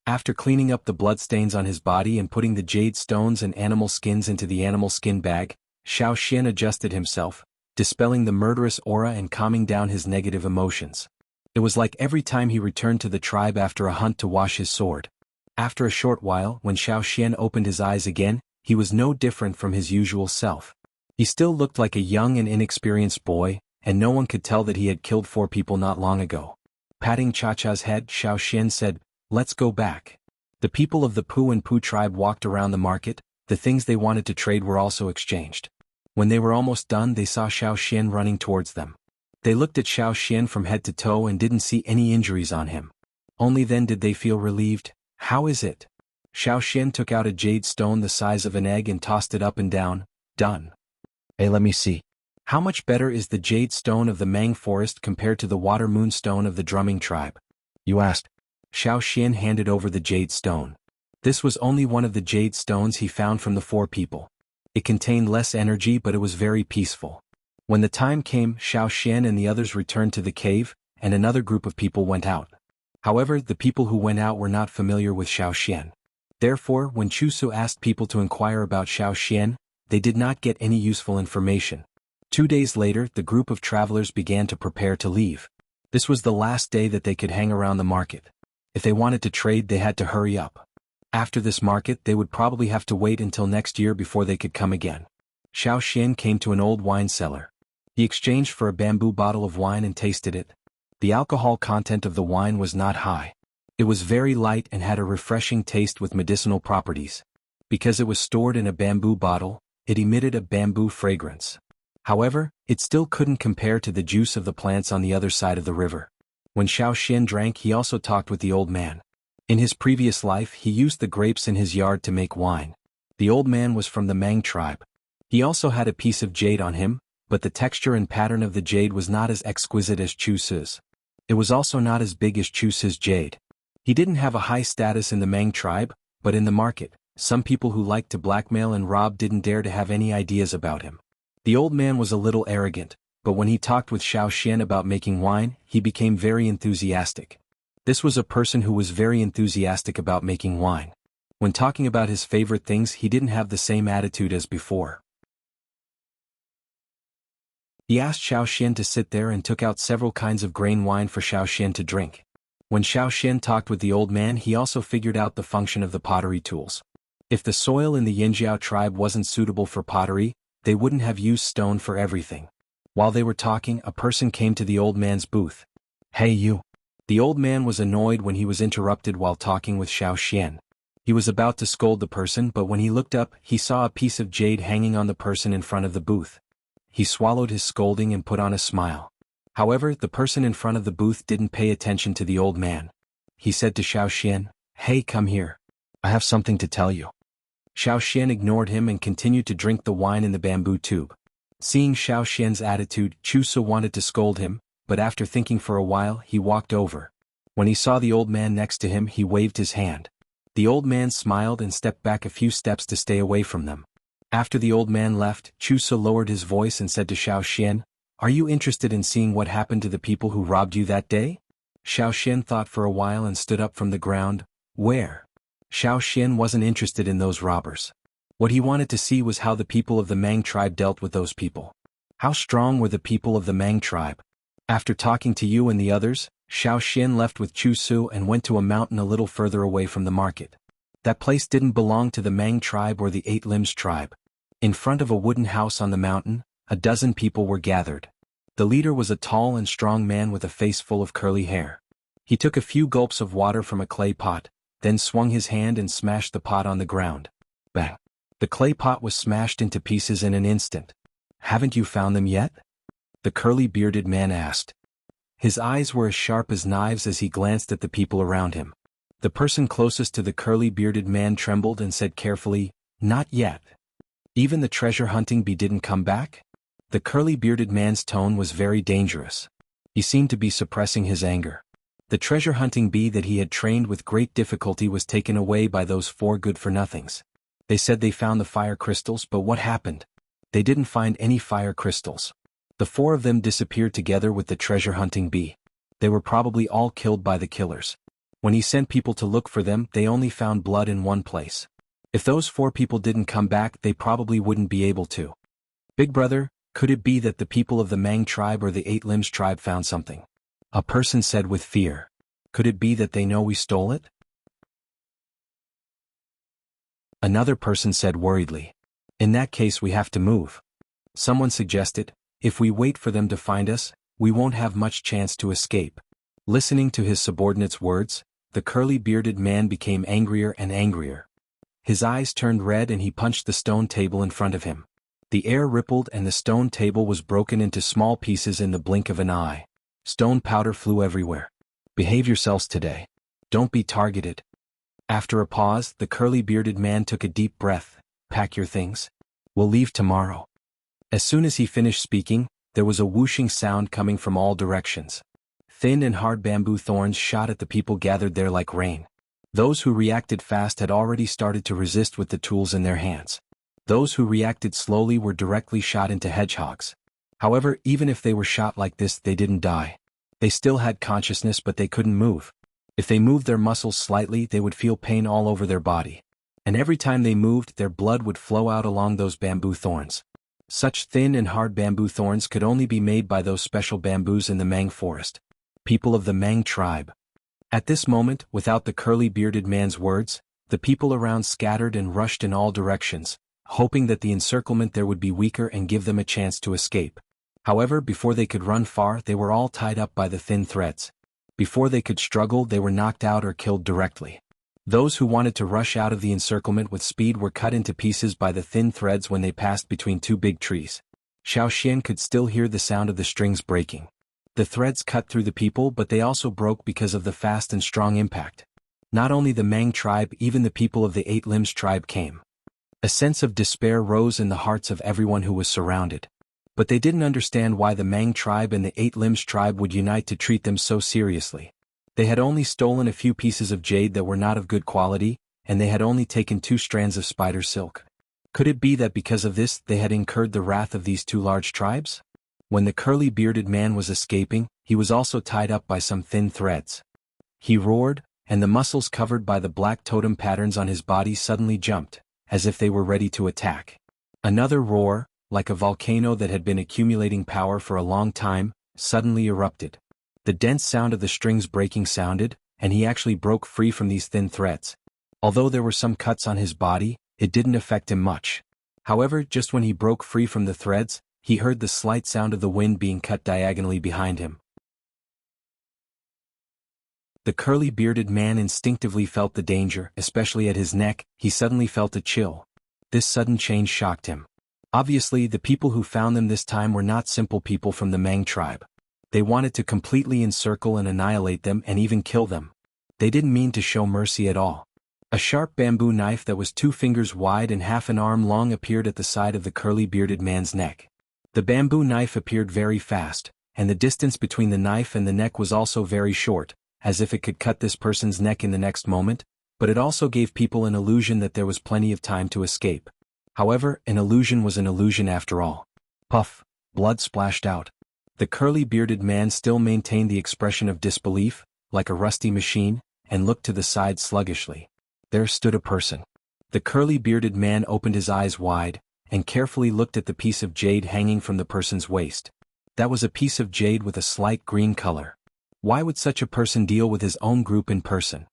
After cleaning up the bloodstains on his body and putting the jade stones and animal skins into the animal skin bag, Xiao Xian adjusted himself, dispelling the murderous aura and calming down his negative emotions. It was like every time he returned to the tribe after a hunt to wash his sword. After a short while, when Xiao Xian opened his eyes again, he was no different from his usual self. He still looked like a young and inexperienced boy, and no one could tell that he had killed 4 people not long ago. Patting Cha Cha's head, Xiao Xian said, "Let's go back." The people of the Pu and Pu tribe walked around the market. The things they wanted to trade were also exchanged. When they were almost done, they saw Xiao Xian running towards them. They looked at Xiao Xian from head to toe and didn't see any injuries on him. Only then did they feel relieved. "How is it?" Xiao Xian took out a jade stone the size of an egg and tossed it up and down. "Done." "Hey, let me see. How much better is the jade stone of the Mang forest compared to the water moonstone of the drumming tribe?" "You asked." Xiao Xian handed over the jade stone. This was only one of the jade stones he found from the 4 people. It contained less energy, but it was very peaceful. When the time came, Xiao Xian and the others returned to the cave, and another group of people went out. However, the people who went out were not familiar with Xiao Xian. Therefore, when Chu Su asked people to inquire about Xiao Xian, they did not get any useful information. 2 days later, the group of travelers began to prepare to leave. This was the last day that they could hang around the market. If they wanted to trade, they had to hurry up. After this market, they would probably have to wait until next year before they could come again. Xiao Xian came to an old wine cellar. He exchanged for a bamboo bottle of wine and tasted it. The alcohol content of the wine was not high. It was very light and had a refreshing taste with medicinal properties. Because it was stored in a bamboo bottle, it emitted a bamboo fragrance. However, it still couldn't compare to the juice of the plants on the other side of the river. When Xiao Xian drank, he also talked with the old man. In his previous life, he used the grapes in his yard to make wine. The old man was from the Mang tribe. He also had a piece of jade on him, but the texture and pattern of the jade was not as exquisite as Chu Su's. It was also not as big as Chu Su's jade. He didn't have a high status in the Mang tribe, but in the market, some people who liked to blackmail and rob didn't dare to have any ideas about him. The old man was a little arrogant, but when he talked with Xiao Xian about making wine, he became very enthusiastic. This was a person who was very enthusiastic about making wine. When talking about his favorite things, he didn't have the same attitude as before. He asked Xiao Xian to sit there and took out several kinds of grain wine for Xiao Xian to drink. When Xiao Xian talked with the old man, he also figured out the function of the pottery tools. If the soil in the Yinjiao tribe wasn't suitable for pottery, they wouldn't have used stone for everything. While they were talking, a person came to the old man's booth. "Hey you." The old man was annoyed when he was interrupted while talking with Xiao Xian. He was about to scold the person, but when he looked up, he saw a piece of jade hanging on the person in front of the booth. He swallowed his scolding and put on a smile. However, the person in front of the booth didn't pay attention to the old man. He said to Xiao Xian, "Hey, come here. I have something to tell you." Xiao Xian ignored him and continued to drink the wine in the bamboo tube. Seeing Xiao Xian's attitude, Chu Su wanted to scold him, but after thinking for a while, he walked over. When he saw the old man next to him, he waved his hand. The old man smiled and stepped back a few steps to stay away from them. After the old man left, Chu Su lowered his voice and said to Xiao Xian, "Are you interested in seeing what happened to the people who robbed you that day?" Xiao Xian thought for a while and stood up from the ground. Where? Xiao Xian wasn't interested in those robbers. What he wanted to see was how the people of the Mang tribe dealt with those people. How strong were the people of the Mang tribe? After talking to you and the others, Xiao Xian left with Chu Su and went to a mountain a little further away from the market. That place didn't belong to the Mang tribe or the 8 Limbs tribe. In front of a wooden house on the mountain, a dozen people were gathered. The leader was a tall and strong man with a face full of curly hair. He took a few gulps of water from a clay pot, then swung his hand and smashed the pot on the ground. Bang! The clay pot was smashed into pieces in an instant. "Haven't you found them yet?" the curly-bearded man asked. His eyes were as sharp as knives as he glanced at the people around him. The person closest to the curly-bearded man trembled and said carefully, "Not yet. Even the treasure-hunting bee didn't come back?" The curly-bearded man's tone was very dangerous. He seemed to be suppressing his anger. The treasure-hunting bee that he had trained with great difficulty was taken away by those 4 good-for-nothings. They said they found the fire crystals, but what happened? They didn't find any fire crystals. The 4 of them disappeared together with the treasure-hunting bee. They were probably all killed by the killers. When he sent people to look for them, they only found blood in one place. If those 4 people didn't come back, they probably wouldn't be able to. Big brother, could it be that the people of the Mang tribe or the 8 Limbs tribe found something? A person said with fear. Could it be that they know we stole it? Another person said worriedly. In that case we have to move. Someone suggested, if we wait for them to find us, we won't have much chance to escape. Listening to his subordinate's words, the curly-bearded man became angrier and angrier. His eyes turned red and he punched the stone table in front of him. The air rippled and the stone table was broken into small pieces in the blink of an eye. Stone powder flew everywhere. Behave yourselves today. Don't be targeted. After a pause, the curly-bearded man took a deep breath. Pack your things. We'll leave tomorrow. As soon as he finished speaking, there was a whooshing sound coming from all directions. Thin and hard bamboo thorns shot at the people gathered there like rain. Those who reacted fast had already started to resist with the tools in their hands. Those who reacted slowly were directly shot into hedgehogs. However, even if they were shot like this, they didn't die. They still had consciousness, but they couldn't move. If they moved their muscles slightly, they would feel pain all over their body. And every time they moved, their blood would flow out along those bamboo thorns. Such thin and hard bamboo thorns could only be made by those special bamboos in the Mang forest. People of the Mang tribe. At this moment, without the curly-bearded man's words, the people around scattered and rushed in all directions, hoping that the encirclement there would be weaker and give them a chance to escape. However, before they could run far, they were all tied up by the thin threads. Before they could struggle, they were knocked out or killed directly. Those who wanted to rush out of the encirclement with speed were cut into pieces by the thin threads when they passed between 2 big trees. Xiao Xian could still hear the sound of the strings breaking. The threads cut through the people, but they also broke because of the fast and strong impact. Not only the Mang tribe, even the people of the 8 Limbs tribe came. A sense of despair rose in the hearts of everyone who was surrounded. But they didn't understand why the Mang tribe and the 8 Limbs tribe would unite to treat them so seriously. They had only stolen a few pieces of jade that were not of good quality, and they had only taken 2 strands of spider silk. Could it be that because of this they had incurred the wrath of these 2 large tribes? When the curly-bearded man was escaping, he was also tied up by some thin threads. He roared, and the muscles covered by the black totem patterns on his body suddenly jumped, as if they were ready to attack. Another roar, like a volcano that had been accumulating power for a long time, suddenly erupted. The dense sound of the strings breaking sounded, and he actually broke free from these thin threads. Although there were some cuts on his body, it didn't affect him much. However, just when he broke free from the threads, he heard the slight sound of the wind being cut diagonally behind him. The curly-bearded man instinctively felt the danger, especially at his neck. He suddenly felt a chill. This sudden change shocked him. Obviously, the people who found them this time were not simple people from the Mang tribe. They wanted to completely encircle and annihilate them and even kill them. They didn't mean to show mercy at all. A sharp bamboo knife that was 2 fingers wide and half an arm long appeared at the side of the curly-bearded man's neck. The bamboo knife appeared very fast, and the distance between the knife and the neck was also very short, as if it could cut this person's neck in the next moment, but it also gave people an illusion that there was plenty of time to escape. However, an illusion was an illusion after all. Puff, blood splashed out. The curly-bearded man still maintained the expression of disbelief, like a rusty machine, and looked to the side sluggishly. There stood a person. The curly-bearded man opened his eyes wide, and carefully looked at the piece of jade hanging from the person's waist. That was a piece of jade with a slight green color. Why would such a person deal with his own group in person?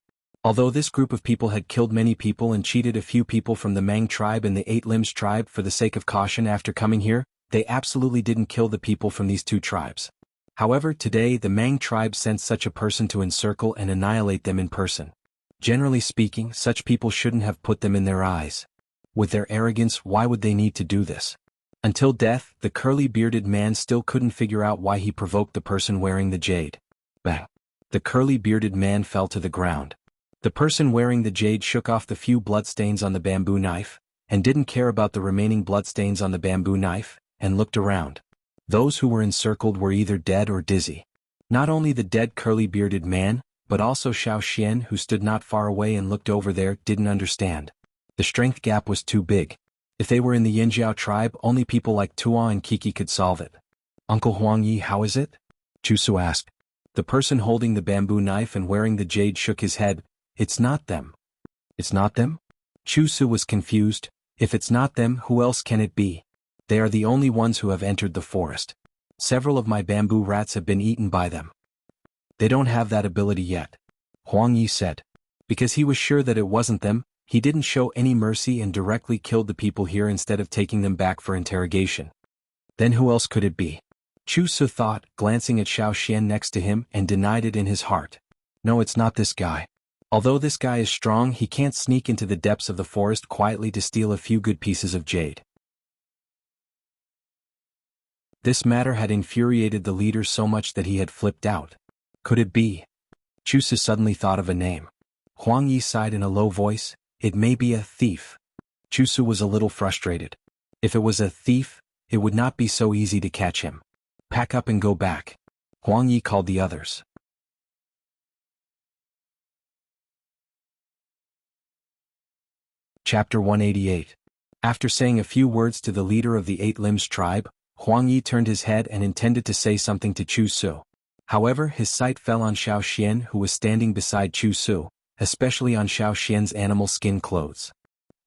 Although this group of people had killed many people and cheated a few people from the Mang tribe and the 8 Limbs tribe for the sake of caution after coming here, they absolutely didn't kill the people from these 2 tribes. However, today the Mang tribe sent such a person to encircle and annihilate them in person. Generally speaking, such people shouldn't have put them in their eyes. With their arrogance, why would they need to do this? Until death, the curly-bearded man still couldn't figure out why he provoked the person wearing the jade. Bang! The curly-bearded man fell to the ground. The person wearing the jade shook off the few bloodstains on the bamboo knife, and didn't care about the remaining bloodstains on the bamboo knife, and looked around. Those who were encircled were either dead or dizzy. Not only the dead curly-bearded man, but also Xiao Xian, who stood not far away and looked over there, didn't understand. The strength gap was too big. If they were in the Yinjiao tribe, only people like Tuo and Kiki could solve it. Uncle Huang Yi, how is it? Chusu asked. The person holding the bamboo knife and wearing the jade shook his head. It's not them. It's not them? Chusu was confused. If it's not them, who else can it be? They are the only ones who have entered the forest. Several of my bamboo rats have been eaten by them. They don't have that ability yet, Huang Yi said. Because he was sure that it wasn't them, he didn't show any mercy and directly killed the people here instead of taking them back for interrogation. Then who else could it be? Chu Su thought, glancing at Xiao Xian next to him, and denied it in his heart. No, it's not this guy. Although this guy is strong, he can't sneak into the depths of the forest quietly to steal a few good pieces of jade. This matter had infuriated the leader so much that he had flipped out. Could it be? Chu Su suddenly thought of a name. Huang Yi sighed in a low voice. It may be a thief. Chu Su was a little frustrated. If it was a thief, it would not be so easy to catch him. Pack up and go back. Huang Yi called the others. Chapter 188. After saying a few words to the leader of the Eight Limbs tribe, Huang Yi turned his head and intended to say something to Chu Su. However, his sight fell on Xiao Xian, who was standing beside Chu Su, especially on Xiao Xian's animal skin clothes.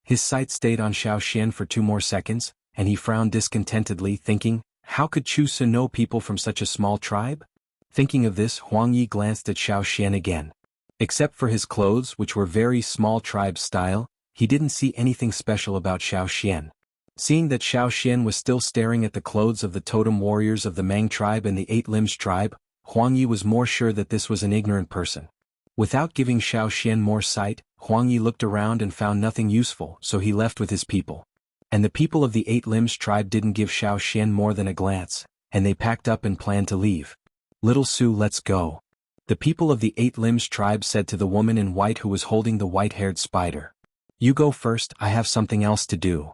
His sight stayed on Xiao Xian for 2 more seconds, and he frowned discontentedly, thinking, how could Chu Su know people from such a small tribe? Thinking of this, Huang Yi glanced at Xiao Xian again. Except for his clothes, which were very small tribe style, he didn't see anything special about Xiao Xian. Seeing that Xiao Xian was still staring at the clothes of the totem warriors of the Mang tribe and the Eight Limbs tribe, Huang Yi was more sure that this was an ignorant person. Without giving Xiao Xian more sight, Huang Yi looked around and found nothing useful, so he left with his people. And the people of the Eight Limbs tribe didn't give Xiao Xian more than a glance, and they packed up and planned to leave. Little Su, let's go. The people of the Eight Limbs tribe said to the woman in white who was holding the white-haired spider. You go first, I have something else to do.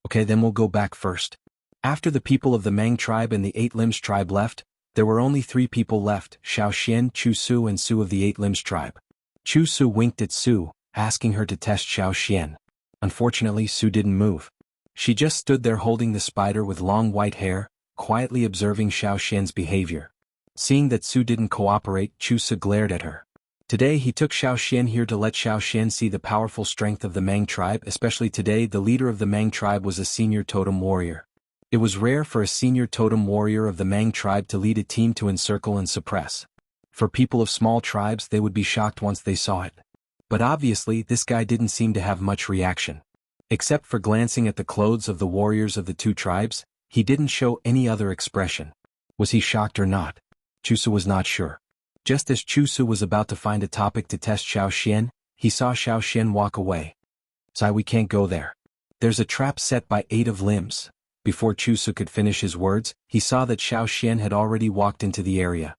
Okay, then we'll go back first. After the people of the Mang tribe and the Eight Limbs tribe left, there were only 3 people left, Xiao Xian, Chu Su and Su of the Eight Limbs tribe. Chu Su winked at Su, asking her to test Xiao Xian. Unfortunately, Su didn't move. She just stood there holding the spider with long white hair, quietly observing Xiao Xian's behavior. Seeing that Su didn't cooperate, Chu Su glared at her. Today he took Xiao Xian here to let Xiao Xian see the powerful strength of the Mang tribe, especially today the leader of the Mang tribe was a senior totem warrior. It was rare for a senior totem warrior of the Mang tribe to lead a team to encircle and suppress. For people of small tribes, they would be shocked once they saw it. But obviously this guy didn't seem to have much reaction. Except for glancing at the clothes of the warriors of the 2 tribes, he didn't show any other expression. Was he shocked or not? Chu Su was not sure. Just as Chu Su was about to find a topic to test Xiao Xian, he saw Xiao Xian walk away. Sai, we can't go there. There's a trap set by 8 of Limbs. Before Chu Su could finish his words, he saw that Xiao Xian had already walked into the area.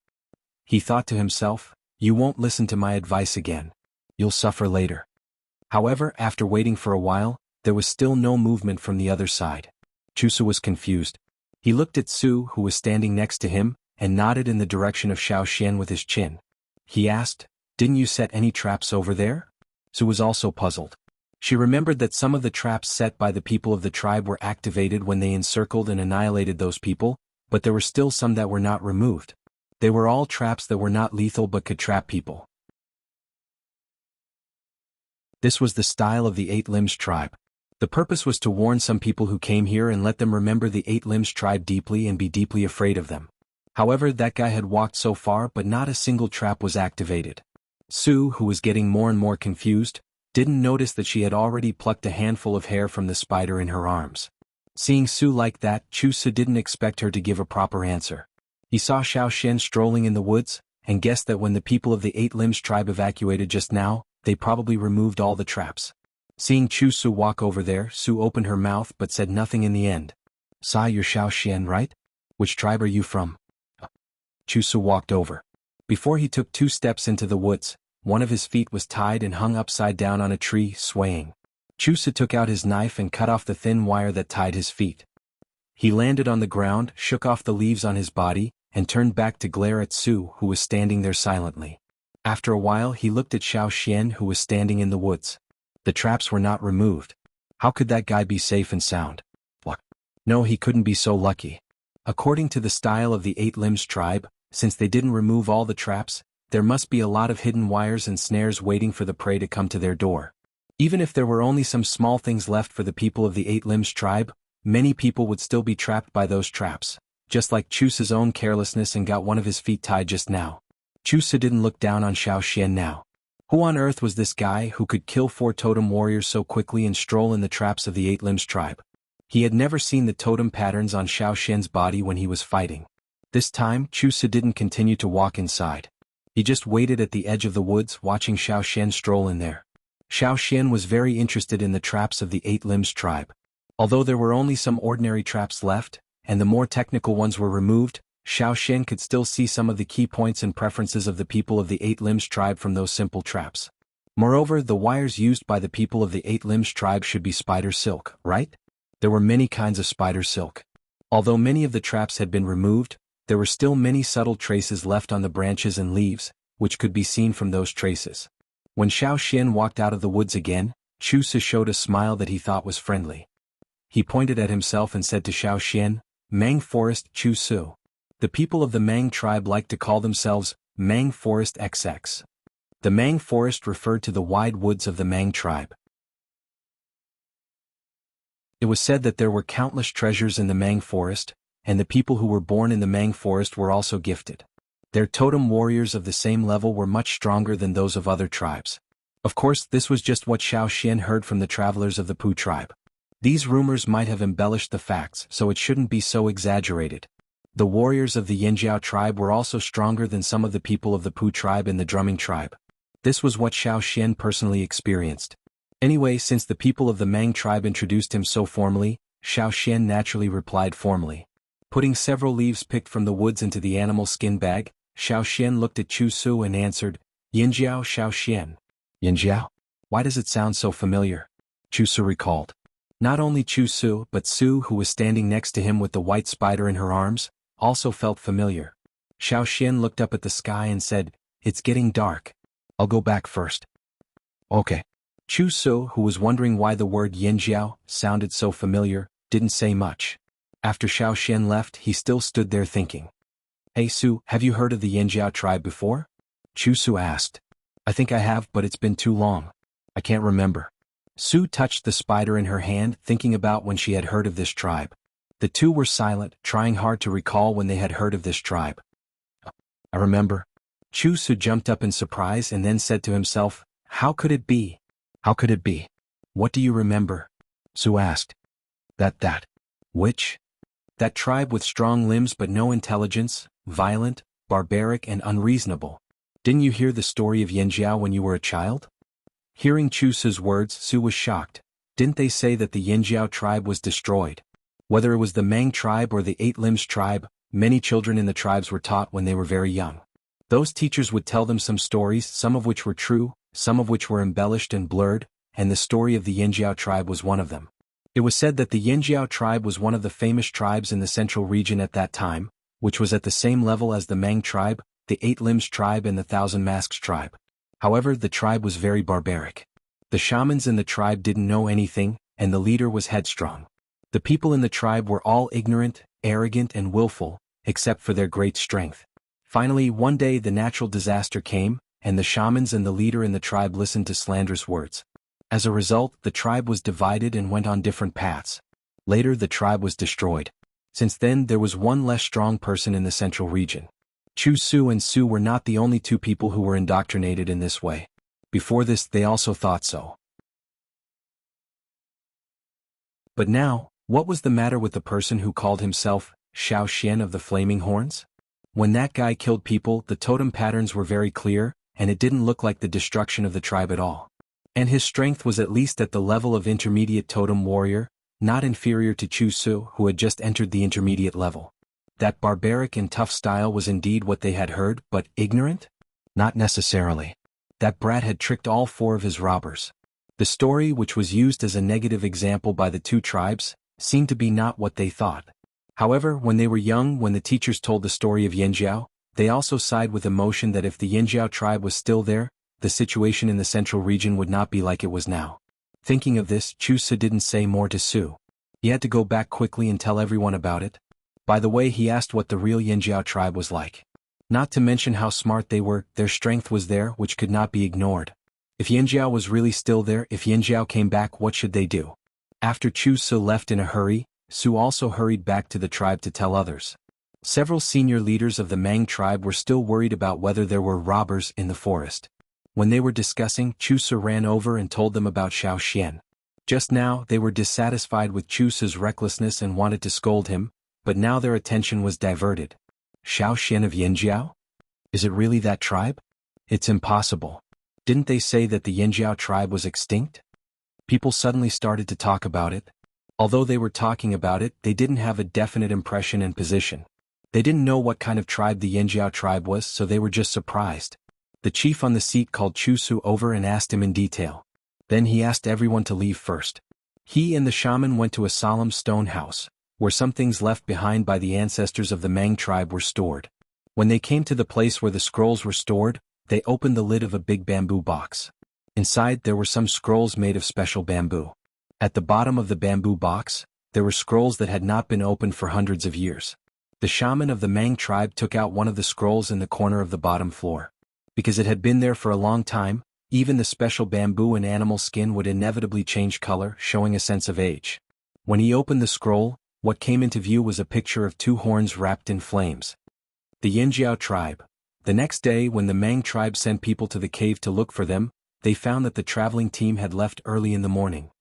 He thought to himself, you won't listen to my advice again. You'll suffer later. However, after waiting for a while, there was still no movement from the other side. Chu Su was confused. He looked at Su, who was standing next to him, and nodded in the direction of Xiao Xian with his chin. He asked, didn't you set any traps over there? Su was also puzzled. She remembered that some of the traps set by the people of the tribe were activated when they encircled and annihilated those people, but there were still some that were not removed. They were all traps that were not lethal but could trap people. This was the style of the Eight Limbs tribe. The purpose was to warn some people who came here and let them remember the Eight Limbs tribe deeply and be deeply afraid of them. However, that guy had walked so far but not a single trap was activated. Su, who was getting more and more confused, didn't notice that she had already plucked a handful of hair from the spider in her arms. Seeing Su like that, Chu Su didn't expect her to give a proper answer. He saw Xiao Xian strolling in the woods, and guessed that when the people of the Eight Limbs tribe evacuated just now, they probably removed all the traps. Seeing Chu Su walk over there, Su opened her mouth but said nothing in the end. Sai, you're Xian, right? Which tribe are you from? Chu Su walked over. Before he took 2 steps into the woods, one of his feet was tied and hung upside down on a tree, swaying. Chu Su took out his knife and cut off the thin wire that tied his feet. He landed on the ground, shook off the leaves on his body, and turned back to glare at Su, who was standing there silently. After a while he looked at Xian, who was standing in the woods. The traps were not removed. How could that guy be safe and sound? What? No, he couldn't be so lucky. According to the style of the 8 Limbs tribe, since they didn't remove all the traps, there must be a lot of hidden wires and snares waiting for the prey to come to their door. Even if there were only some small things left for the people of the 8 Limbs tribe, many people would still be trapped by those traps, just like Chu Su's own carelessness and got one of his feet tied just now. Chu Su didn't look down on Xian now. Who on earth was this guy who could kill 4 totem warriors so quickly and stroll in the traps of the 8 Limbs tribe? He had never seen the totem patterns on Xian's body when he was fighting. This time, Chu Su didn't continue to walk inside. He just waited at the edge of the woods watching Xian stroll in there. Xian was very interested in the traps of the 8 Limbs tribe. Although there were only some ordinary traps left, and the more technical ones were removed, Xian could still see some of the key points and preferences of the people of the 8 Limbs tribe from those simple traps. Moreover, the wires used by the people of the 8 Limbs tribe should be spider silk, right? There were many kinds of spider silk. Although many of the traps had been removed, there were still many subtle traces left on the branches and leaves, which could be seen from those traces. When Xian walked out of the woods again, Chu Su showed a smile that he thought was friendly. He pointed at himself and said to Xian, "Mang Forest Chu Su." The people of the Mang tribe like to call themselves Mang Forest XX. The Mang Forest referred to the wide woods of the Mang tribe. It was said that there were countless treasures in the Mang Forest, and the people who were born in the Mang Forest were also gifted. Their totem warriors of the same level were much stronger than those of other tribes. Of course, this was just what Xian heard from the travelers of the Pu tribe. These rumors might have embellished the facts, so it shouldn't be so exaggerated. The warriors of the Yinjiao tribe were also stronger than some of the people of the Pu tribe and the Drumming tribe. This was what Xian personally experienced. Anyway, since the people of the Mang tribe introduced him so formally, Xian naturally replied formally. Putting several leaves picked from the woods into the animal skin bag, Xian looked at Chu Su and answered, "Yinjiao Xian." "Yinjiao? Why does it sound so familiar?" Chu Su recalled. Not only Chu Su, but Su, who was standing next to him with the white spider in her arms, also felt familiar. Xian looked up at the sky and said, "It's getting dark. I'll go back first." "Okay." Chu Su, who was wondering why the word Yinjiao sounded so familiar, didn't say much. After Xian left, he still stood there thinking. "Hey Su, have you heard of the Yinjiao tribe before?" Chu Su asked. "I think I have, but it's been too long. I can't remember." Su touched the spider in her hand, thinking about when she had heard of this tribe. The two were silent, trying hard to recall when they had heard of this tribe. "I remember." Chu Su jumped up in surprise and then said to himself, "How could it be? How could it be? What do you remember?" Su asked. That. Which? That tribe with strong limbs but no intelligence, violent, barbaric and unreasonable. Didn't you hear the story of Yinjiao when you were a child? Hearing Chu Su's words, Su was shocked. Didn't they say that the Yinjiao tribe was destroyed? Whether it was the Mang tribe or the 8 Limbs tribe, many children in the tribes were taught when they were very young. Those teachers would tell them some stories, some of which were true, some of which were embellished and blurred, and the story of the Yinjiao tribe was one of them. It was said that the Yinjiao tribe was one of the famous tribes in the central region at that time, which was at the same level as the Mang tribe, the 8 Limbs tribe and the Thousand Masks tribe. However, the tribe was very barbaric. The shamans in the tribe didn't know anything, and the leader was headstrong. The people in the tribe were all ignorant, arrogant and willful, except for their great strength. Finally, one day the natural disaster came, and the shamans and the leader in the tribe listened to slanderous words. As a result, the tribe was divided and went on different paths. Later the tribe was destroyed. Since then there was one less strong person in the central region. Chu Su and Su were not the only two people who were indoctrinated in this way. Before this they also thought so. But now, what was the matter with the person who called himself Xian of the Flaming Horns? When that guy killed people, the totem patterns were very clear, and it didn't look like the destruction of the tribe at all. And his strength was at least at the level of intermediate totem warrior, not inferior to Chu Su, who had just entered the intermediate level. That barbaric and tough style was indeed what they had heard, but ignorant? Not necessarily. That brat had tricked all 4 of his robbers. The story, which was used as a negative example by the 2 tribes, seemed to be not what they thought. However, when they were young, when the teachers told the story of Yanjiao, they also sighed with emotion that if the Yanjiao tribe was still there, the situation in the central region would not be like it was now. Thinking of this, Chu Su didn't say more to Su. He had to go back quickly and tell everyone about it. By the way, he asked what the real Yanjiao tribe was like. Not to mention how smart they were, their strength was there, which could not be ignored. If Yanjiao was really still there, if Yanjiao came back, what should they do? After Chu Su left in a hurry, Su also hurried back to the tribe to tell others. Several senior leaders of the Mang tribe were still worried about whether there were robbers in the forest. When they were discussing, Chu Su ran over and told them about Xiao Xian. Just now, they were dissatisfied with Chu Su's recklessness and wanted to scold him, but now their attention was diverted. Xiao Xian of Yanjiao? Is it really that tribe? It's impossible. Didn't they say that the Yanjiao tribe was extinct? People suddenly started to talk about it. Although they were talking about it, they didn't have a definite impression and position. They didn't know what kind of tribe the Yanjiao tribe was, so they were just surprised. The chief on the seat called Chu Su over and asked him in detail. Then he asked everyone to leave first. He and the shaman went to a solemn stone house, where some things left behind by the ancestors of the Mang tribe were stored. When they came to the place where the scrolls were stored, they opened the lid of a big bamboo box. Inside there were some scrolls made of special bamboo. At the bottom of the bamboo box, there were scrolls that had not been opened for hundreds of years. The shaman of the Mang tribe took out one of the scrolls in the corner of the bottom floor. Because it had been there for a long time, even the special bamboo and animal skin would inevitably change color, showing a sense of age. When he opened the scroll, what came into view was a picture of 2 horns wrapped in flames. The Yanjiao tribe. The next day, when the Mang tribe sent people to the cave to look for them, they found that the traveling team had left early in the morning.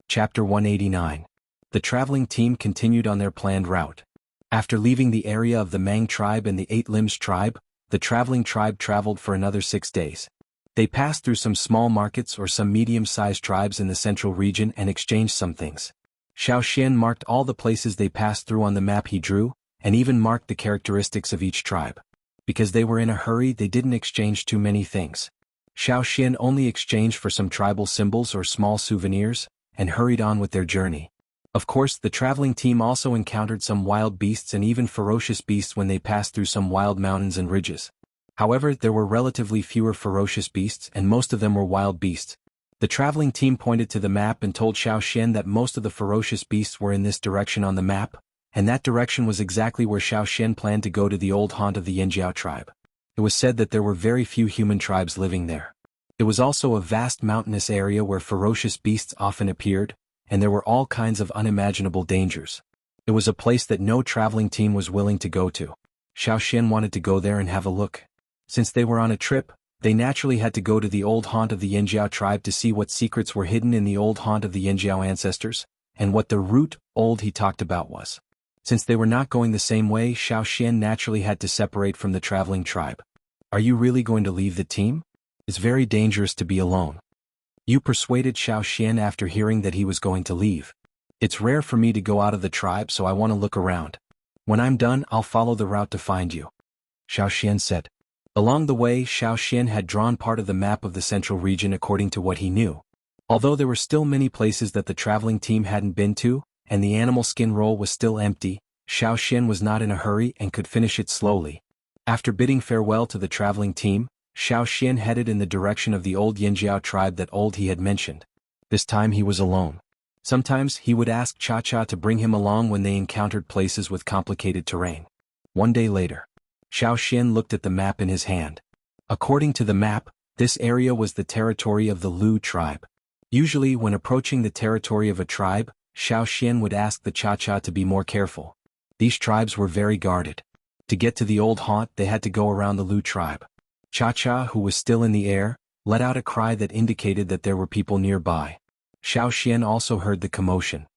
Chapter 189. The traveling team continued on their planned route. After leaving the area of the Mang tribe and the 8 Limbs tribe, the traveling tribe traveled for another 6 days. They passed through some small markets or some medium-sized tribes in the central region and exchanged some things. Xiao Xian marked all the places they passed through on the map he drew, and even marked the characteristics of each tribe. Because they were in a hurry, they didn't exchange too many things. Xiao Xian only exchanged for some tribal symbols or small souvenirs, and hurried on with their journey. Of course, the traveling team also encountered some wild beasts and even ferocious beasts when they passed through some wild mountains and ridges. However, there were relatively fewer ferocious beasts and most of them were wild beasts. The traveling team pointed to the map and told Xiao Xian that most of the ferocious beasts were in this direction on the map, and that direction was exactly where Xiao Xian planned to go to the old haunt of the Yanjiao tribe. It was said that there were very few human tribes living there. It was also a vast mountainous area where ferocious beasts often appeared, and there were all kinds of unimaginable dangers. It was a place that no traveling team was willing to go to. Xiao Xian wanted to go there and have a look. Since they were on a trip, they naturally had to go to the old haunt of the Yanjiao tribe to see what secrets were hidden in the old haunt of the Yanjiao ancestors, and what the root old he talked about was. Since they were not going the same way, Xiao Xian naturally had to separate from the traveling tribe. Are you really going to leave the team? It's very dangerous to be alone. You persuaded Xiao Xian after hearing that he was going to leave. It's rare for me to go out of the tribe, so I want to look around. When I'm done, I'll follow the route to find you, Xiao Xian said. Along the way, Xiao Xian had drawn part of the map of the central region according to what he knew. Although there were still many places that the traveling team hadn't been to, and the animal skin roll was still empty, Xiao Xian was not in a hurry and could finish it slowly. After bidding farewell to the traveling team, Xiao Xian headed in the direction of the old Yanjiao tribe that old he had mentioned. This time he was alone. Sometimes he would ask Cha-Cha to bring him along when they encountered places with complicated terrain. One day later, Xiao Xian looked at the map in his hand. According to the map, this area was the territory of the Lu tribe. Usually when approaching the territory of a tribe, Xiao Xian would ask the Cha-Cha to be more careful. These tribes were very guarded. To get to the old haunt, they had to go around the Lu tribe. Cha-Cha, who was still in the air, let out a cry that indicated that there were people nearby. Xiao Xian also heard the commotion.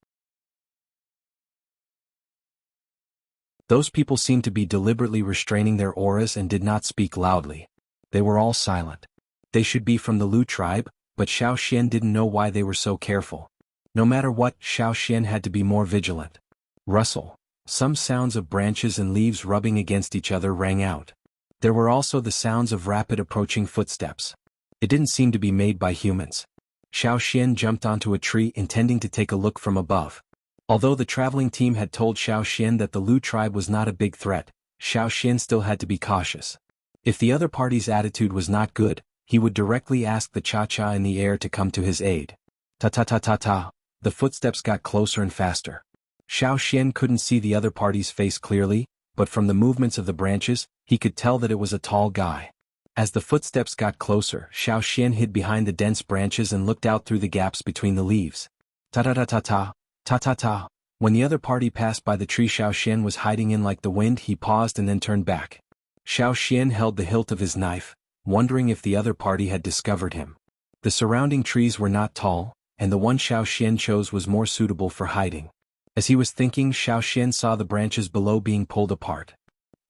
Those people seemed to be deliberately restraining their auras and did not speak loudly. They were all silent. They should be from the Lu tribe, but Xiao Xian didn't know why they were so careful. No matter what, Xiao Xian had to be more vigilant. Rustle. Some sounds of branches and leaves rubbing against each other rang out. There were also the sounds of rapid approaching footsteps. It didn't seem to be made by humans. Xiao Xian jumped onto a tree intending to take a look from above. Although the traveling team had told Xiao Xian that the Lu tribe was not a big threat, Xiao Xian still had to be cautious. If the other party's attitude was not good, he would directly ask the Cha-Cha in the air to come to his aid. Ta-ta-ta-ta-ta. The footsteps got closer and faster. Xiao Xian couldn't see the other party's face clearly, but from the movements of the branches, he could tell that it was a tall guy. As the footsteps got closer, Xiao Xian hid behind the dense branches and looked out through the gaps between the leaves. Ta-ta-ta-ta-ta, ta-ta-ta. When the other party passed by the tree Xiao Xian was hiding in like the wind, he paused and then turned back. Xiao Xian held the hilt of his knife, wondering if the other party had discovered him. The surrounding trees were not tall, and the one Xiao Xian chose was more suitable for hiding. As he was thinking, Xiao Xian saw the branches below being pulled apart.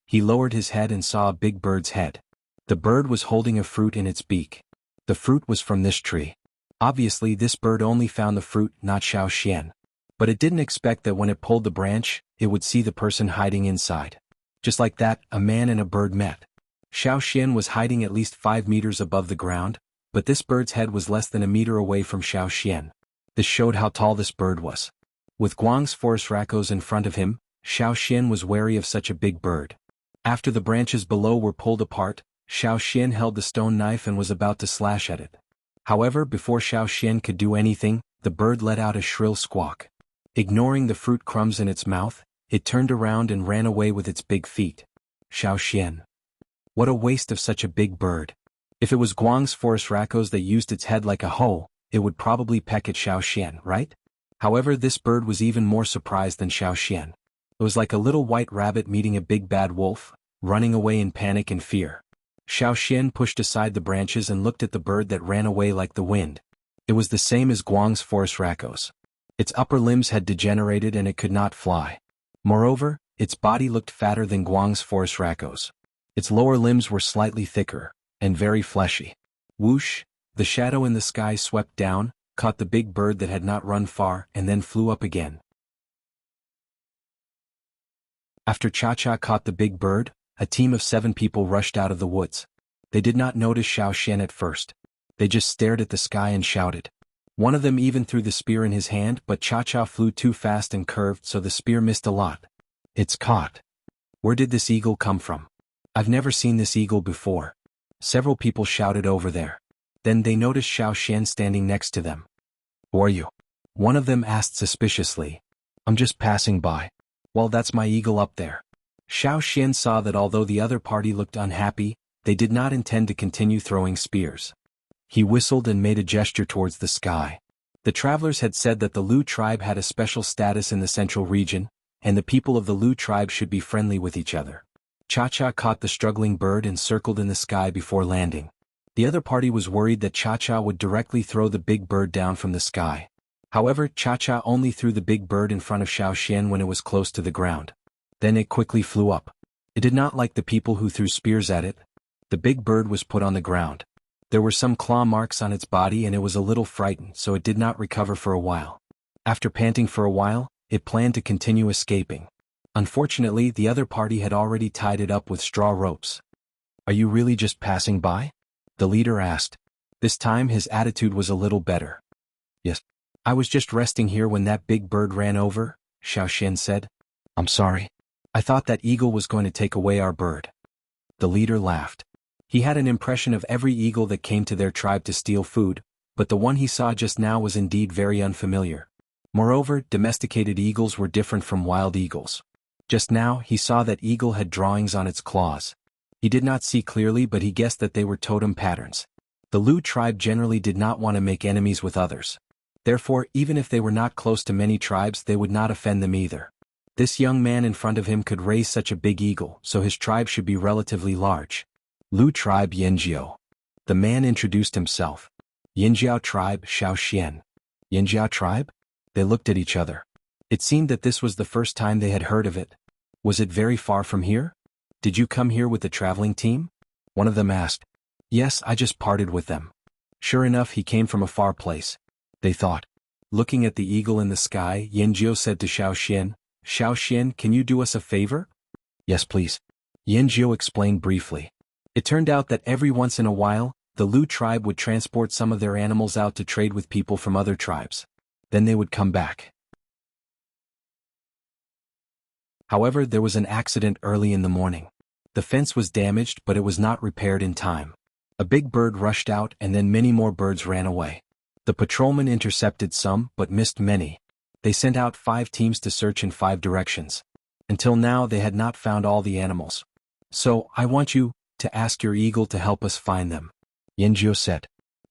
He lowered his head and saw a big bird's head. The bird was holding a fruit in its beak. The fruit was from this tree. Obviously, this bird only found the fruit, not Xiao Xian. But it didn't expect that when it pulled the branch, it would see the person hiding inside. Just like that, a man and a bird met. Xiao Xian was hiding at least 5 meters above the ground, but this bird's head was less than a meter away from Xiao Xian. This showed how tall this bird was. With Guang's forest raccoons in front of him, Xiao Xian was wary of such a big bird. After the branches below were pulled apart, Xiao Xian held the stone knife and was about to slash at it. However, before Xiao Xian could do anything, the bird let out a shrill squawk. Ignoring the fruit crumbs in its mouth, it turned around and ran away with its big feet. Xiao Xian. What a waste of such a big bird. If it was Guang's forest raccoons that used its head like a hoe, it would probably peck at Xiao Xian, right? However, this bird was even more surprised than Xiao Xian. It was like a little white rabbit meeting a big bad wolf, running away in panic and fear. Xiao Xian pushed aside the branches and looked at the bird that ran away like the wind. It was the same as Guang's forest raccoons. Its upper limbs had degenerated and it could not fly. Moreover, its body looked fatter than Guang's forest raccoons. Its lower limbs were slightly thicker, and very fleshy. Whoosh! The shadow in the sky swept down, caught the big bird that had not run far, and then flew up again. After Cha-Cha caught the big bird, a team of 7 people rushed out of the woods. They did not notice Xiao Xian at first. They just stared at the sky and shouted. One of them even threw the spear in his hand, but Cha-Cha flew too fast and curved, so the spear missed a lot. It's caught. Where did this eagle come from? I've never seen this eagle before. Several people shouted over there. Then they noticed Xiao Xian standing next to them. Who are you? One of them asked suspiciously. I'm just passing by. Well, that's my eagle up there. Xiao Xian saw that although the other party looked unhappy, they did not intend to continue throwing spears. He whistled and made a gesture towards the sky. The travelers had said that the Lu tribe had a special status in the central region, and the people of the Lu tribe should be friendly with each other. Cha-Cha caught the struggling bird and circled in the sky before landing. The other party was worried that Cha-Cha would directly throw the big bird down from the sky. However, Cha-Cha only threw the big bird in front of Xiao Xian when it was close to the ground. Then it quickly flew up. It did not like the people who threw spears at it. The big bird was put on the ground. There were some claw marks on its body and it was a little frightened, so it did not recover for a while. After panting for a while, it planned to continue escaping. Unfortunately, the other party had already tied it up with straw ropes. Are you really just passing by? The leader asked. This time his attitude was a little better. Yes. I was just resting here when that big bird ran over, Xiao Xian said. I'm sorry. I thought that eagle was going to take away our bird. The leader laughed. He had an impression of every eagle that came to their tribe to steal food, but the one he saw just now was indeed very unfamiliar. Moreover, domesticated eagles were different from wild eagles. Just now, he saw that eagle had drawings on its claws. He did not see clearly, but he guessed that they were totem patterns. The Lu tribe generally did not want to make enemies with others. Therefore, even if they were not close to many tribes, they would not offend them either. This young man in front of him could raise such a big eagle, so his tribe should be relatively large. Lu tribe Yanjiao. The man introduced himself. Yanjiao tribe Xiao Xian. Yanjiao tribe? They looked at each other. It seemed that this was the first time they had heard of it. Was it very far from here? Did you come here with the traveling team? One of them asked. Yes, I just parted with them. Sure enough, he came from a far place, they thought. Looking at the eagle in the sky, Yanjiu said to Xiao Xian, can you do us a favor? Yes, please. Yanjiu explained briefly. It turned out that every once in a while, the Lu tribe would transport some of their animals out to trade with people from other tribes. Then they would come back. However, there was an accident early in the morning. The fence was damaged, but it was not repaired in time. A big bird rushed out and then many more birds ran away. The patrolmen intercepted some, but missed many. They sent out 5 teams to search in 5 directions. Until now they had not found all the animals. So, I want you to ask your eagle to help us find them. Yanjiu said.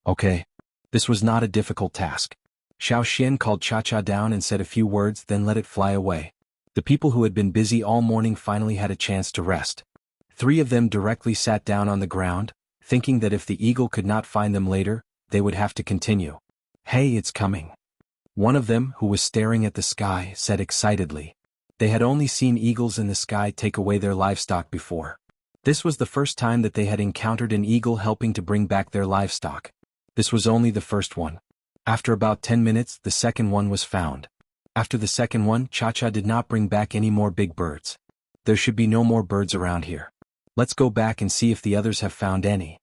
Okay. This was not a difficult task. Xiao called Cha down and said a few words, then let it fly away. The people who had been busy all morning finally had a chance to rest. 3 of them directly sat down on the ground, thinking that if the eagle could not find them later, they would have to continue. Hey, it's coming. One of them, who was staring at the sky, said excitedly. They had only seen eagles in the sky take away their livestock before. This was the first time that they had encountered an eagle helping to bring back their livestock. This was only the first one. After about 10 minutes, the second one was found. After the second one, Cha did not bring back any more big birds. There should be no more birds around here. Let's go back and see if the others have found any.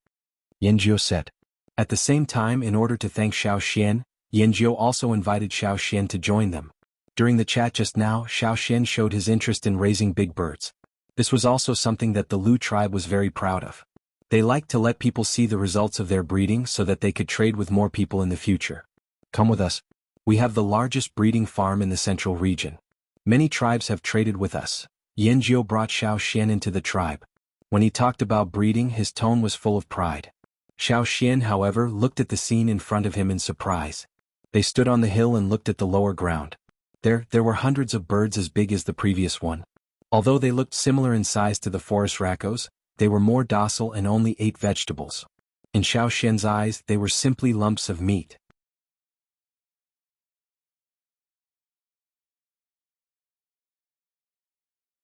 Yanjiu said. At the same time, in order to thank Xiao Yanjiu also invited Xiao to join them. During the chat just now, Xiao showed his interest in raising big birds. This was also something that the Lu tribe was very proud of. They liked to let people see the results of their breeding so that they could trade with more people in the future. Come with us. We have the largest breeding farm in the central region. Many tribes have traded with us. Yanjiu brought Xiao into the tribe. When he talked about breeding, his tone was full of pride. Xiao however, looked at the scene in front of him in surprise. They stood on the hill and looked at the lower ground. There were hundreds of birds as big as the previous one. Although they looked similar in size to the forest raccoons, they were more docile and only ate vegetables. In Xiao's eyes, they were simply lumps of meat.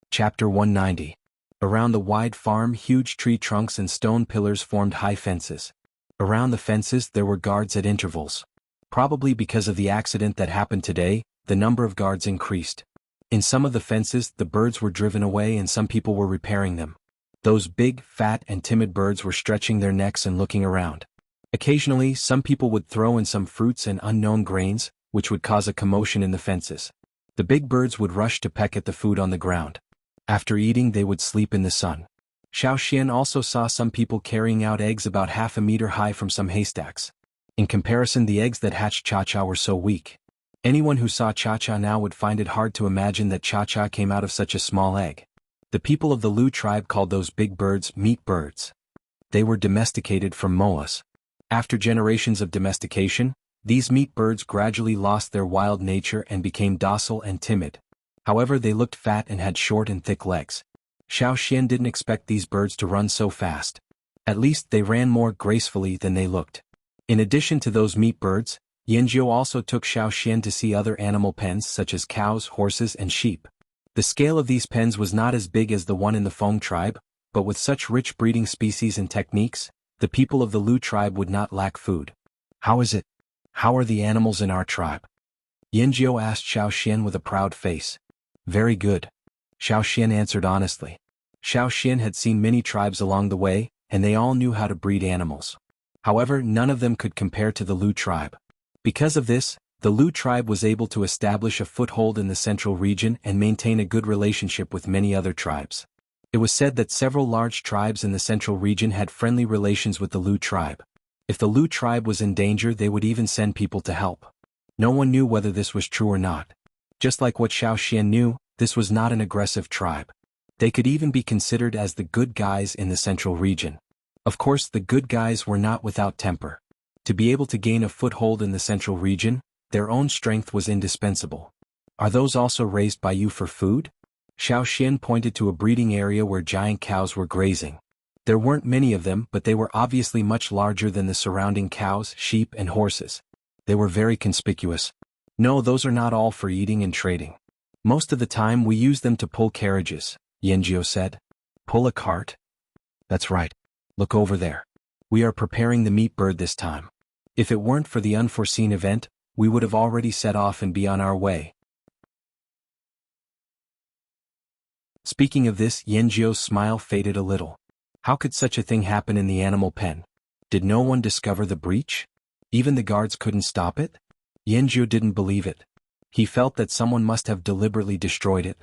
Chapter 190. Around the wide farm, huge tree trunks and stone pillars formed high fences. Around the fences there were guards at intervals. Probably because of the accident that happened today, the number of guards increased. In some of the fences, the birds were driven away and some people were repairing them. Those big, fat and timid birds were stretching their necks and looking around. Occasionally, some people would throw in some fruits and unknown grains, which would cause a commotion in the fences. The big birds would rush to peck at the food on the ground. After eating, they would sleep in the sun. Xiao also saw some people carrying out eggs about half a meter high from some haystacks. In comparison, the eggs that hatched Cha were so weak. Anyone who saw Cha now would find it hard to imagine that Cha came out of such a small egg. The people of the Lu tribe called those big birds meat birds. They were domesticated from moas. After generations of domestication, these meat birds gradually lost their wild nature and became docile and timid. However, they looked fat and had short and thick legs. Xiao didn't expect these birds to run so fast. At least they ran more gracefully than they looked. In addition to those meat birds, Yanjiu also took Xiao to see other animal pens such as cows, horses and sheep. The scale of these pens was not as big as the one in the Feng tribe, but with such rich breeding species and techniques, the people of the Lu tribe would not lack food. How is it? How are the animals in our tribe? Yanjiu asked Xiao with a proud face. Very good. Xiao answered honestly. Xiao had seen many tribes along the way, and they all knew how to breed animals. However, none of them could compare to the Lu tribe. Because of this, the Lu tribe was able to establish a foothold in the central region and maintain a good relationship with many other tribes. It was said that several large tribes in the central region had friendly relations with the Lu tribe. If the Lu tribe was in danger, they would even send people to help. No one knew whether this was true or not. Just like what Xiao knew, this was not an aggressive tribe. They could even be considered as the good guys in the central region. Of course, the good guys were not without temper. To be able to gain a foothold in the central region, their own strength was indispensable. Are those also raised by you for food? Xiao pointed to a breeding area where giant cows were grazing. There weren't many of them, but they were obviously much larger than the surrounding cows, sheep and horses. They were very conspicuous. No, those are not all for eating and trading. Most of the time we use them to pull carriages, Yanjiu said. Pull a cart? That's right. Look over there. We are preparing the meat bird this time. If it weren't for the unforeseen event, we would have already set off and be on our way. Speaking of this, Yanjio's smile faded a little. How could such a thing happen in the animal pen? Did no one discover the breach? Even the guards couldn't stop it? Yanjio didn't believe it. He felt that someone must have deliberately destroyed it.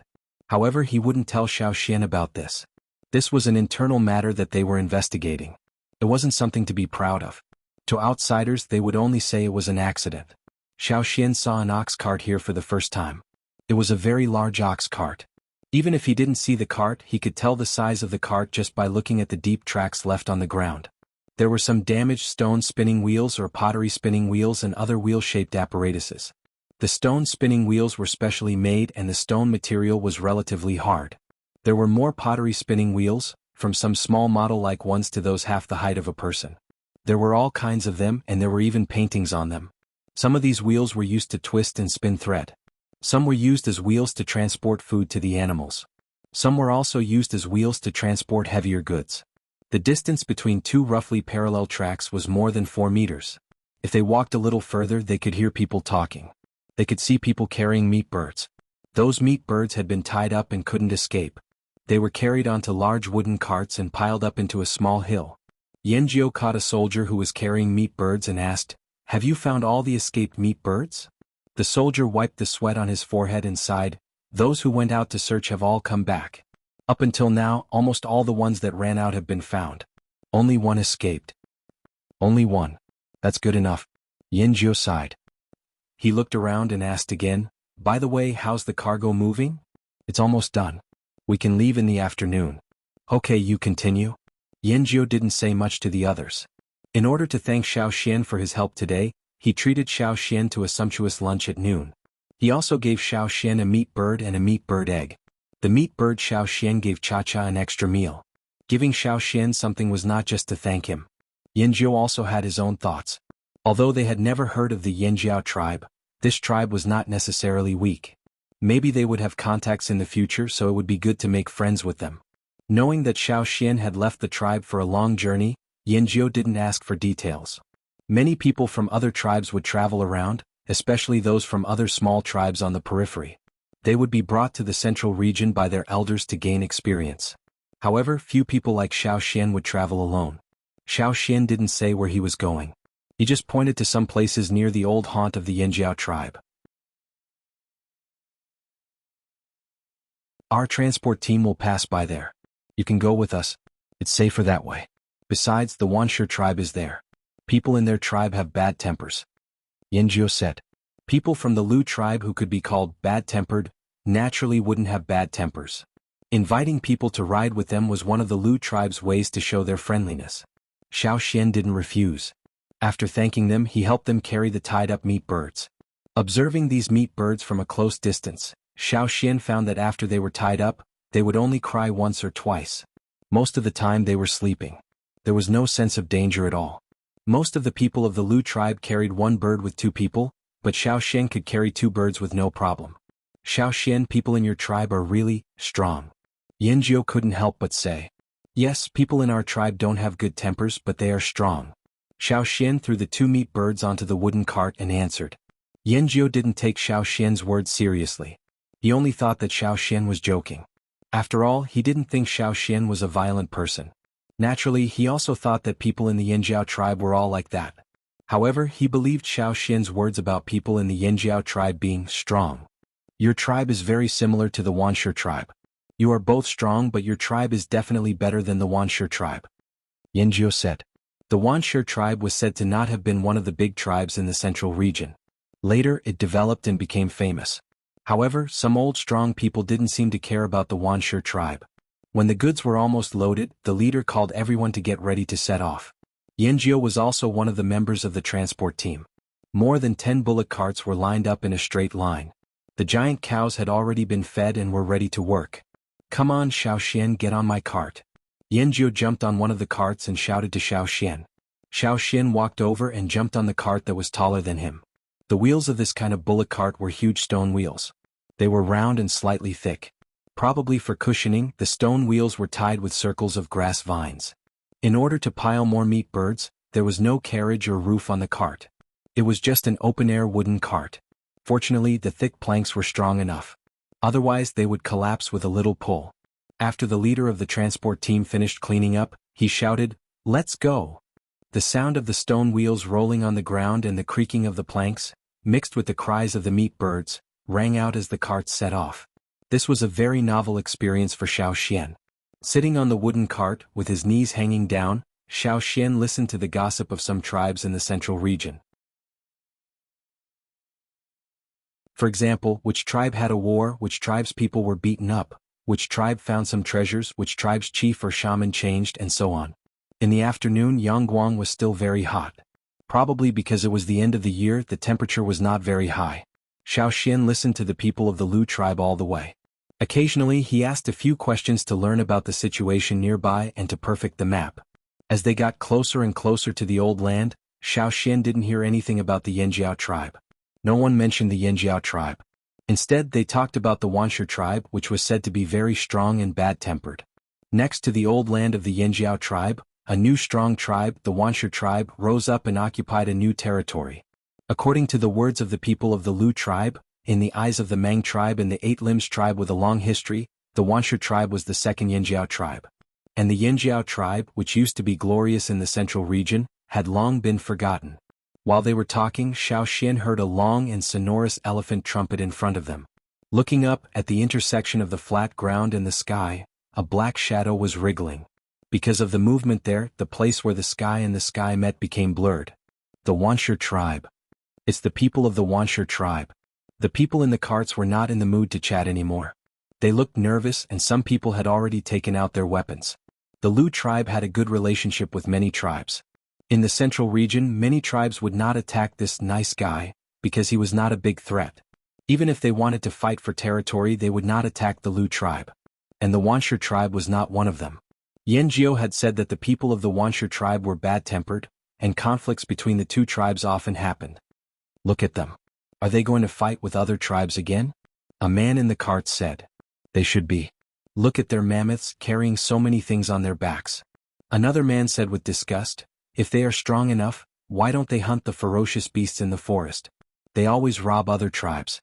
However, he wouldn't tell Xiaoxian about this. This was an internal matter that they were investigating. It wasn't something to be proud of. To outsiders, they would only say it was an accident. Xiaoxian saw an ox cart here for the first time. It was a very large ox cart. Even if he didn't see the cart, he could tell the size of the cart just by looking at the deep tracks left on the ground. There were some damaged stone spinning wheels or pottery spinning wheels and other wheel-shaped apparatuses. The stone spinning wheels were specially made and the stone material was relatively hard. There were more pottery spinning wheels, from some small model-like ones to those half the height of a person. There were all kinds of them and there were even paintings on them. Some of these wheels were used to twist and spin thread. Some were used as wheels to transport food to the animals. Some were also used as wheels to transport heavier goods. The distance between two roughly parallel tracks was more than 4 meters. If they walked a little further, they could hear people talking. They could see people carrying meat birds. Those meat birds had been tied up and couldn't escape. They were carried onto large wooden carts and piled up into a small hill. Yanjio caught a soldier who was carrying meat birds and asked, "Have you found all the escaped meat birds?" The soldier wiped the sweat on his forehead and sighed, "Those who went out to search have all come back. Up until now, almost all the ones that ran out have been found. Only one escaped." "Only one. That's good enough." Yanjio sighed. He looked around and asked again, "By the way, how's the cargo moving?" "It's almost done. We can leave in the afternoon." "Okay, you continue." Yanjio didn't say much to the others. In order to thank Xiaoxian for his help today, he treated Xiaoxian to a sumptuous lunch at noon. He also gave Xiaoxian a meat bird and a meat bird egg. The meat bird Xiaoxian gave Cha-Cha an extra meal. Giving Xiaoxian something was not just to thank him. Yanjiao also had his own thoughts. Although they had never heard of the Yanjiao tribe, this tribe was not necessarily weak. Maybe they would have contacts in the future, so it would be good to make friends with them. Knowing that Xiaoxian had left the tribe for a long journey, Yanjiao didn't ask for details. Many people from other tribes would travel around, especially those from other small tribes on the periphery. They would be brought to the central region by their elders to gain experience. However, few people like Xiaoxian would travel alone. Xiaoxian didn't say where he was going. He just pointed to some places near the old haunt of the Yanjiao tribe. "Our transport team will pass by there. You can go with us. It's safer that way. Besides, the Wanshi tribe is there. People in their tribe have bad tempers." Yanjiao said. People from the Lu tribe who could be called bad-tempered, naturally wouldn't have bad tempers. Inviting people to ride with them was one of the Lu tribe's ways to show their friendliness. Xiaoxian didn't refuse. After thanking them, he helped them carry the tied-up meat birds. Observing these meat birds from a close distance, Xiaoxian found that after they were tied up, they would only cry once or twice. Most of the time they were sleeping. There was no sense of danger at all. Most of the people of the Lu tribe carried one bird with 2 people, but Xiaoxian could carry 2 birds with no problem. "Xiaoxian, people in your tribe are really strong." Yanjiao couldn't help but say. "Yes, people in our tribe don't have good tempers, but they are strong." Xiaoxian threw the 2 meat birds onto the wooden cart and answered. Yanjiao didn't take Xiaoxian's words seriously. He only thought that Xiaoxian was joking. After all, he didn't think Xiaoxian was a violent person. Naturally, he also thought that people in the Yanjiao tribe were all like that. However, he believed Xiaoxian's words about people in the Yanjiao tribe being strong. "Your tribe is very similar to the Wanshi tribe. You are both strong, but your tribe is definitely better than the Wanshi tribe," Yanjiao said. The Wanshi tribe was said to not have been one of the big tribes in the central region. Later, it developed and became famous. However, some old strong people didn't seem to care about the Wanshi tribe. When the goods were almost loaded, the leader called everyone to get ready to set off. Yanjiao was also one of the members of the transport team. More than 10 bullock carts were lined up in a straight line. The giant cows had already been fed and were ready to work. "Come on, Xiaoxian, get on my cart." Yanjiao jumped on one of the carts and shouted to Xiaoxian. Xiaoxian walked over and jumped on the cart that was taller than him. The wheels of this kind of bullock cart were huge stone wheels. They were round and slightly thick. Probably for cushioning, the stone wheels were tied with circles of grass vines. In order to pile more meat birds, there was no carriage or roof on the cart. It was just an open-air wooden cart. Fortunately, the thick planks were strong enough. Otherwise, they would collapse with a little pull. After the leader of the transport team finished cleaning up, he shouted, "Let's go!" The sound of the stone wheels rolling on the ground and the creaking of the planks, mixed with the cries of the meat birds, rang out as the cart set off. This was a very novel experience for Xiao Xian. Sitting on the wooden cart, with his knees hanging down, Xiao Xian listened to the gossip of some tribes in the central region. For example, which tribe had a war, which tribe's people were beaten up, which tribe found some treasures, which tribe's chief or shaman changed, and so on. In the afternoon, Yangguang was still very hot. Probably because it was the end of the year, the temperature was not very high. Xiao Xian listened to the people of the Lu tribe all the way. Occasionally, he asked a few questions to learn about the situation nearby and to perfect the map. As they got closer and closer to the old land, Xiao Xian didn't hear anything about the Yanjiao tribe. No one mentioned the Yanjiao tribe. Instead, they talked about the Wanshi tribe, which was said to be very strong and bad-tempered. Next to the old land of the Yanjiao tribe, a new strong tribe, the Wanshi tribe, rose up and occupied a new territory. According to the words of the people of the Lu tribe, in the eyes of the Mang tribe and the Eight Limbs tribe with a long history, the Wanshi tribe was the second Yanjiao tribe. And the Yanjiao tribe, which used to be glorious in the central region, had long been forgotten. While they were talking, Xiao Xian heard a long and sonorous elephant trumpet in front of them. Looking up, at the intersection of the flat ground and the sky, a black shadow was wriggling. Because of the movement there, the place where the sky and the sky met became blurred. The Wanshi tribe. It's the people of the Wanshi tribe. The people in the carts were not in the mood to chat anymore. They looked nervous and some people had already taken out their weapons. The Lu tribe had a good relationship with many tribes. In the central region, many tribes would not attack this nice guy, because he was not a big threat. Even if they wanted to fight for territory, they would not attack the Lu tribe. And the Wanshi tribe was not one of them. Yan Jiao had said that the people of the Wanshi tribe were bad-tempered, and conflicts between the two tribes often happened. Look at them. Are they going to fight with other tribes again? A man in the cart said. They should be. Look at their mammoths carrying so many things on their backs. Another man said with disgust, if they are strong enough, why don't they hunt the ferocious beasts in the forest? They always rob other tribes.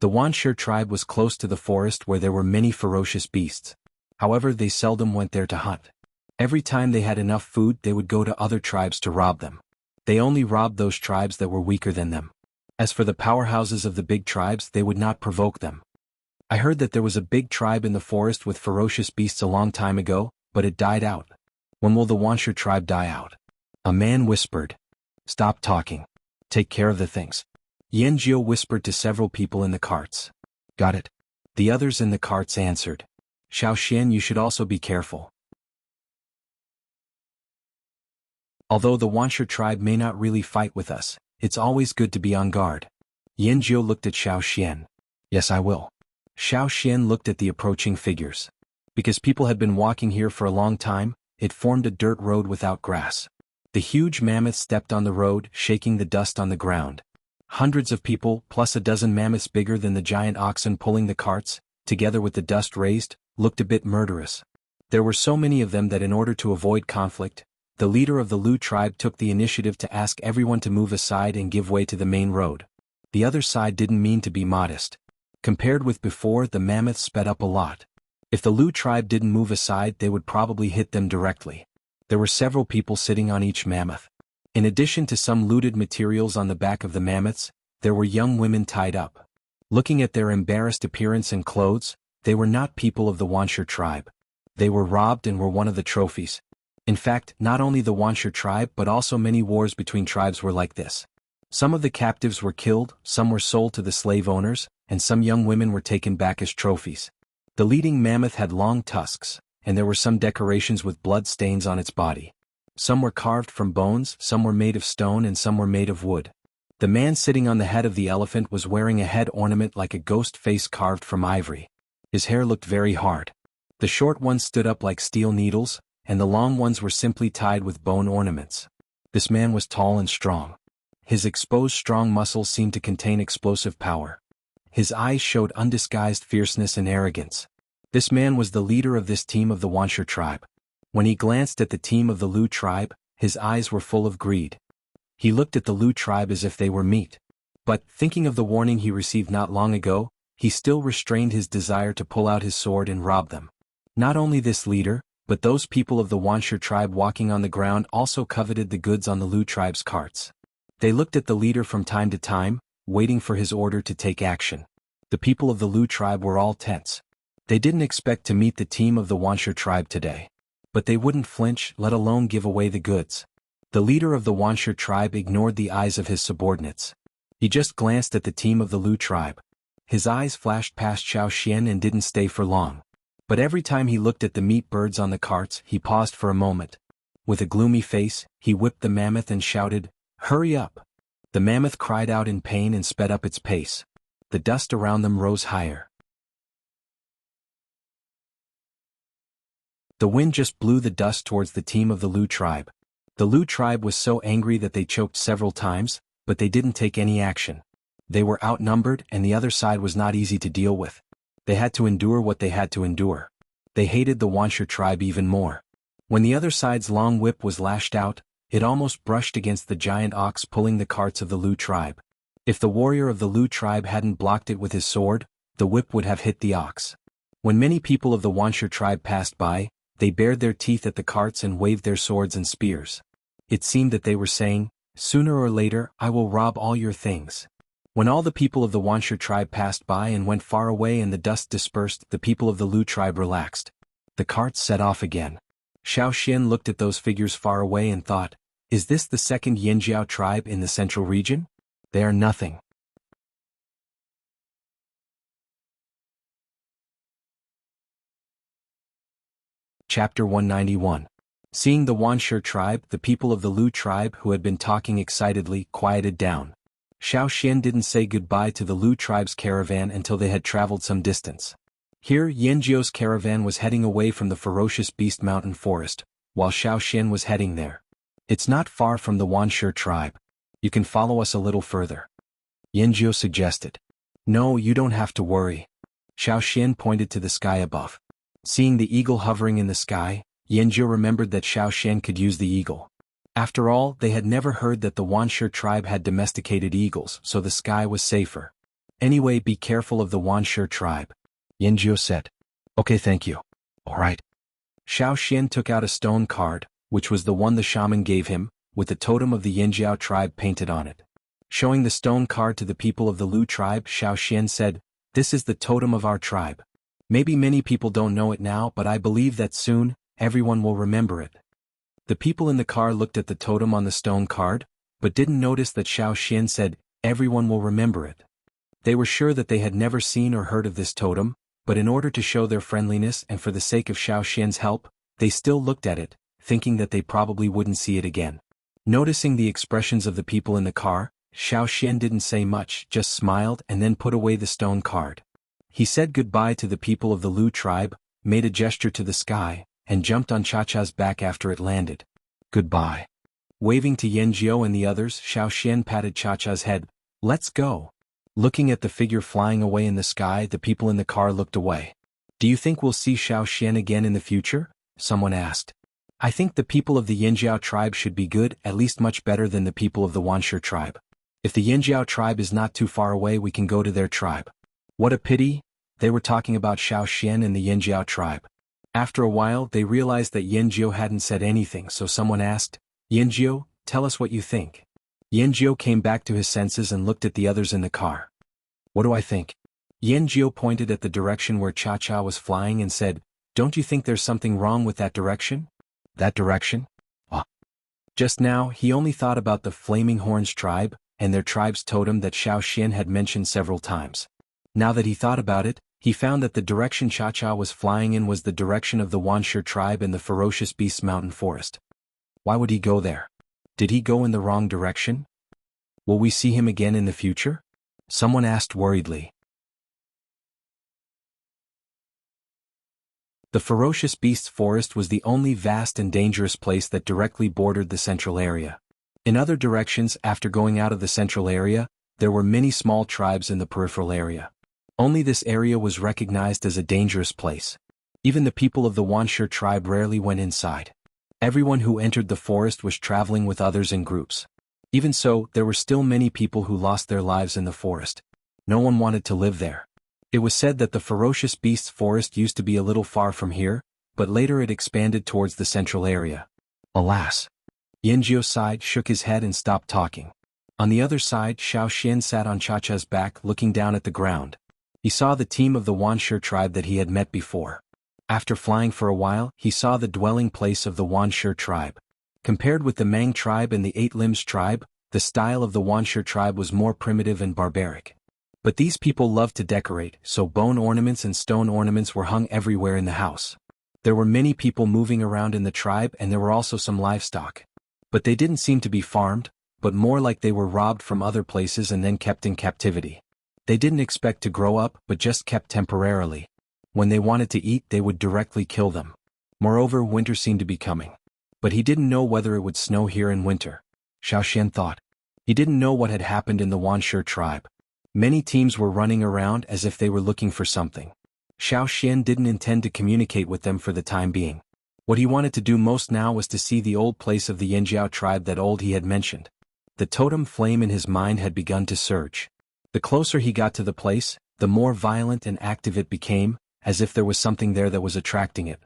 The Wanshi tribe was close to the forest where there were many ferocious beasts. However, they seldom went there to hunt. Every time they had enough food, they would go to other tribes to rob them. They only robbed those tribes that were weaker than them. As for the powerhouses of the big tribes, they would not provoke them. I heard that there was a big tribe in the forest with ferocious beasts a long time ago, but it died out. When will the Wanshi tribe die out? A man whispered. Stop talking. Take care of the things. Yan Jiao whispered to several people in the carts. Got it. The others in the carts answered. Xiao Xian, you should also be careful. Although the Wanshi tribe may not really fight with us, it's always good to be on guard. Yan Jiao looked at Xiao Xian. Yes, I will. Xiao Xian looked at the approaching figures. Because people had been walking here for a long time, it formed a dirt road without grass. The huge mammoth stepped on the road, shaking the dust on the ground. Hundreds of people, plus a dozen mammoths bigger than the giant oxen pulling the carts, together with the dust raised, looked a bit murderous. There were so many of them that in order to avoid conflict, the leader of the Lu tribe took the initiative to ask everyone to move aside and give way to the main road. The other side didn't mean to be modest. Compared with before, the mammoths sped up a lot. If the Lu tribe didn't move aside, they would probably hit them directly. There were several people sitting on each mammoth. In addition to some looted materials on the back of the mammoths, there were young women tied up. Looking at their embarrassed appearance and clothes, they were not people of the Wanshi tribe. They were robbed and were one of the trophies. In fact, not only the Wanshi tribe but also many wars between tribes were like this. Some of the captives were killed, some were sold to the slave owners, and some young women were taken back as trophies. The leading mammoth had long tusks, and there were some decorations with blood stains on its body. Some were carved from bones, some were made of stone and some were made of wood. The man sitting on the head of the elephant was wearing a head ornament like a ghost face carved from ivory. His hair looked very hard. The short ones stood up like steel needles, and the long ones were simply tied with bone ornaments. This man was tall and strong. His exposed strong muscles seemed to contain explosive power. His eyes showed undisguised fierceness and arrogance. This man was the leader of this team of the Wanshi tribe. When he glanced at the team of the Lu tribe, his eyes were full of greed. He looked at the Lu tribe as if they were meat. But, thinking of the warning he received not long ago, he still restrained his desire to pull out his sword and rob them. Not only this leader, but those people of the Wuxia tribe walking on the ground also coveted the goods on the Lu tribe's carts. They looked at the leader from time to time, waiting for his order to take action. The people of the Lu tribe were all tense. They didn't expect to meet the team of the Wuxia tribe today. But they wouldn't flinch, let alone give away the goods. The leader of the Wuxia tribe ignored the eyes of his subordinates. He just glanced at the team of the Lu tribe. His eyes flashed past Xiao Xian and didn't stay for long. But every time he looked at the meat birds on the carts, he paused for a moment. With a gloomy face, he whipped the mammoth and shouted, "Hurry up!" The mammoth cried out in pain and sped up its pace. The dust around them rose higher. The wind just blew the dust towards the team of the Lu tribe. The Lu tribe was so angry that they choked several times, but they didn't take any action. They were outnumbered and the other side was not easy to deal with. They had to endure what they had to endure. They hated the Wuxia tribe even more. When the other side's long whip was lashed out, it almost brushed against the giant ox pulling the carts of the Lu tribe. If the warrior of the Lu tribe hadn't blocked it with his sword, the whip would have hit the ox. When many people of the Wuxia tribe passed by, they bared their teeth at the carts and waved their swords and spears. It seemed that they were saying, "Sooner or later, I will rob all your things." When all the people of the Wuxia tribe passed by and went far away and the dust dispersed, the people of the Lu tribe relaxed. The carts set off again. Xiao Xian looked at those figures far away and thought, "Is this the second Yinjiao tribe in the central region? They are nothing." Chapter 191. Seeing the Wuxia tribe, the people of the Lu tribe who had been talking excitedly quieted down. Xiao Xian didn't say goodbye to the Lu tribe's caravan until they had traveled some distance. Here Yanjiu's caravan was heading away from the ferocious beast mountain forest, while Xiao Xian was heading there. "It's not far from the Wuxia tribe. You can follow us a little further," Yanjiu suggested. "No, you don't have to worry." Xiao Xian pointed to the sky above. Seeing the eagle hovering in the sky, Yanjiu remembered that Xiao Xian could use the eagle. After all, they had never heard that the Wuxia tribe had domesticated eagles, so the sky was safer. "Anyway, be careful of the Wuxia tribe," Yanjiu said. "Okay, thank you." "All right." Xiao Xian took out a stone card, which was the one the shaman gave him, with the totem of the Yinjiao tribe painted on it. Showing the stone card to the people of the Lu tribe, Xiao Xian said, "This is the totem of our tribe. Maybe many people don't know it now, but I believe that soon, everyone will remember it." The people in the car looked at the totem on the stone card, but didn't notice that Xiao Xian said, "Everyone will remember it." They were sure that they had never seen or heard of this totem, but in order to show their friendliness and for the sake of Xiao Xian's help, they still looked at it, thinking that they probably wouldn't see it again. Noticing the expressions of the people in the car, Xiao Xian didn't say much, just smiled and then put away the stone card. He said goodbye to the people of the Lu tribe, made a gesture to the sky, and jumped on Cha-Cha's back after it landed. "Goodbye." Waving to Yanjiu and the others, Xiao Xian patted Cha-Cha's head. "Let's go." Looking at the figure flying away in the sky, the people in the car looked away. "Do you think we'll see Xiao Xian again in the future?" someone asked. "I think the people of the Yinjiao tribe should be good, at least much better than the people of the Wuxia tribe. If the Yinjiao tribe is not too far away, we can go to their tribe." What a pity, they were talking about Xiao Xian and the Yinjiao tribe. After a while they realized that Yanjiu hadn't said anything, so someone asked, "Yanjiu, tell us what you think." Yanjiu came back to his senses and looked at the others in the car. "What do I think?" Yanjiu pointed at the direction where Cha-Cha was flying and said, "Don't you think there's something wrong with that direction?" "That direction? Ah." Just now he only thought about the Flaming Horns tribe, and their tribe's totem that Xiao Xian had mentioned several times. Now that he thought about it, he found that the direction Cha-Cha was flying in was the direction of the Wuxia tribe and the ferocious beast mountain forest. Why would he go there? Did he go in the wrong direction? Will we see him again in the future? Someone asked worriedly. The ferocious beasts forest was the only vast and dangerous place that directly bordered the central area. In other directions, after going out of the central area, there were many small tribes in the peripheral area. Only this area was recognized as a dangerous place. Even the people of the Wuxia tribe rarely went inside. Everyone who entered the forest was traveling with others in groups. Even so, there were still many people who lost their lives in the forest. No one wanted to live there. It was said that the ferocious beasts forest used to be a little far from here, but later it expanded towards the central area. Alas! Yanjiu sighed, shook his head and stopped talking. On the other side, Xiao Xian sat on Chacha's back looking down at the ground. He saw the team of the Wuxia tribe that he had met before. After flying for a while, he saw the dwelling place of the Wuxia tribe. Compared with the Mang tribe and the Eight Limbs tribe, the style of the Wuxia tribe was more primitive and barbaric. But these people loved to decorate, so bone ornaments and stone ornaments were hung everywhere in the house. There were many people moving around in the tribe and there were also some livestock. But they didn't seem to be farmed, but more like they were robbed from other places and then kept in captivity. They didn't expect to grow up but just kept temporarily. When they wanted to eat they would directly kill them. Moreover, winter seemed to be coming. But he didn't know whether it would snow here in winter. Xiao Xian thought. He didn't know what had happened in the Wuxia tribe. Many teams were running around as if they were looking for something. Xiao Xian didn't intend to communicate with them for the time being. What he wanted to do most now was to see the old place of the Yanjiao tribe that he had mentioned. The totem flame in his mind had begun to surge. The closer he got to the place, the more violent and active it became, as if there was something there that was attracting it.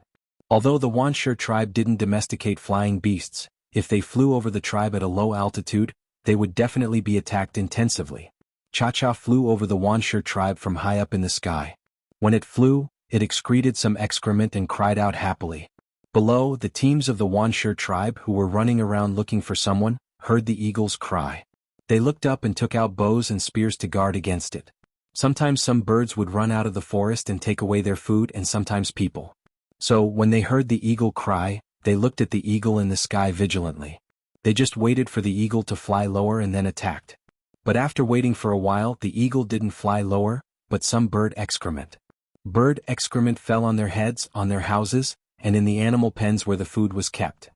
Although the Wuxia tribe didn't domesticate flying beasts, if they flew over the tribe at a low altitude, they would definitely be attacked intensively. Cha-Cha flew over the Wuxia tribe from high up in the sky. When it flew, it excreted some excrement and cried out happily. Below, the teams of the Wuxia tribe who were running around looking for someone, heard the eagle's cry. They looked up and took out bows and spears to guard against it. Sometimes some birds would run out of the forest and take away their food and sometimes people. So, when they heard the eagle cry, they looked at the eagle in the sky vigilantly. They just waited for the eagle to fly lower and then attacked. But after waiting for a while, the eagle didn't fly lower, but some bird excrement. Bird excrement fell on their heads, on their houses, and in the animal pens where the food was kept.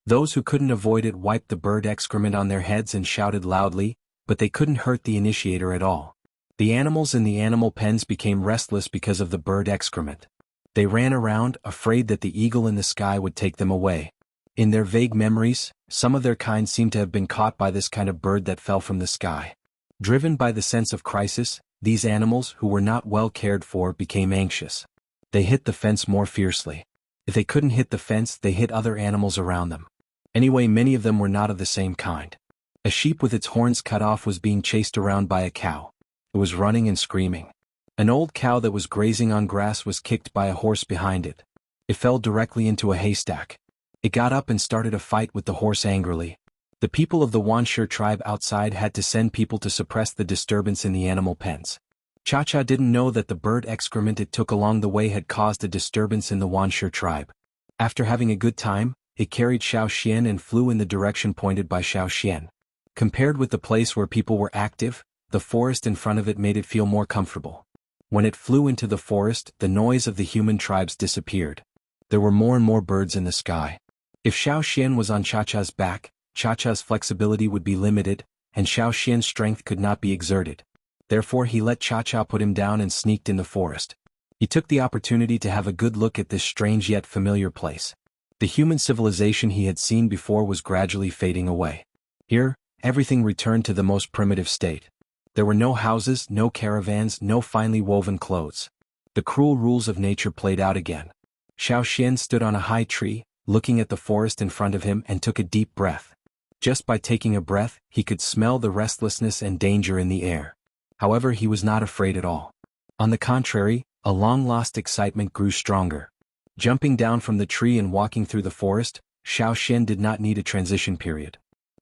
Those who couldn't avoid it wiped the bird excrement on their heads and shouted loudly, but they couldn't hurt the initiator at all. The animals in the animal pens became restless because of the bird excrement. They ran around, afraid that the eagle in the sky would take them away. In their vague memories, some of their kind seemed to have been caught by this kind of bird that fell from the sky. Driven by the sense of crisis, these animals who were not well cared for became anxious. They hit the fence more fiercely. If they couldn't hit the fence, they hit other animals around them. Anyway, many of them were not of the same kind. A sheep with its horns cut off was being chased around by a cow. It was running and screaming. An old cow that was grazing on grass was kicked by a horse behind it. It fell directly into a haystack. It got up and started a fight with the horse angrily. The people of the Wuxia tribe outside had to send people to suppress the disturbance in the animal pens. Cha-Cha didn't know that the bird excrement it took along the way had caused a disturbance in the Wuxia tribe. After having a good time, it carried Xiao Xian and flew in the direction pointed by Xiao Xian. Compared with the place where people were active, the forest in front of it made it feel more comfortable. When it flew into the forest, the noise of the human tribes disappeared. There were more and more birds in the sky. If Xiao Xian was on Cha-Cha's back, Cha-Cha's flexibility would be limited, and Xiao Xian's strength could not be exerted. Therefore he let Cha-Cha put him down and sneaked in the forest. He took the opportunity to have a good look at this strange yet familiar place. The human civilization he had seen before was gradually fading away. Here, everything returned to the most primitive state. There were no houses, no caravans, no finely woven clothes. The cruel rules of nature played out again. Xiao Xian stood on a high tree, looking at the forest in front of him and took a deep breath. Just by taking a breath, he could smell the restlessness and danger in the air. However, he was not afraid at all. On the contrary, a long-lost excitement grew stronger. Jumping down from the tree and walking through the forest, Xiao Xian did not need a transition period.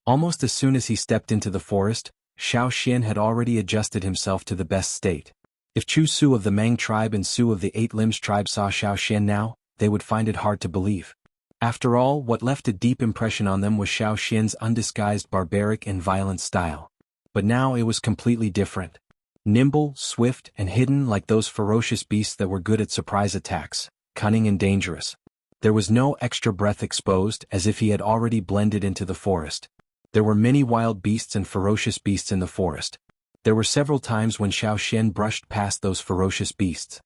Almost as soon as he stepped into the forest, Xiao Xian had already adjusted himself to the best state. If Chu Su of the Mang tribe and Su of the Eight Limbs tribe saw Xiao Xian now, they would find it hard to believe. After all, what left a deep impression on them was Xiao Xian's undisguised barbaric and violent style. But now it was completely different. Nimble, swift, and hidden like those ferocious beasts that were good at surprise attacks, cunning and dangerous. There was no extra breath exposed, as if he had already blended into the forest. There were many wild beasts and ferocious beasts in the forest. There were several times when Xiao Xian brushed past those ferocious beasts.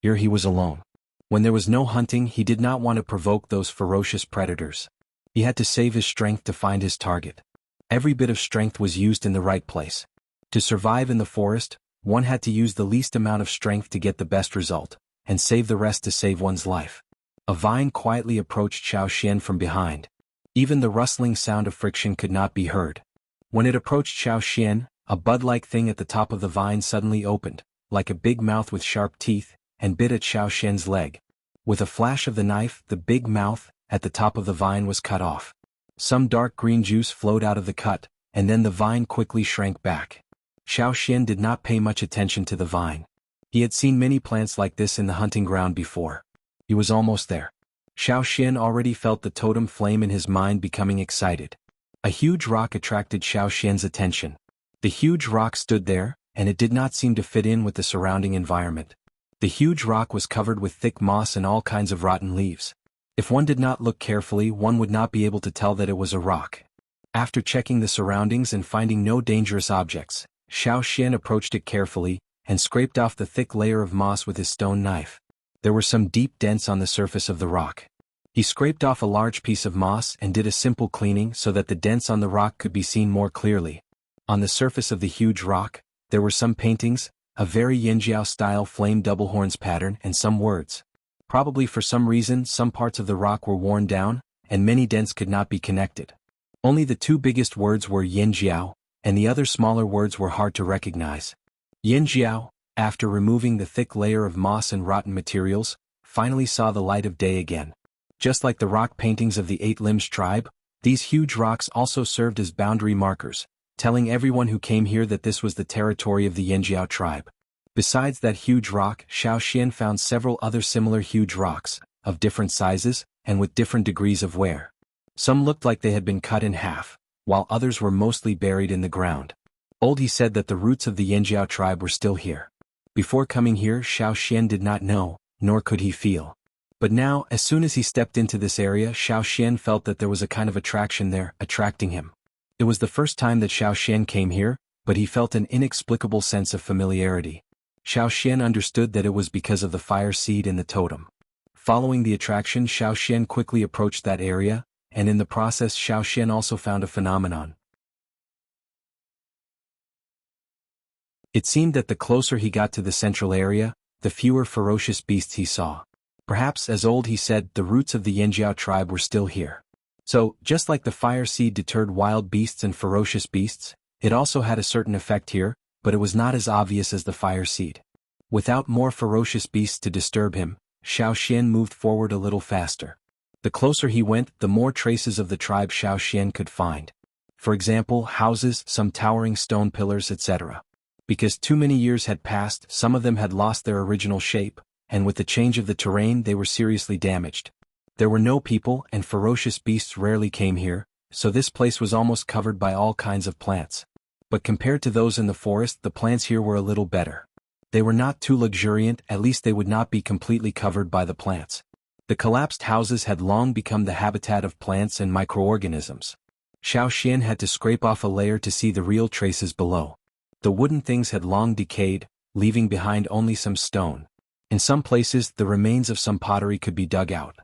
Here he was alone. When there was no hunting, he did not want to provoke those ferocious predators. He had to save his strength to find his target. Every bit of strength was used in the right place. To survive in the forest, one had to use the least amount of strength to get the best result, and save the rest to save one's life. A vine quietly approached Xiao Xian from behind. Even the rustling sound of friction could not be heard. When it approached Xiao Xian, a bud-like thing at the top of the vine suddenly opened, like a big mouth with sharp teeth, and bit at Xiao Xian's leg. With a flash of the knife, the big mouth at the top of the vine was cut off. Some dark green juice flowed out of the cut, and then the vine quickly shrank back. Xiao Xian did not pay much attention to the vine. He had seen many plants like this in the hunting ground before. He was almost there. Xiao Xian already felt the totem flame in his mind becoming excited. A huge rock attracted Xiao Xian's attention. The huge rock stood there, and it did not seem to fit in with the surrounding environment. The huge rock was covered with thick moss and all kinds of rotten leaves. If one did not look carefully, one would not be able to tell that it was a rock. After checking the surroundings and finding no dangerous objects, Xiao Xian approached it carefully, and scraped off the thick layer of moss with his stone knife. There were some deep dents on the surface of the rock. He scraped off a large piece of moss and did a simple cleaning so that the dents on the rock could be seen more clearly. On the surface of the huge rock, there were some paintings, a very Yinjiao-style flame double horns pattern, and some words. Probably for some reason, some parts of the rock were worn down, and many dents could not be connected. Only the two biggest words were Yinjiao, and the other smaller words were hard to recognize. Yinjiao, after removing the thick layer of moss and rotten materials, finally saw the light of day again. Just like the rock paintings of the Eight Limbs tribe, these huge rocks also served as boundary markers, telling everyone who came here that this was the territory of the Yinjiao tribe. Besides that huge rock, Xiao Xian found several other similar huge rocks, of different sizes, and with different degrees of wear. Some looked like they had been cut in half, while others were mostly buried in the ground. He said that the roots of the Yinjiao tribe were still here. Before coming here, Xiao Xian did not know, nor could he feel. But now, as soon as he stepped into this area, Xiao Xian felt that there was a kind of attraction there, attracting him. It was the first time that Xiao Xian came here, but he felt an inexplicable sense of familiarity. Xiao Xian understood that it was because of the fire seed in the totem. Following the attraction, Xiao Xian quickly approached that area, and in the process Xiao Xian also found a phenomenon. It seemed that the closer he got to the central area, the fewer ferocious beasts he saw. Perhaps, as he said, the roots of the Yinjiao tribe were still here. So, just like the fire seed deterred wild beasts and ferocious beasts, it also had a certain effect here, but it was not as obvious as the fire seed. Without more ferocious beasts to disturb him, Xiao Xian moved forward a little faster. The closer he went, the more traces of the tribe Xiao Xian could find. For example, houses, some towering stone pillars, etc. Because too many years had passed, some of them had lost their original shape, and with the change of the terrain they were seriously damaged. There were no people, and ferocious beasts rarely came here, so this place was almost covered by all kinds of plants. But compared to those in the forest, the plants here were a little better. They were not too luxuriant, at least they would not be completely covered by the plants. The collapsed houses had long become the habitat of plants and microorganisms. Xiao Xian had to scrape off a layer to see the real traces below. The wooden things had long decayed, leaving behind only some stone. In some places, the remains of some pottery could be dug out.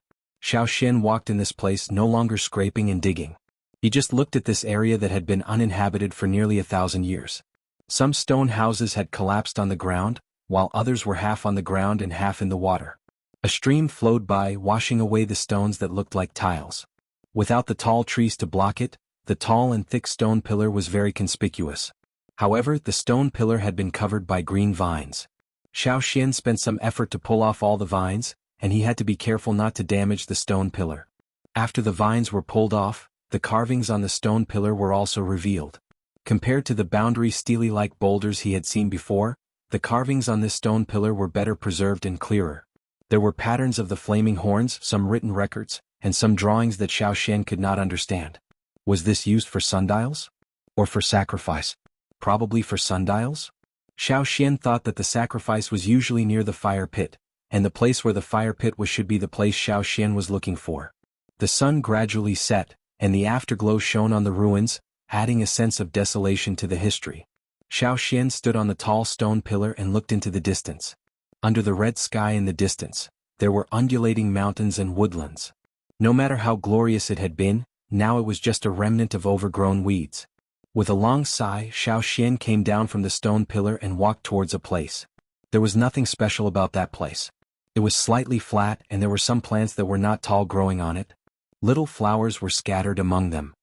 Xiao Xian walked in this place, no longer scraping and digging. He just looked at this area that had been uninhabited for nearly 1,000 years. Some stone houses had collapsed on the ground, while others were half on the ground and half in the water. A stream flowed by, washing away the stones that looked like tiles. Without the tall trees to block it, the tall and thick stone pillar was very conspicuous. However, the stone pillar had been covered by green vines. Xiao Xian spent some effort to pull off all the vines, and he had to be careful not to damage the stone pillar. After the vines were pulled off, the carvings on the stone pillar were also revealed. Compared to the boundary steely-like boulders he had seen before, the carvings on this stone pillar were better preserved and clearer. There were patterns of the flaming horns, some written records, and some drawings that Xiao Xian could not understand. Was this used for sundials? Or for sacrifice? Probably for sundials? Xiao Xian thought that the sacrifice was usually near the fire pit, and the place where the fire pit was should be the place Xiao Xian was looking for. The sun gradually set, and the afterglow shone on the ruins, adding a sense of desolation to the history. Xiao Xian stood on the tall stone pillar and looked into the distance. Under the red sky in the distance, there were undulating mountains and woodlands. No matter how glorious it had been, now it was just a remnant of overgrown weeds. With a long sigh, Xiao Xian came down from the stone pillar and walked towards a place. There was nothing special about that place. It was slightly flat and there were some plants that were not tall growing on it. Little flowers were scattered among them.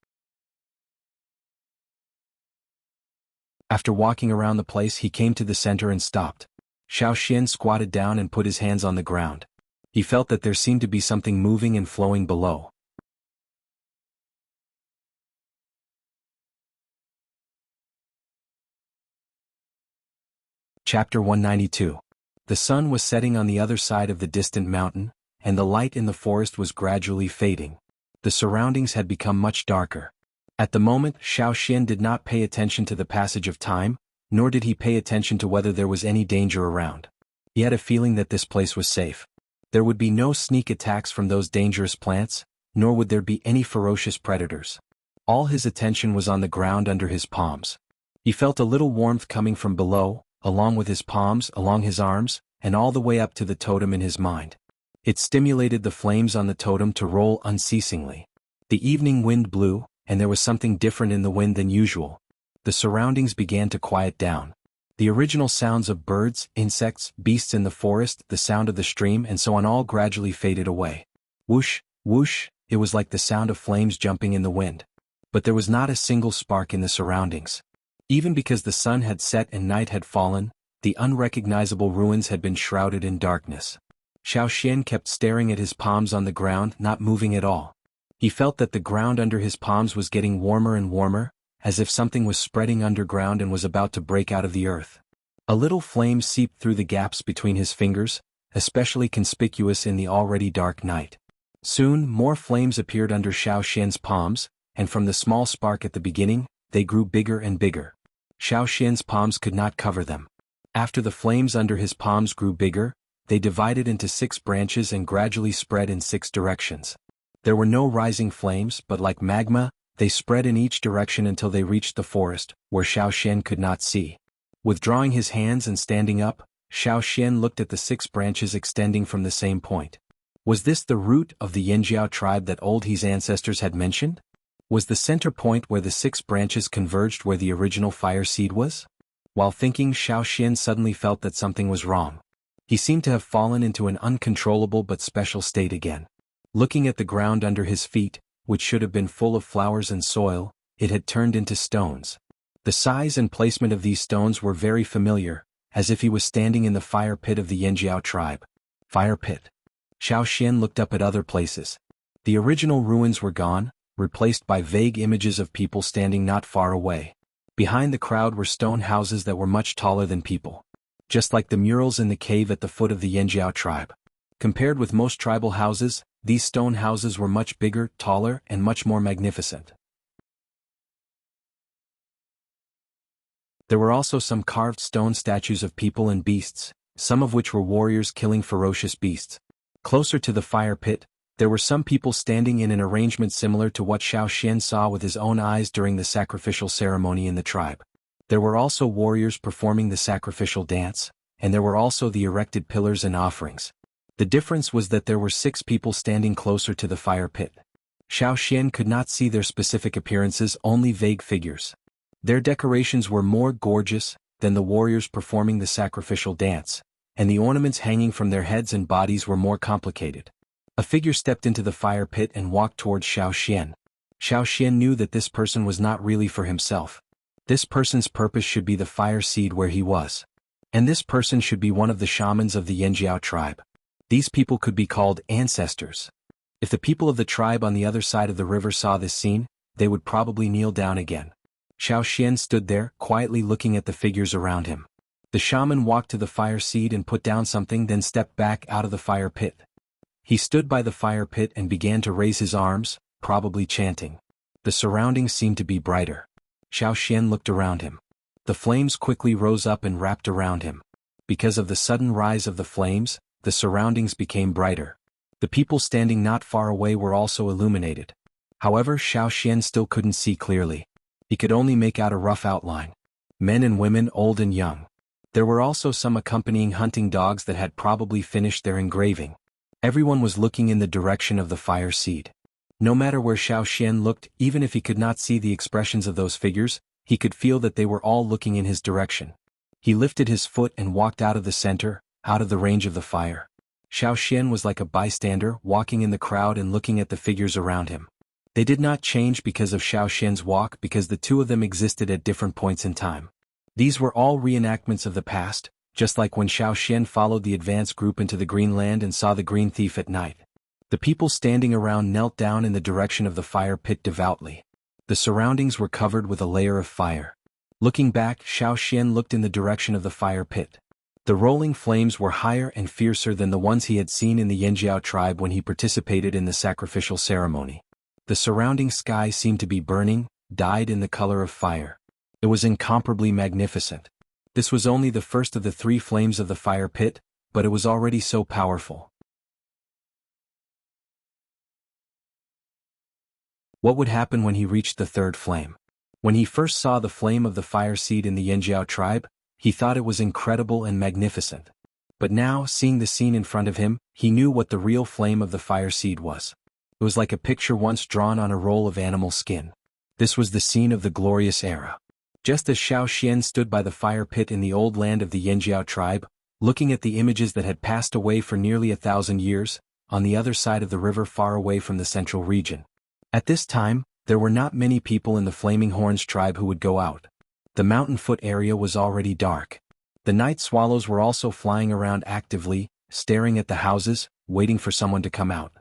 After walking around the place, he came to the center and stopped. Xiao Xian squatted down and put his hands on the ground. He felt that there seemed to be something moving and flowing below. Chapter 192. The sun was setting on the other side of the distant mountain, and the light in the forest was gradually fading. The surroundings had become much darker. At the moment, Xiao Xian did not pay attention to the passage of time, nor did he pay attention to whether there was any danger around. He had a feeling that this place was safe. There would be no sneak attacks from those dangerous plants, nor would there be any ferocious predators. All his attention was on the ground under his palms. He felt a little warmth coming from below, along with his palms, along his arms, and all the way up to the totem in his mind. It stimulated the flames on the totem to roll unceasingly. The evening wind blew, and there was something different in the wind than usual. The surroundings began to quiet down. The original sounds of birds, insects, beasts in the forest, the sound of the stream, and so on all gradually faded away. Whoosh, whoosh, it was like the sound of flames jumping in the wind. But there was not a single spark in the surroundings. Even because the sun had set and night had fallen, the unrecognizable ruins had been shrouded in darkness. Xiao Xian kept staring at his palms on the ground, not moving at all. He felt that the ground under his palms was getting warmer and warmer, as if something was spreading underground and was about to break out of the earth. A little flame seeped through the gaps between his fingers, especially conspicuous in the already dark night. Soon, more flames appeared under Xiao Xian's palms, and from the small spark at the beginning, they grew bigger and bigger. Xiao Xian's palms could not cover them. After the flames under his palms grew bigger, they divided into 6 branches and gradually spread in 6 directions. There were no rising flames, but like magma, they spread in each direction until they reached the forest, where Xiao Xian could not see. Withdrawing his hands and standing up, Xiao Xian looked at the 6 branches extending from the same point. Was this the root of the Yanjiao tribe that old He's ancestors had mentioned? Was the center point where the 6 branches converged where the original fire seed was? While thinking, Xiao Xian suddenly felt that something was wrong. He seemed to have fallen into an uncontrollable but special state again. Looking at the ground under his feet, which should have been full of flowers and soil, it had turned into stones. The size and placement of these stones were very familiar, as if he was standing in the fire pit of the Yanjiao tribe. Fire pit. Xiao Xian looked up at other places. The original ruins were gone, replaced by vague images of people standing not far away. Behind the crowd were stone houses that were much taller than people. Just like the murals in the cave at the foot of the Yanjiao tribe. Compared with most tribal houses, these stone houses were much bigger, taller, and much more magnificent. There were also some carved stone statues of people and beasts, some of which were warriors killing ferocious beasts. Closer to the fire pit, there were some people standing in an arrangement similar to what Xiao Xian saw with his own eyes during the sacrificial ceremony in the tribe. There were also warriors performing the sacrificial dance, and there were also the erected pillars and offerings. The difference was that there were 6 people standing closer to the fire pit. Xiao Xian could not see their specific appearances, only vague figures. Their decorations were more gorgeous than the warriors performing the sacrificial dance, and the ornaments hanging from their heads and bodies were more complicated. A figure stepped into the fire pit and walked towards Xiao Xian. Xiao Xian knew that this person was not really for himself. This person's purpose should be the fire seed where he was. And this person should be one of the shamans of the Yanjiao tribe. These people could be called ancestors. If the people of the tribe on the other side of the river saw this scene, they would probably kneel down again. Xiao Xian stood there, quietly looking at the figures around him. The shaman walked to the fire seed and put down something, then stepped back out of the fire pit. He stood by the fire pit and began to raise his arms, probably chanting. The surroundings seemed to be brighter. Xiao Xian looked around him. The flames quickly rose up and wrapped around him. Because of the sudden rise of the flames, the surroundings became brighter. The people standing not far away were also illuminated. However, Xiao Xian still couldn't see clearly. He could only make out a rough outline. Men and women, old and young. There were also some accompanying hunting dogs that had probably finished their engraving. Everyone was looking in the direction of the fire seed. No matter where Xiao Xian looked, even if he could not see the expressions of those figures, he could feel that they were all looking in his direction. He lifted his foot and walked out of the center, out of the range of the fire. Xiao Xian was like a bystander, walking in the crowd and looking at the figures around him. They did not change because of Xiao Xian's walk, because the two of them existed at different points in time. These were all reenactments of the past, just like when Xiao Xian followed the advance group into the Green Land and saw the Green Thief at night. The people standing around knelt down in the direction of the fire pit devoutly. The surroundings were covered with a layer of fire. Looking back, Xiao Xian looked in the direction of the fire pit. The rolling flames were higher and fiercer than the ones he had seen in the Yanjiao tribe when he participated in the sacrificial ceremony. The surrounding sky seemed to be burning, dyed in the color of fire. It was incomparably magnificent. This was only the first of the 3 flames of the fire pit, but it was already so powerful. What would happen when he reached the 3rd flame? When he first saw the flame of the fire seed in the Yanjiao tribe, he thought it was incredible and magnificent. But now, seeing the scene in front of him, he knew what the real flame of the fire seed was. It was like a picture once drawn on a roll of animal skin. This was the scene of the glorious era. Just as Xiao Xian stood by the fire pit in the old land of the Yanjiao tribe, looking at the images that had passed away for nearly 1,000 years, on the other side of the river far away from the central region. At this time, there were not many people in the Flaming Horns tribe who would go out. The mountain foot area was already dark. The night swallows were also flying around actively, staring at the houses, waiting for someone to come out.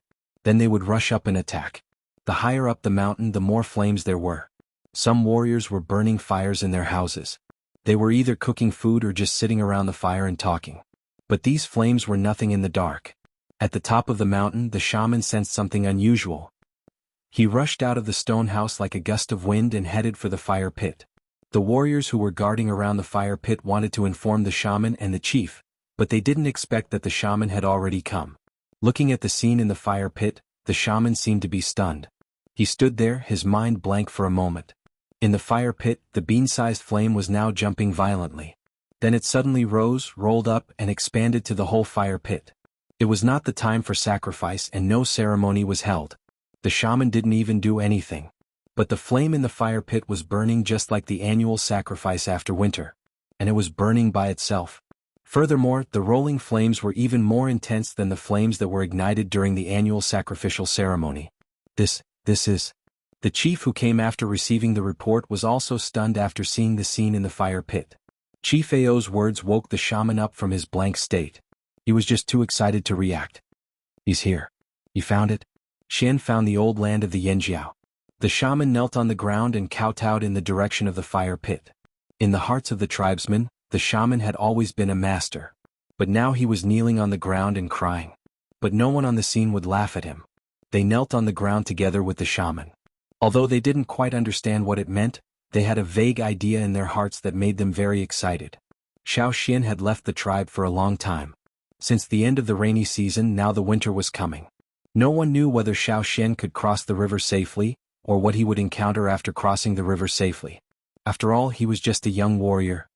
Then they would rush up and attack. The higher up the mountain, the more flames there were. Some warriors were burning fires in their houses. They were either cooking food or just sitting around the fire and talking. But these flames were nothing in the dark. At the top of the mountain, the shaman sensed something unusual. He rushed out of the stone house like a gust of wind and headed for the fire pit. The warriors who were guarding around the fire pit wanted to inform the shaman and the chief, but they didn't expect that the shaman had already come. Looking at the scene in the fire pit, the shaman seemed to be stunned. He stood there, his mind blank for a moment. In the fire pit, the bean-sized flame was now jumping violently. Then it suddenly rose, rolled up, and expanded to the whole fire pit. It was not the time for sacrifice and no ceremony was held. The shaman didn't even do anything. But the flame in the fire pit was burning just like the annual sacrifice after winter. And it was burning by itself. Furthermore, the rolling flames were even more intense than the flames that were ignited during the annual sacrificial ceremony. This is... The chief who came after receiving the report was also stunned after seeing the scene in the fire pit. Chief Ao's words woke the shaman up from his blank state. He was just too excited to react. He's here. You found it? Xian found the old land of the Yanjiao. The shaman knelt on the ground and kowtowed in the direction of the fire pit. In the hearts of the tribesmen, the shaman had always been a master. But now he was kneeling on the ground and crying. But no one on the scene would laugh at him. They knelt on the ground together with the shaman. Although they didn't quite understand what it meant, they had a vague idea in their hearts that made them very excited. Xiao Xian had left the tribe for a long time. Since the end of the rainy season, now the winter was coming. No one knew whether Xiao Xian could cross the river safely, or what he would encounter after crossing the river safely. After all, he was just a young warrior.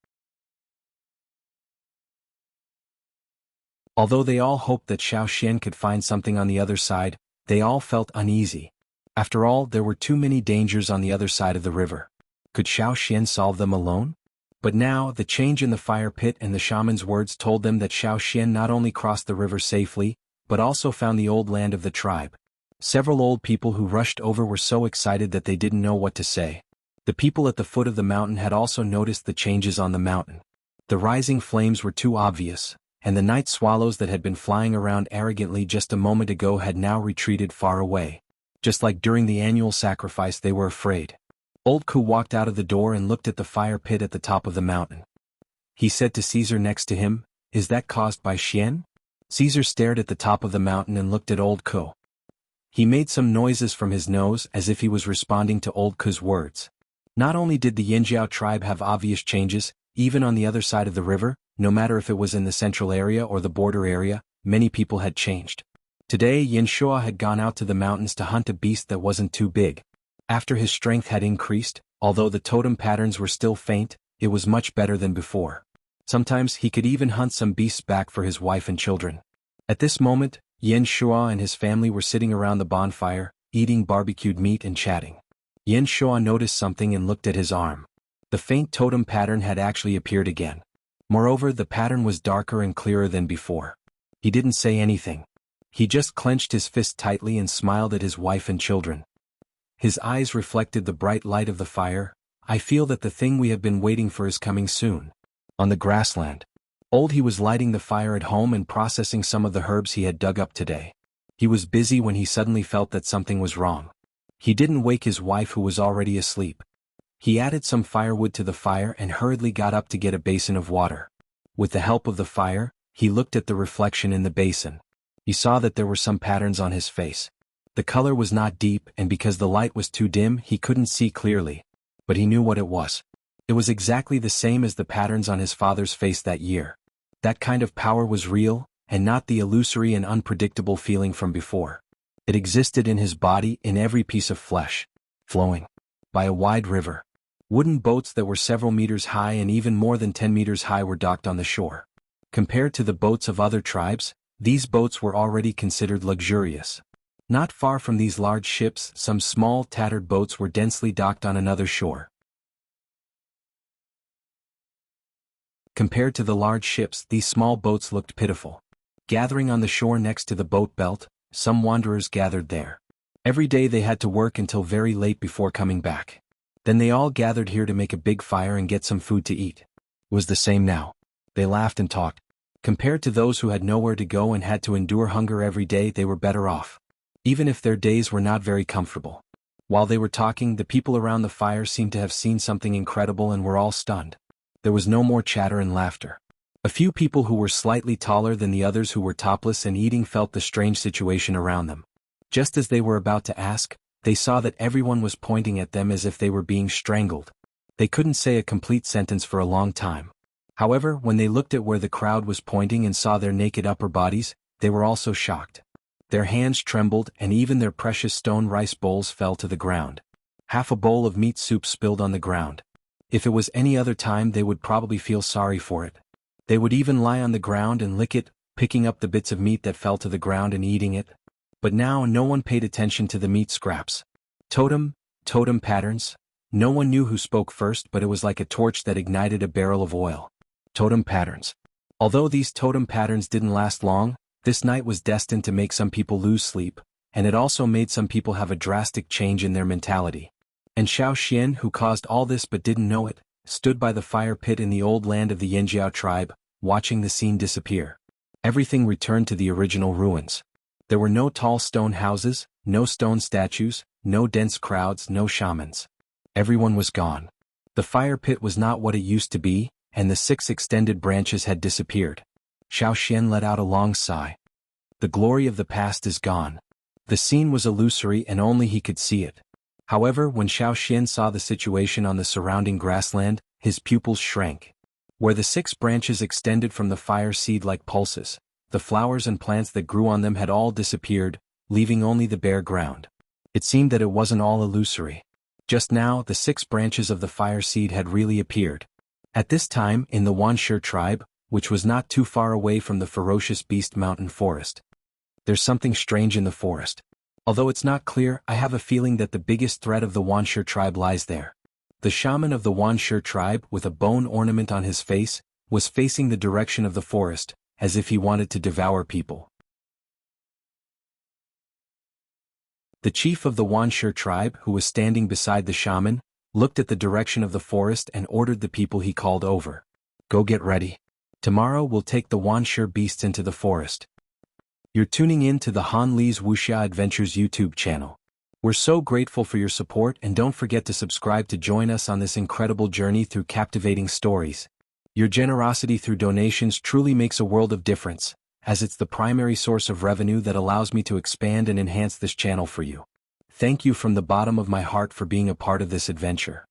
Although they all hoped that Xiao Xian could find something on the other side, they all felt uneasy. After all, there were too many dangers on the other side of the river. Could Xiao Xian solve them alone? But now, the change in the fire pit and the shaman's words told them that Xiao Xian not only crossed the river safely, but also found the old land of the tribe. Several old people who rushed over were so excited that they didn't know what to say. The people at the foot of the mountain had also noticed the changes on the mountain. The rising flames were too obvious, and the night swallows that had been flying around arrogantly just a moment ago had now retreated far away. Just like during the annual sacrifice, they were afraid. Old Ku walked out of the door and looked at the fire pit at the top of the mountain. He said to Caesar next to him, "Is that caused by Xian?" Caesar stared at the top of the mountain and looked at Old Ku. He made some noises from his nose as if he was responding to Old Ku's words. Not only did the Yanjiao tribe have obvious changes, even on the other side of the river, no matter if it was in the central area or the border area, many people had changed. Today Yin Shua had gone out to the mountains to hunt a beast that wasn't too big. After his strength had increased, Although the totem patterns were still faint, it was much better than before. Sometimes he could even hunt some beasts back for his wife and children. At this moment, Yen Shua and his family were sitting around the bonfire, eating barbecued meat and chatting. Yen Shua noticed something and looked at his arm. The faint totem pattern had actually appeared again. Moreover, the pattern was darker and clearer than before. He didn't say anything. He just clenched his fist tightly and smiled at his wife and children. His eyes reflected the bright light of the fire. I feel that the thing we have been waiting for is coming soon. On the grassland. He was lighting the fire at home and processing some of the herbs he had dug up today. He was busy when he suddenly felt that something was wrong. He didn't wake his wife who was already asleep. He added some firewood to the fire and hurriedly got up to get a basin of water. With the help of the fire, he looked at the reflection in the basin. He saw that there were some patterns on his face. The color was not deep, and because the light was too dim, he couldn't see clearly. But he knew what it was. It was exactly the same as the patterns on his father's face that year. That kind of power was real, and not the illusory and unpredictable feeling from before. It existed in his body, in every piece of flesh. Flowing by a wide river. Wooden boats that were several meters high and even more than 10 meters high were docked on the shore. Compared to the boats of other tribes, these boats were already considered luxurious. Not far from these large ships, some small, tattered boats were densely docked on another shore. Compared to the large ships, these small boats looked pitiful. Gathering on the shore next to the boat belt, some wanderers gathered there. Every day they had to work until very late before coming back. Then they all gathered here to make a big fire and get some food to eat. It was the same now. They laughed and talked. Compared to those who had nowhere to go and had to endure hunger every day, they were better off. Even if their days were not very comfortable. While they were talking, the people around the fire seemed to have seen something incredible and were all stunned. There was no more chatter and laughter. A few people who were slightly taller than the others who were topless and eating felt the strange situation around them. Just as they were about to ask, they saw that everyone was pointing at them as if they were being strangled. They couldn't say a complete sentence for a long time. However, when they looked at where the crowd was pointing and saw their naked upper bodies, they were also shocked. Their hands trembled and even their precious stone rice bowls fell to the ground. Half a bowl of meat soup spilled on the ground. If it was any other time, they would probably feel sorry for it. They would even lie on the ground and lick it, picking up the bits of meat that fell to the ground and eating it. But now no one paid attention to the meat scraps. Totem patterns. No one knew who spoke first, but it was like a torch that ignited a barrel of oil. Totem patterns. Although these totem patterns didn't last long, this night was destined to make some people lose sleep, and it also made some people have a drastic change in their mentality. And Xiao Xian, who caused all this but didn't know it, stood by the fire pit in the old land of the Yanjiao tribe, watching the scene disappear. Everything returned to the original ruins. There were no tall stone houses, no stone statues, no dense crowds, no shamans. Everyone was gone. The fire pit was not what it used to be, and the 6 extended branches had disappeared. Xiao Xian let out a long sigh. The glory of the past is gone. The scene was illusory and only he could see it. However, when Xiao Xian saw the situation on the surrounding grassland, his pupils shrank. Where the 6 branches extended from the fire seed like pulses, the flowers and plants that grew on them had all disappeared, leaving only the bare ground. It seemed that it wasn't all illusory. Just now, the 6 branches of the fire seed had really appeared. At this time, in the Wanshi tribe, which was not too far away from the ferocious beast mountain forest. There's something strange in the forest. Although it's not clear, I have a feeling that the biggest threat of the Wanshi tribe lies there. The shaman of the Wanshi tribe, with a bone ornament on his face, was facing the direction of the forest, as if he wanted to devour people. The chief of the Wanshi tribe, who was standing beside the shaman, looked at the direction of the forest and ordered the people he called over. Go get ready. Tomorrow we'll take the Wanshi beasts into the forest. You're tuning in to the Han Li's Wuxia Adventures YouTube channel. We're so grateful for your support, and don't forget to subscribe to join us on this incredible journey through captivating stories. Your generosity through donations truly makes a world of difference, as it's the primary source of revenue that allows me to expand and enhance this channel for you. Thank you from the bottom of my heart for being a part of this adventure.